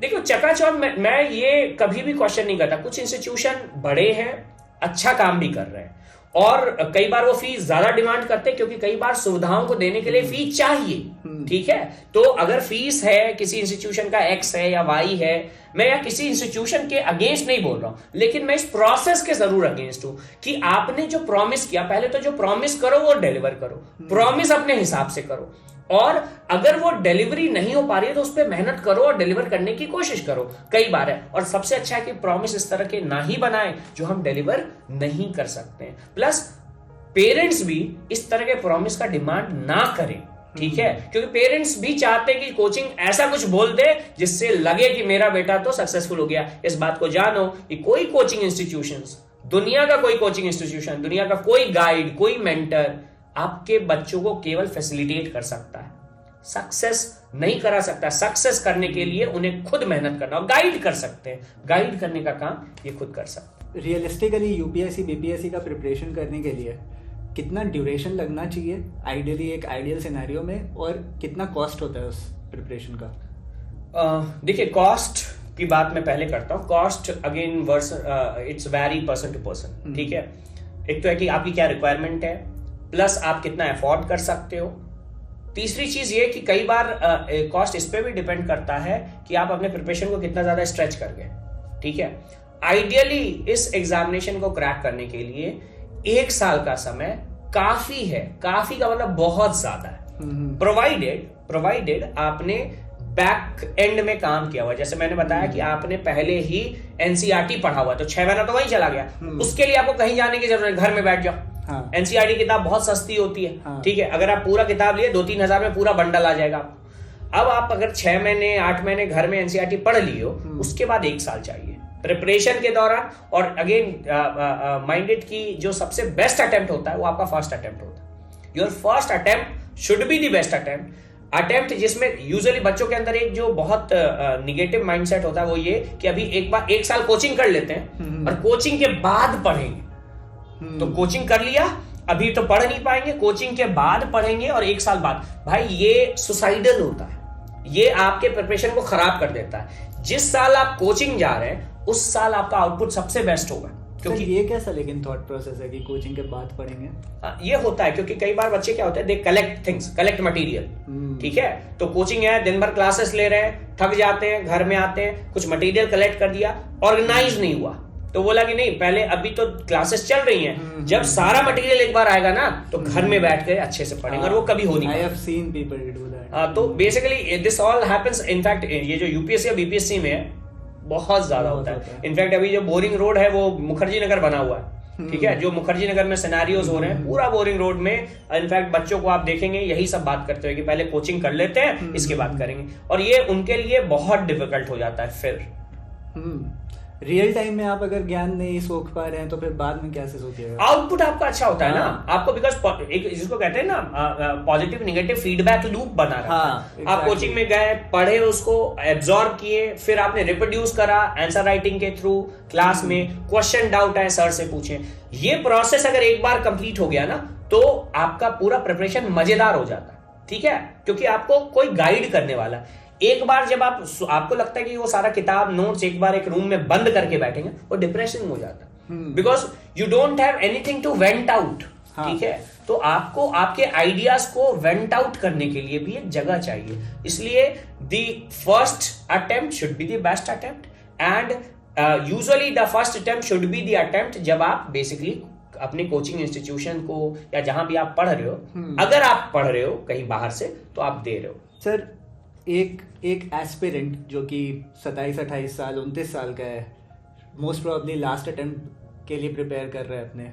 देखो, चकाचौंध मैं ये कभी भी क्वेश्चन नहीं करता। कुछ इंस्टीट्यूशन बड़े हैं, अच्छा काम भी कर रहे हैं, और कई बार वो फीस ज्यादा डिमांड करते हैं क्योंकि कई बार सुविधाओं को देने के लिए फीस चाहिए, ठीक है। तो अगर फीस है किसी इंस्टीट्यूशन का एक्स है या वाई है, मैं या किसी इंस्टीट्यूशन के अगेंस्ट नहीं बोल रहा हूं, लेकिन मैं इस प्रोसेस के जरूर अगेंस्ट हूं कि आपने जो प्रॉमिस किया, पहले तो जो प्रॉमिस करो वो डिलीवर करो, प्रॉमिस अपने हिसाब से करो, और अगर वो डिलीवरी नहीं हो पा रही है तो उस पर मेहनत करो और डिलीवर करने की कोशिश करो। कई बार है, और सबसे अच्छा है कि प्रॉमिस इस तरह के ना ही बनाए जो हम डिलीवर नहीं कर सकते हैं। प्लस पेरेंट्स भी इस तरह के प्रॉमिस का डिमांड ना करें, ठीक है, क्योंकि पेरेंट्स भी चाहते हैं कि कोचिंग ऐसा कुछ बोल दे जिससे लगे कि मेरा बेटा तो सक्सेसफुल हो गया। इस बात को जानो कि कोई कोचिंग इंस्टीट्यूशंस, दुनिया का कोई कोचिंग इंस्टीट्यूशन, दुनिया का कोई गाइड, कोई मेंटर आपके बच्चों को केवल फैसिलिटेट कर सकता है, सक्सेस नहीं करा सकता। सक्सेस करने के लिए उन्हें खुद मेहनत करना, और गाइड कर सकते हैं, गाइड करने का काम ये खुद कर सकते हैं। रियलिस्टिकली यूपीएससी बीपीएससी का प्रिपरेशन करने के लिए कितना ड्यूरेशन लगना चाहिए आइडियली, एक आइडियल सिनेरियो में, और कितना कॉस्ट होता है उस प्रिपरेशन का? देखिए, कॉस्ट की बात मैं पहले करता हूं। Cost again it's very person to person, ठीक है। एक तो है कि आपकी क्या रिक्वायरमेंट है, प्लस आप कितना अफोर्ड कर सकते हो। तीसरी चीज ये कि कई बार कॉस्ट इस पे भी डिपेंड करता है कि आप अपने प्रिपरेशन को कितना ज्यादा स्ट्रेच कर गए, ठीक है। आइडियली इस एग्जामिनेशन को क्रैक करने के लिए 1 साल का समय काफी है, काफी का मतलब बहुत ज्यादा है, प्रोवाइडेड आपने बैक एंड में काम किया हुआ। जैसे मैंने बताया कि आपने पहले ही एनसीईआरटी पढ़ा हुआ, तो 6 महीना तो वहीं चला गया, उसके लिए आपको कहीं जाने की जरूरत नहीं, घर में बैठ जाओ। हाँ। एनसीईआरटी किताब बहुत सस्ती होती है, हाँ। ठीक है, अगर आप पूरा किताब लिए 2-3 हजार में पूरा बंडल आ जाएगा। अब आप अगर 6 महीने 8 महीने घर में एनसीईआरटी पढ़ लियो, उसके बाद 1 साल चाहिए प्रिपरेशन के दौरान। और अगेन माइंडेड की जो सबसे बेस्ट अटेम्प्ट होता है वो आपका फर्स्ट अटेम्प्ट होता है। Your first attempt should be the best attempt जिसमें यूजुअली बच्चों के अंदर एक जो बहुत निगेटिव माइंडसेट होता है वो ये कि अभी एक बार 1 साल कोचिंग कर लेते हैं और कोचिंग के बाद पढ़ेंगे। तो कोचिंग कर लिया, अभी तो पढ़ नहीं पाएंगे, कोचिंग के बाद पढ़ेंगे और 1 साल बाद। भाई ये सुसाइडल होता है, ये आपके प्रिपरेशन को खराब कर देता है। जिस साल आप कोचिंग जा रहे हैं उस साल आपका आउटपुट सबसे बेस्ट होगा। क्योंकि ये कैसा लेकिन थॉट प्रोसेस है कि कोचिंग के बाद पढ़ेंगे? ये होता है क्योंकि कई बार बच्चे क्या होते हैं, they collect things, collect material, ठीक है। तो कोचिंग है, दिन भर क्लासेस ले रहे हैं, थक जाते हैं, घर में आते हैं, कुछ मटेरियल कलेक्ट कर दिया, ऑर्गेनाइज नहीं हुआ, तो बोला कि नहीं पहले अभी तो क्लासेस चल रही हैं, जब सारा मटेरियल एक बार आएगा ना तो घर में बैठ के अच्छे से पढ़ेंगे, और वो कभी हो नहीं पाएगा। I have seen people do that. तो basically this all happens. In fact ये जो यूपीएससी या बीपीएससी में बहुत ज्यादा होता है। इनफैक्ट अभी जो बोरिंग रोड है वो मुखर्जी नगर बना हुआ है, ठीक है, जो मुखर्जी नगर में सिनेरियोज हो रहे हैं पूरा बोरिंग रोड में। इनफैक्ट बच्चों को आप देखेंगे यही सब बात करते हुए कि पहले कोचिंग कर लेते हैं, इसके बाद करेंगे, और ये उनके लिए बहुत डिफिकल्ट हो जाता है। फिर रियल टाइम में आप अगर ज्ञान नहीं सोख पा रहे हैं तो फिर बाद में कैसे सोचिएगा? आउटपुट आपका अच्छा होता है ना आपको, बिकॉज एक जिसको कहते हैं ना पॉजिटिव नेगेटिव फीडबैक लूप बना रहा है। आप कोचिंग में गए, पढ़े, उसको एब्जॉर्ब किए, फिर आपने रिप्रोड्यूस करा आंसर राइटिंग के थ्रू, क्लास में क्वेश्चन डाउट है सर से पूछे। ये प्रोसेस अगर एक बार कंप्लीट हो गया ना तो आपका पूरा प्रिपरेशन मजेदार हो जाता है, ठीक है, क्योंकि आपको कोई गाइड करने वाला है। एक बार जब आपको लगता है कि वो सारा किताब नोट्स एक बार एक रूम में बंद करके बैठेंगे, वो डिप्रेशन हो जाता है, because you don't have anything to vent out, ठीक है। तो आपको आपके आइडियाज को वेंट आउट करने के लिए भी एक जगह चाहिए। इसलिए the first attempt should be the best attempt, and usually the first attempt should be the attempt जब आप बेसिकली अपने कोचिंग इंस्टीट्यूशन को या जहां भी आप पढ़ रहे हो, अगर आप पढ़ रहे हो कहीं बाहर से तो आप दे रहे हो। सर एक एस्पिरेंट जो कि 27-28 साल 29 साल का है, मोस्ट प्रोबेबली लास्ट अटेम्प्ट के लिए प्रिपेयर कर रहा है अपने,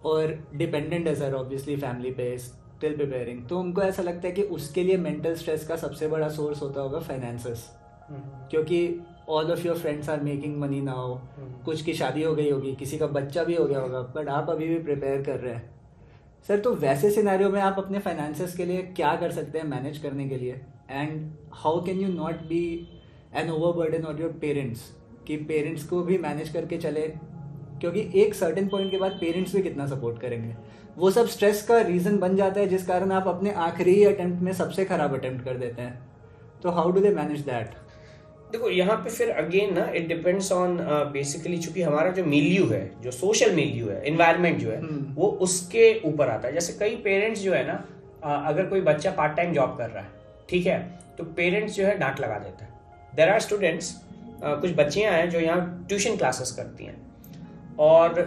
और डिपेंडेंट है सर ऑब्वियसली फैमिली पे, स्टिल प्रिपेयरिंग, तो उनको ऐसा लगता है कि उसके लिए मेंटल स्ट्रेस का सबसे बड़ा सोर्स होता होगा फाइनेंसेस, क्योंकि all of your friends are making money now, कुछ की शादी हो गई होगी, किसी का बच्चा भी हो गया होगा, बट आप अभी भी प्रिपेयर कर रहे हैं। सर तो वैसे सिनेरियो में आप अपने फाइनेंसेस के लिए क्या कर सकते हैं मैनेज करने के लिए, and how can you not be an overburden on your parents, कि पेरेंट्स को भी मैनेज करके चले, क्योंकि एक सर्टेन पॉइंट के बाद पेरेंट्स भी कितना सपोर्ट करेंगे, वो सब स्ट्रेस का रीज़न बन जाता है जिस कारण आप अपने आखिरी अटेम्प्ट में सबसे खराब अटेम्प्ट कर देते हैं। तो how do they manage that? देखो यहाँ पे फिर अगेन ना इट डिपेंड्स ऑन बेसिकली, चूंकि हमारा जो मिलियू है, जो सोशल मिलियू है, एनवायरनमेंट जो है वो उसके ऊपर आता है। जैसे कई पेरेंट्स जो है ना, अगर कोई बच्चा पार्ट टाइम जॉब कर रहा है, ठीक है, तो पेरेंट्स जो है डांट लगा देता है। देयर आर स्टूडेंट्स, कुछ बच्चियां हैं जो यहाँ ट्यूशन क्लासेस करती हैं और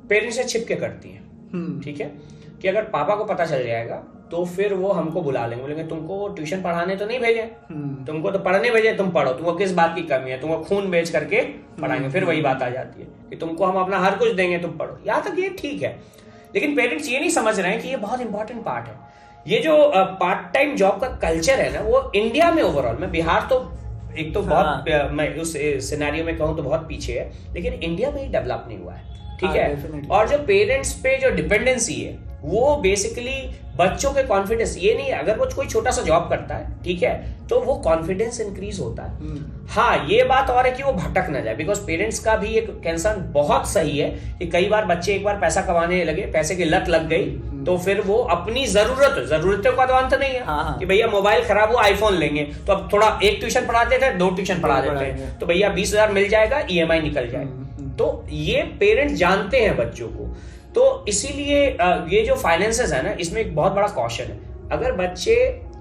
पेरेंट्स से छिप के करती हैं, ठीक है, कि अगर पापा को पता चल जाएगा तो फिर वो हमको बुला लेंगे, बोलेंगे तुमको ट्यूशन पढ़ाने तो नहीं भेजे, तुमको तो पढ़ने भेजे, तुम पढ़ो, तुमको किस बात की कमी है, तुमको खून बेच करके पढ़ाएंगे। फिर वही बात आ जाती है कि तुमको हम अपना हर कुछ देंगे, तुम पढ़ो। यहाँ तक ये ठीक है, लेकिन पेरेंट्स ये नहीं समझ रहे हैं कि ये बहुत इंपॉर्टेंट पार्ट है। ये जो पार्ट टाइम जॉब का कल्चर है ना, वो इंडिया में ओवरऑल में, बिहार तो एक तो बहुत, मैं उस सिनेरियो में कहूँ तो बहुत पीछे है, लेकिन इंडिया में ही डेवलप नहीं हुआ है, ठीक है। और जो पेरेंट्स पे जो डिपेंडेंसी है वो बेसिकली बच्चों के कॉन्फिडेंस, ये नहीं है अगर वो कोई छोटा सा जॉब करता है, ठीक है, तो वो कॉन्फिडेंस इंक्रीज होता है। हाँ, ये बात और है कि वो भटक ना जाए, बिकॉज पेरेंट्स का भी एक कंसर्न बहुत सही है कि कई बार बच्चे एक बार पैसा कमाने लगे, पैसे की लत लग गई, तो फिर वो अपनी जरूरतों का तो अंत नहीं है। कि भैया मोबाइल खराब हो, आईफोन लेंगे, तो अब थोड़ा एक ट्यूशन पढ़ाते थे, 2 ट्यूशन पढ़ा देते हैं, तो भैया 20,000 मिल जाएगा, EMI निकल जाएगा। तो ये पेरेंट्स जानते हैं बच्चों को, तो इसीलिए ये जो फाइनेंसेस है ना, इसमें एक बहुत बड़ा कॉशन है। अगर बच्चे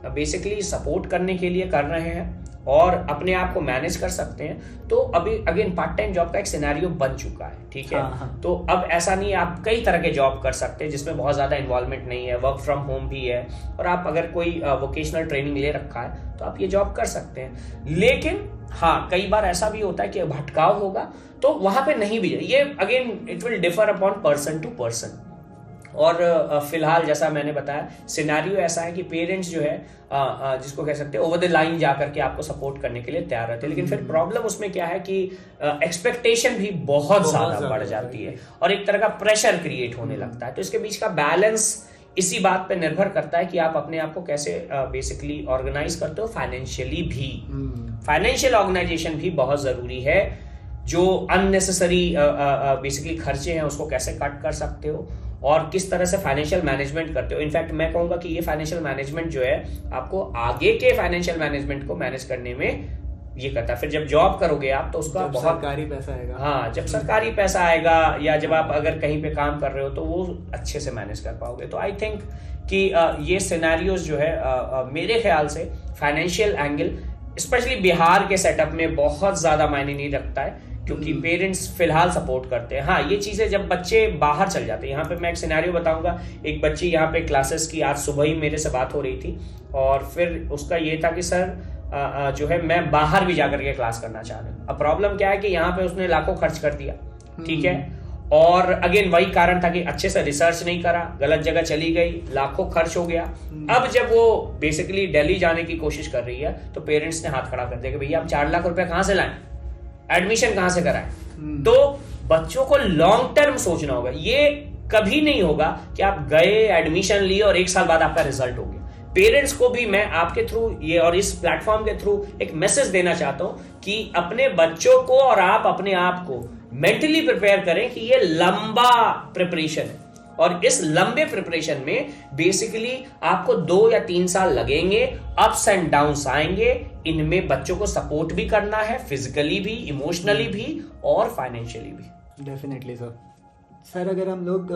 बेसिकली सपोर्ट करने के लिए कर रहे हैं और अपने आप को मैनेज कर सकते हैं, तो अभी अगेन पार्ट टाइम जॉब का एक सिनेरियो बन चुका है, ठीक है। तो अब ऐसा नहीं है, आप कई तरह के जॉब कर सकते हैं जिसमें बहुत ज्यादा इन्वॉल्वमेंट नहीं है, वर्क फ्रॉम होम भी है, और आप अगर कोई वोकेशनल ट्रेनिंग ले रखा है तो आप ये जॉब कर सकते हैं। लेकिन हाँ, कई बार ऐसा भी होता है कि भटकाव होगा, तो वहां पे नहीं भी, ये again it will differ upon person to person. और फिलहाल जैसा मैंने बताया, सिनेरियो ऐसा है कि पेरेंट्स जो है जिसको कह सकते हैं ओवर द लाइन जाकर के आपको सपोर्ट करने के लिए तैयार रहते हैं, लेकिन फिर प्रॉब्लम उसमें क्या है कि एक्सपेक्टेशन भी बेसिकली ज्यादा बढ़ जाती है और एक तरह का प्रेशर क्रिएट होने लगता है। तो इसके बीच का बैलेंस इसी बात पे निर्भर करता है कि आप अपने आप को कैसे बेसिकली ऑर्गेनाइज करते हो, फाइनेंशियली भी। फाइनेंशियल ऑर्गेनाइजेशन भी बहुत जरूरी है। जो अननेसेसरी बेसिकली खर्चे हैं उसको कैसे कट कर सकते हो और किस तरह से फाइनेंशियल मैनेजमेंट करते हो। इनफैक्ट मैं कहूंगा कि ये फाइनेंशियल मैनेजमेंट जो है आपको आगे के फाइनेंशियल मैनेजमेंट को मैनेज करने में ये करता है। फिर जब जॉब करोगे आप तो उसका बहुत सरकारी पैसा आएगा, हाँ, जब सरकारी पैसा आएगा या जब आप अगर कहीं पे काम कर रहे हो तो वो अच्छे से मैनेज कर पाओगे। तो आई थिंक कि ये सिनेरियोज जो है मेरे ख्याल से फाइनेंशियल एंगल स्पेशली बिहार के सेटअप में बहुत ज्यादा मायने नहीं रखता है, क्योंकि पेरेंट्स फिलहाल सपोर्ट करते हैं। हाँ, ये चीजें जब बच्चे बाहर चल जाते हैं, यहाँ पे मैं एक सिनेरियो बताऊंगा। एक बच्ची यहाँ पे क्लासेस की, आज सुबह ही मेरे से बात हो रही थी और फिर उसका ये था कि सर जो है मैं बाहर भी जाकर के क्लास करना चाह रही हूँ। अब प्रॉब्लम क्या है कि यहाँ पे उसने लाखों खर्च कर दिया, ठीक है, और अगेन वही कारण था कि अच्छे से रिसर्च नहीं करा, गलत जगह चली गई, लाखों खर्च हो गया। अब जब वो बेसिकली दिल्ली जाने की कोशिश कर रही है तो पेरेंट्स ने हाथ खड़ा कर दिया कि भैया आप 4 लाख रुपए कहाँ से लाएं, एडमिशन कहाँ से कराएं। तो बच्चों को लॉन्ग टर्म सोचना होगा। ये कभी नहीं होगा कि आप गए, एडमिशन लिए और 1 साल बाद आपका रिजल्ट हो गया। पेरेंट्स को भी मैं आपके थ्रू ये और इस प्लेटफॉर्म के थ्रू एक मैसेज देना चाहता हूं कि अपने बच्चों को और आप अपने आप को मेंटली प्रिपेयर करें कि ये लंबा प्रिपरेशन है और इस लंबे प्रिपरेशन में बेसिकली आपको 2 या 3 साल लगेंगे, अप्स एंड डाउन्स आएंगे। इनमें बच्चों को सपोर्ट भी करना है, फिजिकली भी, इमोशनली भी और फाइनेंशियली भी। डेफिनेटली सर अगर हम लोग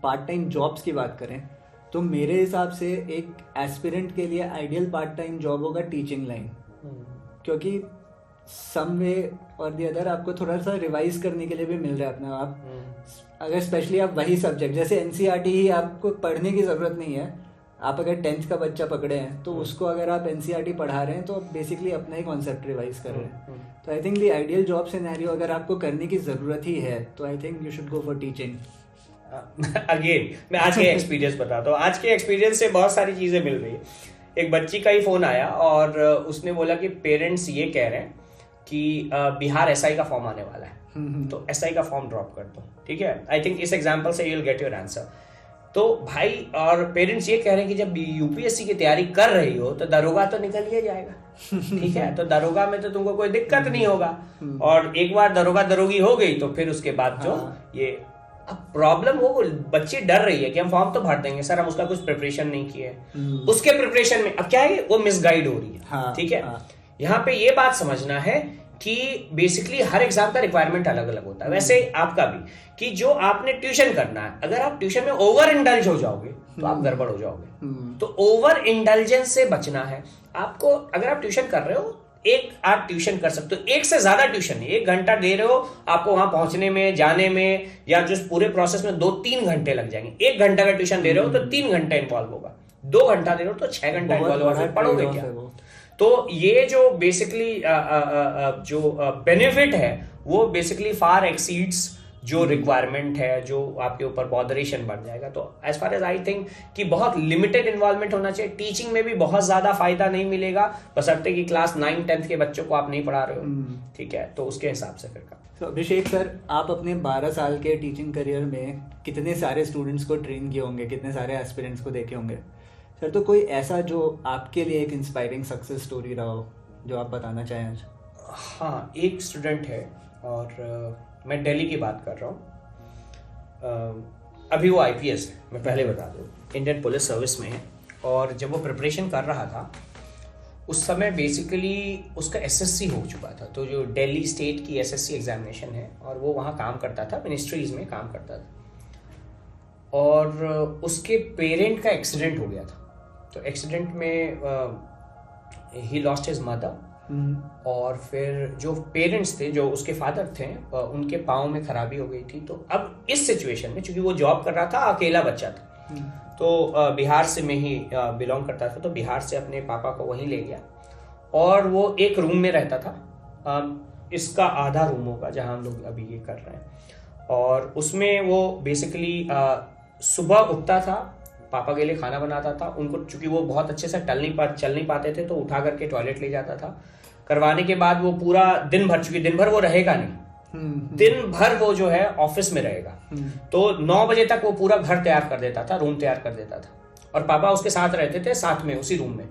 पार्ट टाइम जॉब्स की बात करें तो मेरे हिसाब से एक एस्पिरेंट के लिए आइडियल पार्ट टाइम जॉब होगा टीचिंग लाइन, क्योंकि सम वे और दी अदर आपको थोड़ा सा रिवाइज करने के लिए भी मिल रहा है अपना। आप अगर स्पेशली आप वही सब्जेक्ट जैसे NCERT ही आपको पढ़ने की ज़रूरत नहीं है। आप अगर 10th का बच्चा पकड़े हैं तो उसको अगर आप NCERT पढ़ा रहे हैं तो आप बेसिकली अपना ही कॉन्सेप्ट रिवाइज कर रहे हैं। तो आई think the ideal job scenario अगर आपको करने की ज़रूरत ही है तो I think you should go for teaching. Again मैं आज के एक्सपीरियंस बताता हूँ। आज के एक्सपीरियंस से बहुत सारी चीजें मिल रही है। एक बच्ची का ही फोन आया और उसने बोला कि पेरेंट्स ये कह रहे हैं कि बिहार SI का फॉर्म आने वाला है, तो SI का फॉर्म ड्रॉप कर दो, ठीक है। आई थिंक इस एग्जांपल से you will get your answer. तो भाई, और पेरेंट्स ये कह रहे हैं कि जब UPSC की तैयारी कर रही हो तो दरोगा तो निकल ही जाएगा, ठीक है, तो दरोगा में तो तुमको कोई दिक्कत नहीं होगा। और एक बार दरोगा दरोगी हो गई तो फिर उसके बाद जो ये अब प्रॉब्लम हो, बच्ची डर रही है कि हम फॉर्म तो भर देंगे सर, हम उसका कुछ प्रिपरेशन नहीं किए। उसके प्रिपरेशन में अब क्या है, वो मिसगाइड हो रही है, ठीक है। यहाँ पे ये बात समझना है कि बेसिकली हर एग्जाम का रिक्वायरमेंट अलग अलग होता है, वैसे आपका भी, कि जो आपने ट्यूशन करना है, अगर आप ट्यूशन में ओवर इंडल्ज हो जाओगे तो आप गड़बड़ हो जाओगे। तो ओवर इंडल्जेंस से बचना है आपको। अगर आप ट्यूशन कर रहे हो, एक आप ट्यूशन कर सकते हो, एक से ज्यादा ट्यूशन नहीं, 1 घंटा दे रहे हो, आपको वहां पहुंचने में, जाने में, या जो पूरे प्रोसेस में 2-3 घंटे लग जाएंगे। 1 घंटा का ट्यूशन दे रहे हो तो 3 घंटे इन्वॉल्व होगा, 2 घंटा दे रहे हो तो 6 घंटा इन्वॉल्व होगा, पढ़ोगे क्या? तो ये जो बेसिकली जो बेनिफिट है वो बेसिकली फार एक्सीड्स जो रिक्वायरमेंट है, जो आपके ऊपर बॉदरेशन बढ़ जाएगा। तो as far as I think कि बहुत लिमिटेड इन्वॉल्वमेंट होना चाहिए। टीचिंग में भी बहुत ज्यादा फायदा नहीं मिलेगा, बशर्ते कि क्लास 9-10 के बच्चों को आप नहीं पढ़ा रहे हो, ठीक है, तो उसके हिसाब से फिर तो अभिषेक सर, आप अपने 12 साल के टीचिंग करियर में कितने सारे स्टूडेंट्स को ट्रेन किए होंगे, कितने सारे एस्पिरेंट्स को देखे होंगे सर, तो कोई ऐसा जो आपके लिए एक इंस्पायरिंग सक्सेस स्टोरी रहा हो जो आप बताना चाहें आज? हाँ, एक स्टूडेंट है और मैं दिल्ली की बात कर रहा हूँ। अभी वो IPS है, मैं पहले बता दूँ, इंडियन पुलिस सर्विस में है। और जब वो प्रिपरेशन कर रहा था उस समय बेसिकली उसका SSC हो चुका था, तो जो दिल्ली स्टेट की SSC एग्जामिनेशन है, और वो वहाँ काम करता था, मिनिस्ट्रीज में काम करता था। और उसके पेरेंट का एक्सीडेंट हो गया था। तो एक्सीडेंट में ही लॉस्ट हिज मदर, और फिर जो पेरेंट्स थे, जो उसके फादर थे, उनके पाँव में खराबी हो गई थी। तो अब इस सिचुएशन में, चूंकि वो जॉब कर रहा था, अकेला बच्चा था, तो बिहार से में ही बिलोंग करता था, तो बिहार से अपने पापा को वहीं ले गया और वो एक रूम में रहता था। इसका आधा रूम होगा जहाँ हम लोग अभी ये कर रहे हैं। और उसमें वो बेसिकली सुबह उठता था, पापा के लिए खाना बनाता था, उनको चूंकि वो बहुत अच्छे से चल नहीं पाते थे, तो उठा करके टॉयलेट ले जाता था। करवाने के बाद वो पूरा दिन भर, चूंकि दिन भर वो रहेगा नहीं, दिन भर वो जो है ऑफिस में रहेगा, तो 9 बजे तक वो पूरा घर तैयार कर देता था, रूम तैयार कर देता था, और पापा उसके साथ रहते थे, साथ में उसी रूम में।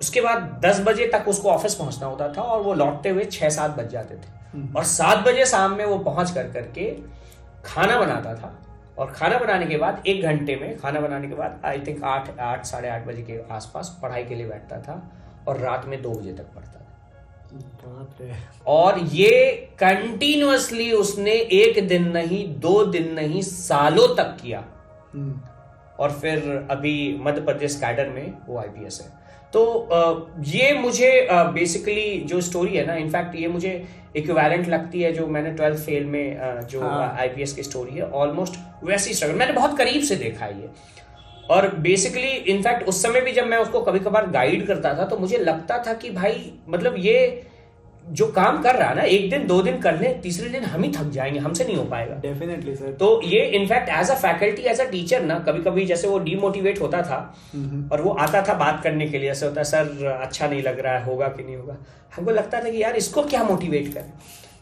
उसके बाद 10 बजे तक उसको ऑफिस पहुंचना होता था, और वो लौटते हुए 6-7 बज जाते थे। और 7 बजे शाम में वो पहुंच करके खाना बनाता था, और खाना बनाने के बाद 1 घंटे में, खाना बनाने के बाद आई थिंक 8 साढ़े 8 बजे के आसपास पढ़ाई के लिए बैठता था, और रात में 2 बजे तक पढ़ता था। और ये कंटिन्यूअसली उसने 1 दिन नहीं, 2 दिन नहीं, सालों तक किया। और फिर अभी मध्य प्रदेश कैडर में वो IPS है। तो ये मुझे बेसिकली जो स्टोरी है ना, इनफैक्ट ये मुझे इक्विवेलेंट लगती है जो मैंने 12th फेल में जो IPS की स्टोरी है, ऑलमोस्ट वैसी स्ट्रगल मैंने बहुत करीब से देखा है ये। और बेसिकली इनफैक्ट उस समय भी जब मैं उसको कभी कभार गाइड करता था, तो मुझे लगता था कि भाई मतलब ये जो काम कर रहा है ना, 1 दिन 2 दिन कर ले, तीसरे दिन हम ही थक जाएंगे, हमसे नहीं हो पाएगा। Definitely sir. तो ये in fact as a faculty, as a teacher ना, कभी कभी जैसे वो डीमोटिवेट होता था और वो आता था बात करने के लिए, ऐसा होता है सर अच्छा नहीं लग रहा है, होगा कि नहीं होगा। हमको लगता था कि यार इसको क्या मोटिवेट करें,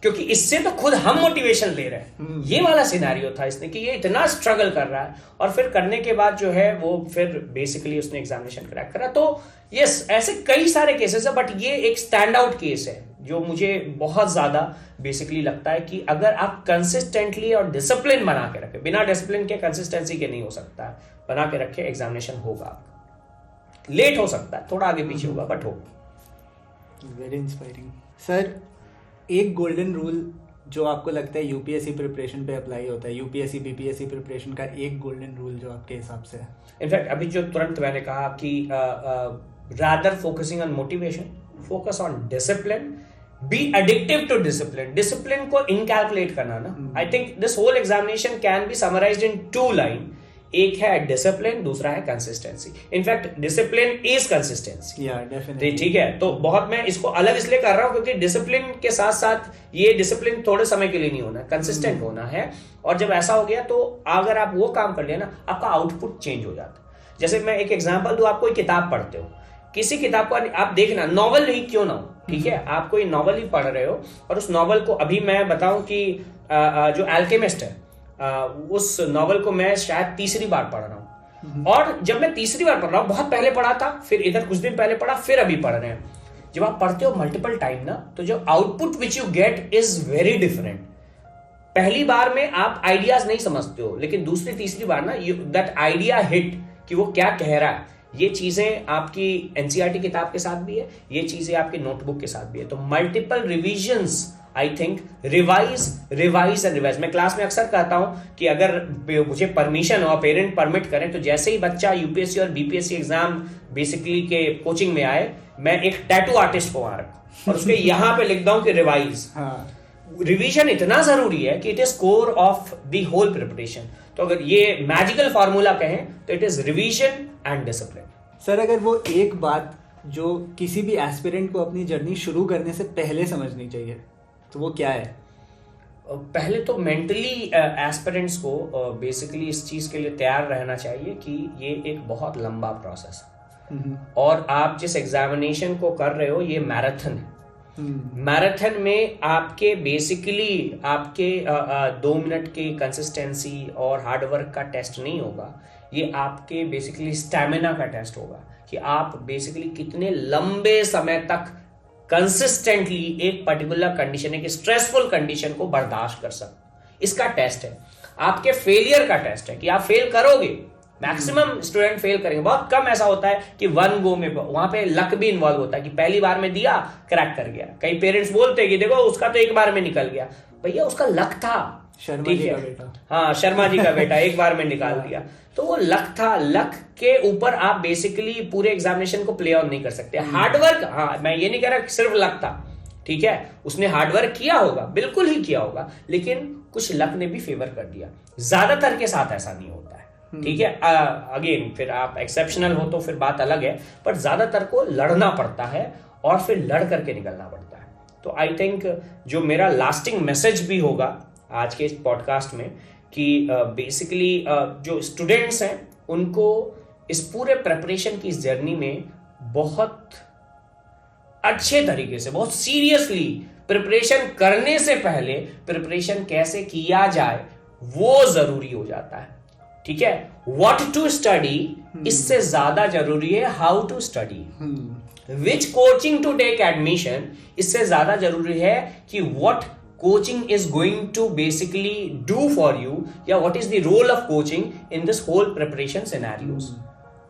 क्योंकि इससे तो खुद हम मोटिवेशन ले रहे हैं। ये वाला सिनेरियो था इसने कि ये इतना स्ट्रगल कर रहा है, और फिर करने के बाद जो है वो फिर बेसिकली उसने एग्जामिनेशन क्रैक करा। तो यस, ऐसे कई सारे केसेस है, बट ये एक स्टैंड आउट केस है जो मुझे बहुत ज्यादा बेसिकली लगता है कि अगर आप कंसिस्टेंटली और डिसिप्लिन बना के रखें, बिना डिसिप्लिन के कंसिस्टेंसी के नहीं हो सकता है, बना के रखे, एग्जामिनेशन होगा। लेट हो सकता है, थोड़ा आगे पीछे होगा, बट होगा। Very inspiring sir. एक गोल्डन रूल जो आपको लगता है यूपीएससी प्रिपरेशन पे अप्लाई होता है, यूपीएससी बीपीएससी प्रिपरेशन का एक गोल्डन रूल जो आपके हिसाब से है? इनफैक्ट अभी जो तुरंत मैंने कहा कि rather focusing on motivation, focus on discipline, be addictive to discipline. Discipline को इनकैलकुलेट करना ना, I think this whole examination can be summarised in 2 line. एक है डिसिप्लिन, दूसरा है consistency. In fact discipline is consistency. ठीक है, तो बहुत मैं इसको अलग इसलिए कर रहा हूं क्योंकि डिसिप्लिन के साथ साथ ये डिसिप्लिन थोड़े समय के लिए नहीं होना, कंसिस्टेंट होना है। और जब ऐसा हो गया तो अगर आप वो काम कर लिया ना, आपका आउटपुट चेंज हो जाता है। जैसे मैं एक एग्जाम्पल दूं, आप कोई किताब पढ़ते हो, किसी किताब को आप देखना, नॉवल ही क्यों ना हो, ठीक है, आप कोई नॉवल ही पढ़ रहे हो, और उस नॉवल को अभी मैं बताऊं कि जो अल्केमिस्ट है, उस नॉवल को मैं शायद 3री बार पढ़ रहा हूँ। और जब मैं 3री बार पढ़ रहा हूँ, बहुत पहले पढ़ा था, फिर इधर कुछ दिन पहले पढ़ा, फिर अभी पढ़ रहे हैं। जब आप पढ़ते हो मल्टीपल टाइम ना, तो जो output which you get is very different. पहली बार में आप आइडियाज नहीं समझते हो, लेकिन दूसरी तीसरी बार ना दैट आइडिया हिट कि वो क्या कह रहा है, ये चीजें आपकी एनसीईआरटी किताब के साथ भी है, ये चीजें आपकी नोटबुक के साथ भी है। तो multiple revisions, I think revise revise and revise. मैं क्लास में अक्सर कहता हूं कि अगर मुझे परमिशन हो, पेरेंट परमिट करें, तो जैसे ही बच्चा यूपीएससी और बीपीएससी एग्जाम बेसिकली के कोचिंग में आए, मैं एक टैटू आर्टिस्ट को वहां रखूं और उसके यहां पे लिख दूं कि रिवाइज। रिवीजन इतना जरूरी है कि it is core of the whole preparation. तो अगर ये मैजिकल फार्मूला कहें तो it is revision and discipline. Sir, अगर वो एक बात जो किसी भी एस्पिरेंट को अपनी जर्नी शुरू करने से पहले समझनी चाहिए, तो वो क्या है? पहले तो मेंटली एस्पिरेंट्स को बेसिकली इस चीज के लिए तैयार रहना चाहिए कि ये एक बहुत लंबा प्रोसेस है और आप जिस एग्जामिनेशन को कर रहे हो ये मैराथन है। मैराथन में आपके बेसिकली आपके 2 मिनट की कंसिस्टेंसी और हार्डवर्क का टेस्ट नहीं होगा, ये आपके बेसिकली स्टैमिना का टेस्ट होगा कि आप बेसिकली कितने लंबे समय तक कंसिस्टेंटली एक पर्टिकुलर कंडीशन, एक स्ट्रेसफुल कंडीशन को बर्दाश्त कर सकते। इसका टेस्ट है। आपके फेलियर का टेस्ट है कि आप फेल करोगे। मैक्सिमम स्टूडेंट फेल करेंगे, बहुत कम ऐसा होता है कि 1 गो में, वहां पे लक भी इन्वॉल्व होता है कि पहली बार में दिया, क्रैक कर गया। कई पेरेंट्स बोलते हैं कि देखो उसका तो एक बार में निकल गया। भैया उसका लक था, शर्मा जी का बेटा, हाँ शर्मा जी का बेटा एक बार में निकाल दिया, तो वो लक था। लक के ऊपर आप बेसिकली पूरे एग्जामिनेशन को प्ले ऑन नहीं कर सकते। हार्डवर्क, हाँ मैं ये नहीं कह रहा सिर्फ लक था, ठीक है, उसने हार्डवर्क किया होगा, बिल्कुल ही किया होगा, लेकिन कुछ लक ने भी फेवर कर दिया। ज्यादातर के साथ ऐसा नहीं होता है, ठीक है। अगेन फिर आप एक्सेप्शनल हो तो फिर बात अलग है, पर ज्यादातर को लड़ना पड़ता है और फिर लड़ करके निकलना पड़ता है। तो आई थिंक जो मेरा लास्टिंग मैसेज भी होगा आज के इस पॉडकास्ट में कि बेसिकली जो स्टूडेंट्स हैं उनको इस पूरे प्रिपरेशन की जर्नी में बहुत अच्छे तरीके से, बहुत सीरियसली प्रिपरेशन करने से पहले प्रिपरेशन कैसे किया जाए वो जरूरी हो जाता है, ठीक है। व्हाट टू स्टडी इससे ज्यादा जरूरी है how to study. Which coaching to take admission इससे ज्यादा जरूरी है कि what coaching is going to basically do for you, या what is the role of coaching in this whole preparation scenarios,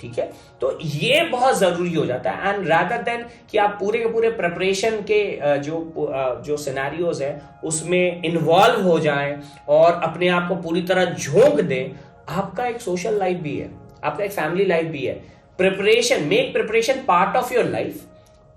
ठीक है। तो ये बहुत जरूरी हो जाता है। एंड रादर देन कि आप पूरे के पूरे प्रिपरेशन के जो सिनेरियोज है उसमें इन्वॉल्व हो जाएं और अपने आप को पूरी तरह झोंक दें, आपका एक सोशल लाइफ भी है, आपका एक फैमिली लाइफ भी है। Preparation, make preparation part of your life.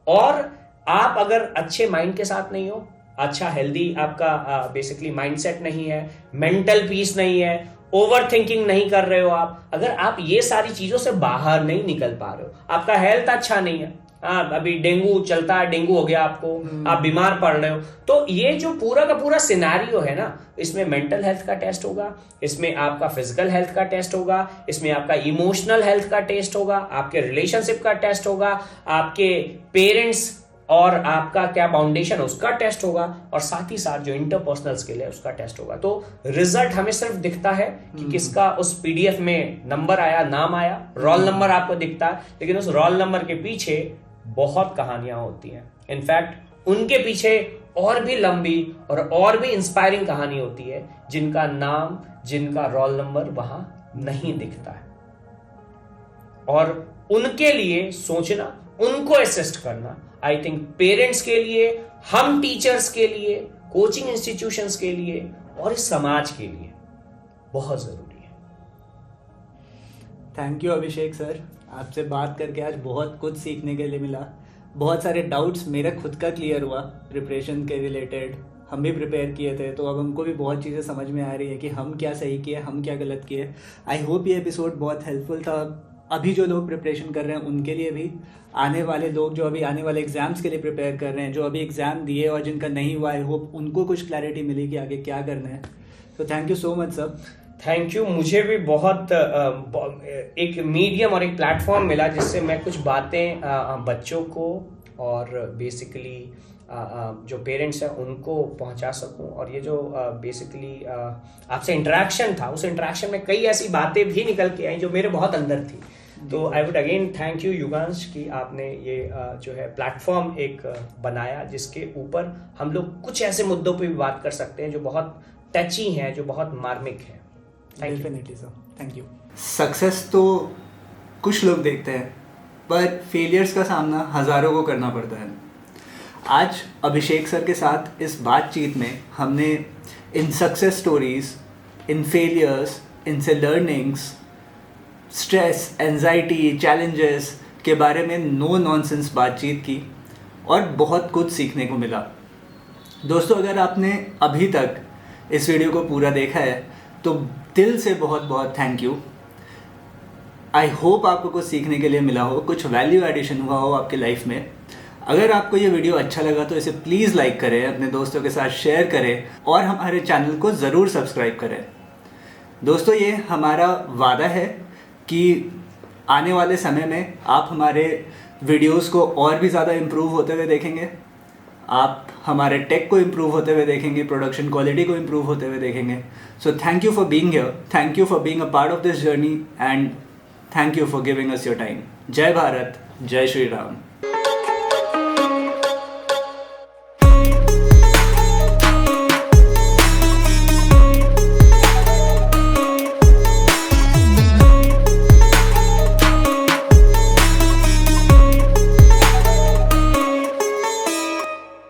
और आप अगर अच्छे माइंड के साथ नहीं हो, अच्छा हेल्दी आपका बेसिकली माइंडसेट नहीं है, मेंटल पीस नहीं है, ओवर थिंकिंग नहीं कर रहे हो आप, अगर आप ये सारी चीजों से बाहर नहीं निकल पा रहे हो, आपका हेल्थ अच्छा नहीं है, अभी डेंगू चलता है, डेंगू हो गया आपको, आप बीमार पड़ रहे हो, तो ये जो पूरा का पूरा सिनेरियो है ना, इसमें मेंटल हेल्थ का टेस्ट होगा, इसमें आपका फिजिकल हेल्थ का टेस्ट होगा, इसमें आपका इमोशनल हेल्थ का टेस्ट होगा, आपके रिलेशनशिप का टेस्ट होगा, आपके पेरेंट्स और आपका क्या फाउंडेशन है उसका टेस्ट होगा, और साथ ही साथ जो इंटरपर्सनल स्किल है उसका टेस्ट होगा। तो रिजल्ट हमें सिर्फ दिखता है कि किसका उस पीडीएफ में नंबर आया, नाम आया, रोल नंबर आपको दिखता है, लेकिन उस रोल नंबर के पीछे बहुत कहानियां होती हैं। इनफैक्ट उनके पीछे और भी लंबी और भी इंस्पायरिंग कहानी होती है जिनका नाम, जिनका रोल नंबर वहां नहीं दिखता है। और उनके लिए सोचना, उनको असिस्ट करना, आई थिंक पेरेंट्स के लिए, हम टीचर्स के लिए, कोचिंग इंस्टीट्यूशंस के लिए और इस समाज के लिए बहुत जरूरी है। थैंक यू अभिषेक सर, आपसे बात करके आज बहुत कुछ सीखने के लिए मिला। बहुत सारे डाउट्स मेरा खुद का क्लियर हुआ प्रिपरेशन के रिलेटेड, हम भी प्रिपेयर किए थे, तो अब हमको भी बहुत चीज़ें समझ में आ रही है कि हम क्या सही किए, हम क्या गलत किए। आई होप ये एपिसोड बहुत हेल्पफुल था अभी जो लोग प्रिपरेशन कर रहे हैं उनके लिए भी, आने वाले लोग जो अभी आने वाले एग्जाम्स के लिए प्रिपेयर कर रहे हैं, जो अभी एग्ज़ाम दिए और जिनका नहीं हुआ, आई होप उनको कुछ क्लैरिटी मिली कि आगे क्या करना है। तो thank you so much sir. Thank you, मुझे भी बहुत एक मीडियम और एक प्लेटफॉर्म मिला जिससे मैं कुछ बातें बच्चों को और बेसिकली जो पेरेंट्स हैं उनको पहुंचा सकूं। और ये जो बेसिकली आपसे इंटरेक्शन था, उस इंटरेक्शन में कई ऐसी बातें भी निकल के आई जो मेरे बहुत अंदर थी। तो I would again thank you Yugansh कि आपने ये जो है प्लेटफॉर्म एक बनाया जिसके ऊपर हम लोग कुछ ऐसे मुद्दों पे भी बात कर सकते हैं जो बहुत टची हैं, जो बहुत मार्मिक हैं। Definitely sir, thank you. Success तो कुछ लोग देखते हैं, पर फेलियर्स का सामना हज़ारों को करना पड़ता है। आज अभिषेक सर के साथ इस बातचीत में हमने in success stories, in failures, इनसे लर्निंग्स, स्ट्रेस, एंजाइटी, चैलेंजेस के बारे में नो नॉनसेंस बातचीत की और बहुत कुछ सीखने को मिला। दोस्तों, अगर आपने अभी तक इस वीडियो को पूरा देखा है तो दिल से बहुत बहुत थैंक यू। आई होप आपको कुछ सीखने के लिए मिला हो, कुछ वैल्यू एडिशन हुआ हो आपके लाइफ में। अगर आपको ये वीडियो अच्छा लगा तो इसे प्लीज़ लाइक करें, अपने दोस्तों के साथ शेयर करें और हमारे चैनल को ज़रूर सब्सक्राइब करें। दोस्तों, ये हमारा वादा है कि आने वाले समय में आप हमारे वीडियोस को और भी ज़्यादा इम्प्रूव होते हुए देखेंगे, आप हमारे टेक को इम्प्रूव होते हुए देखेंगे, प्रोडक्शन क्वालिटी को इम्प्रूव होते हुए देखेंगे। So thank you for being here, thank you for being a part of this journey and thank you for giving us your time. जय भारत, जय श्री राम।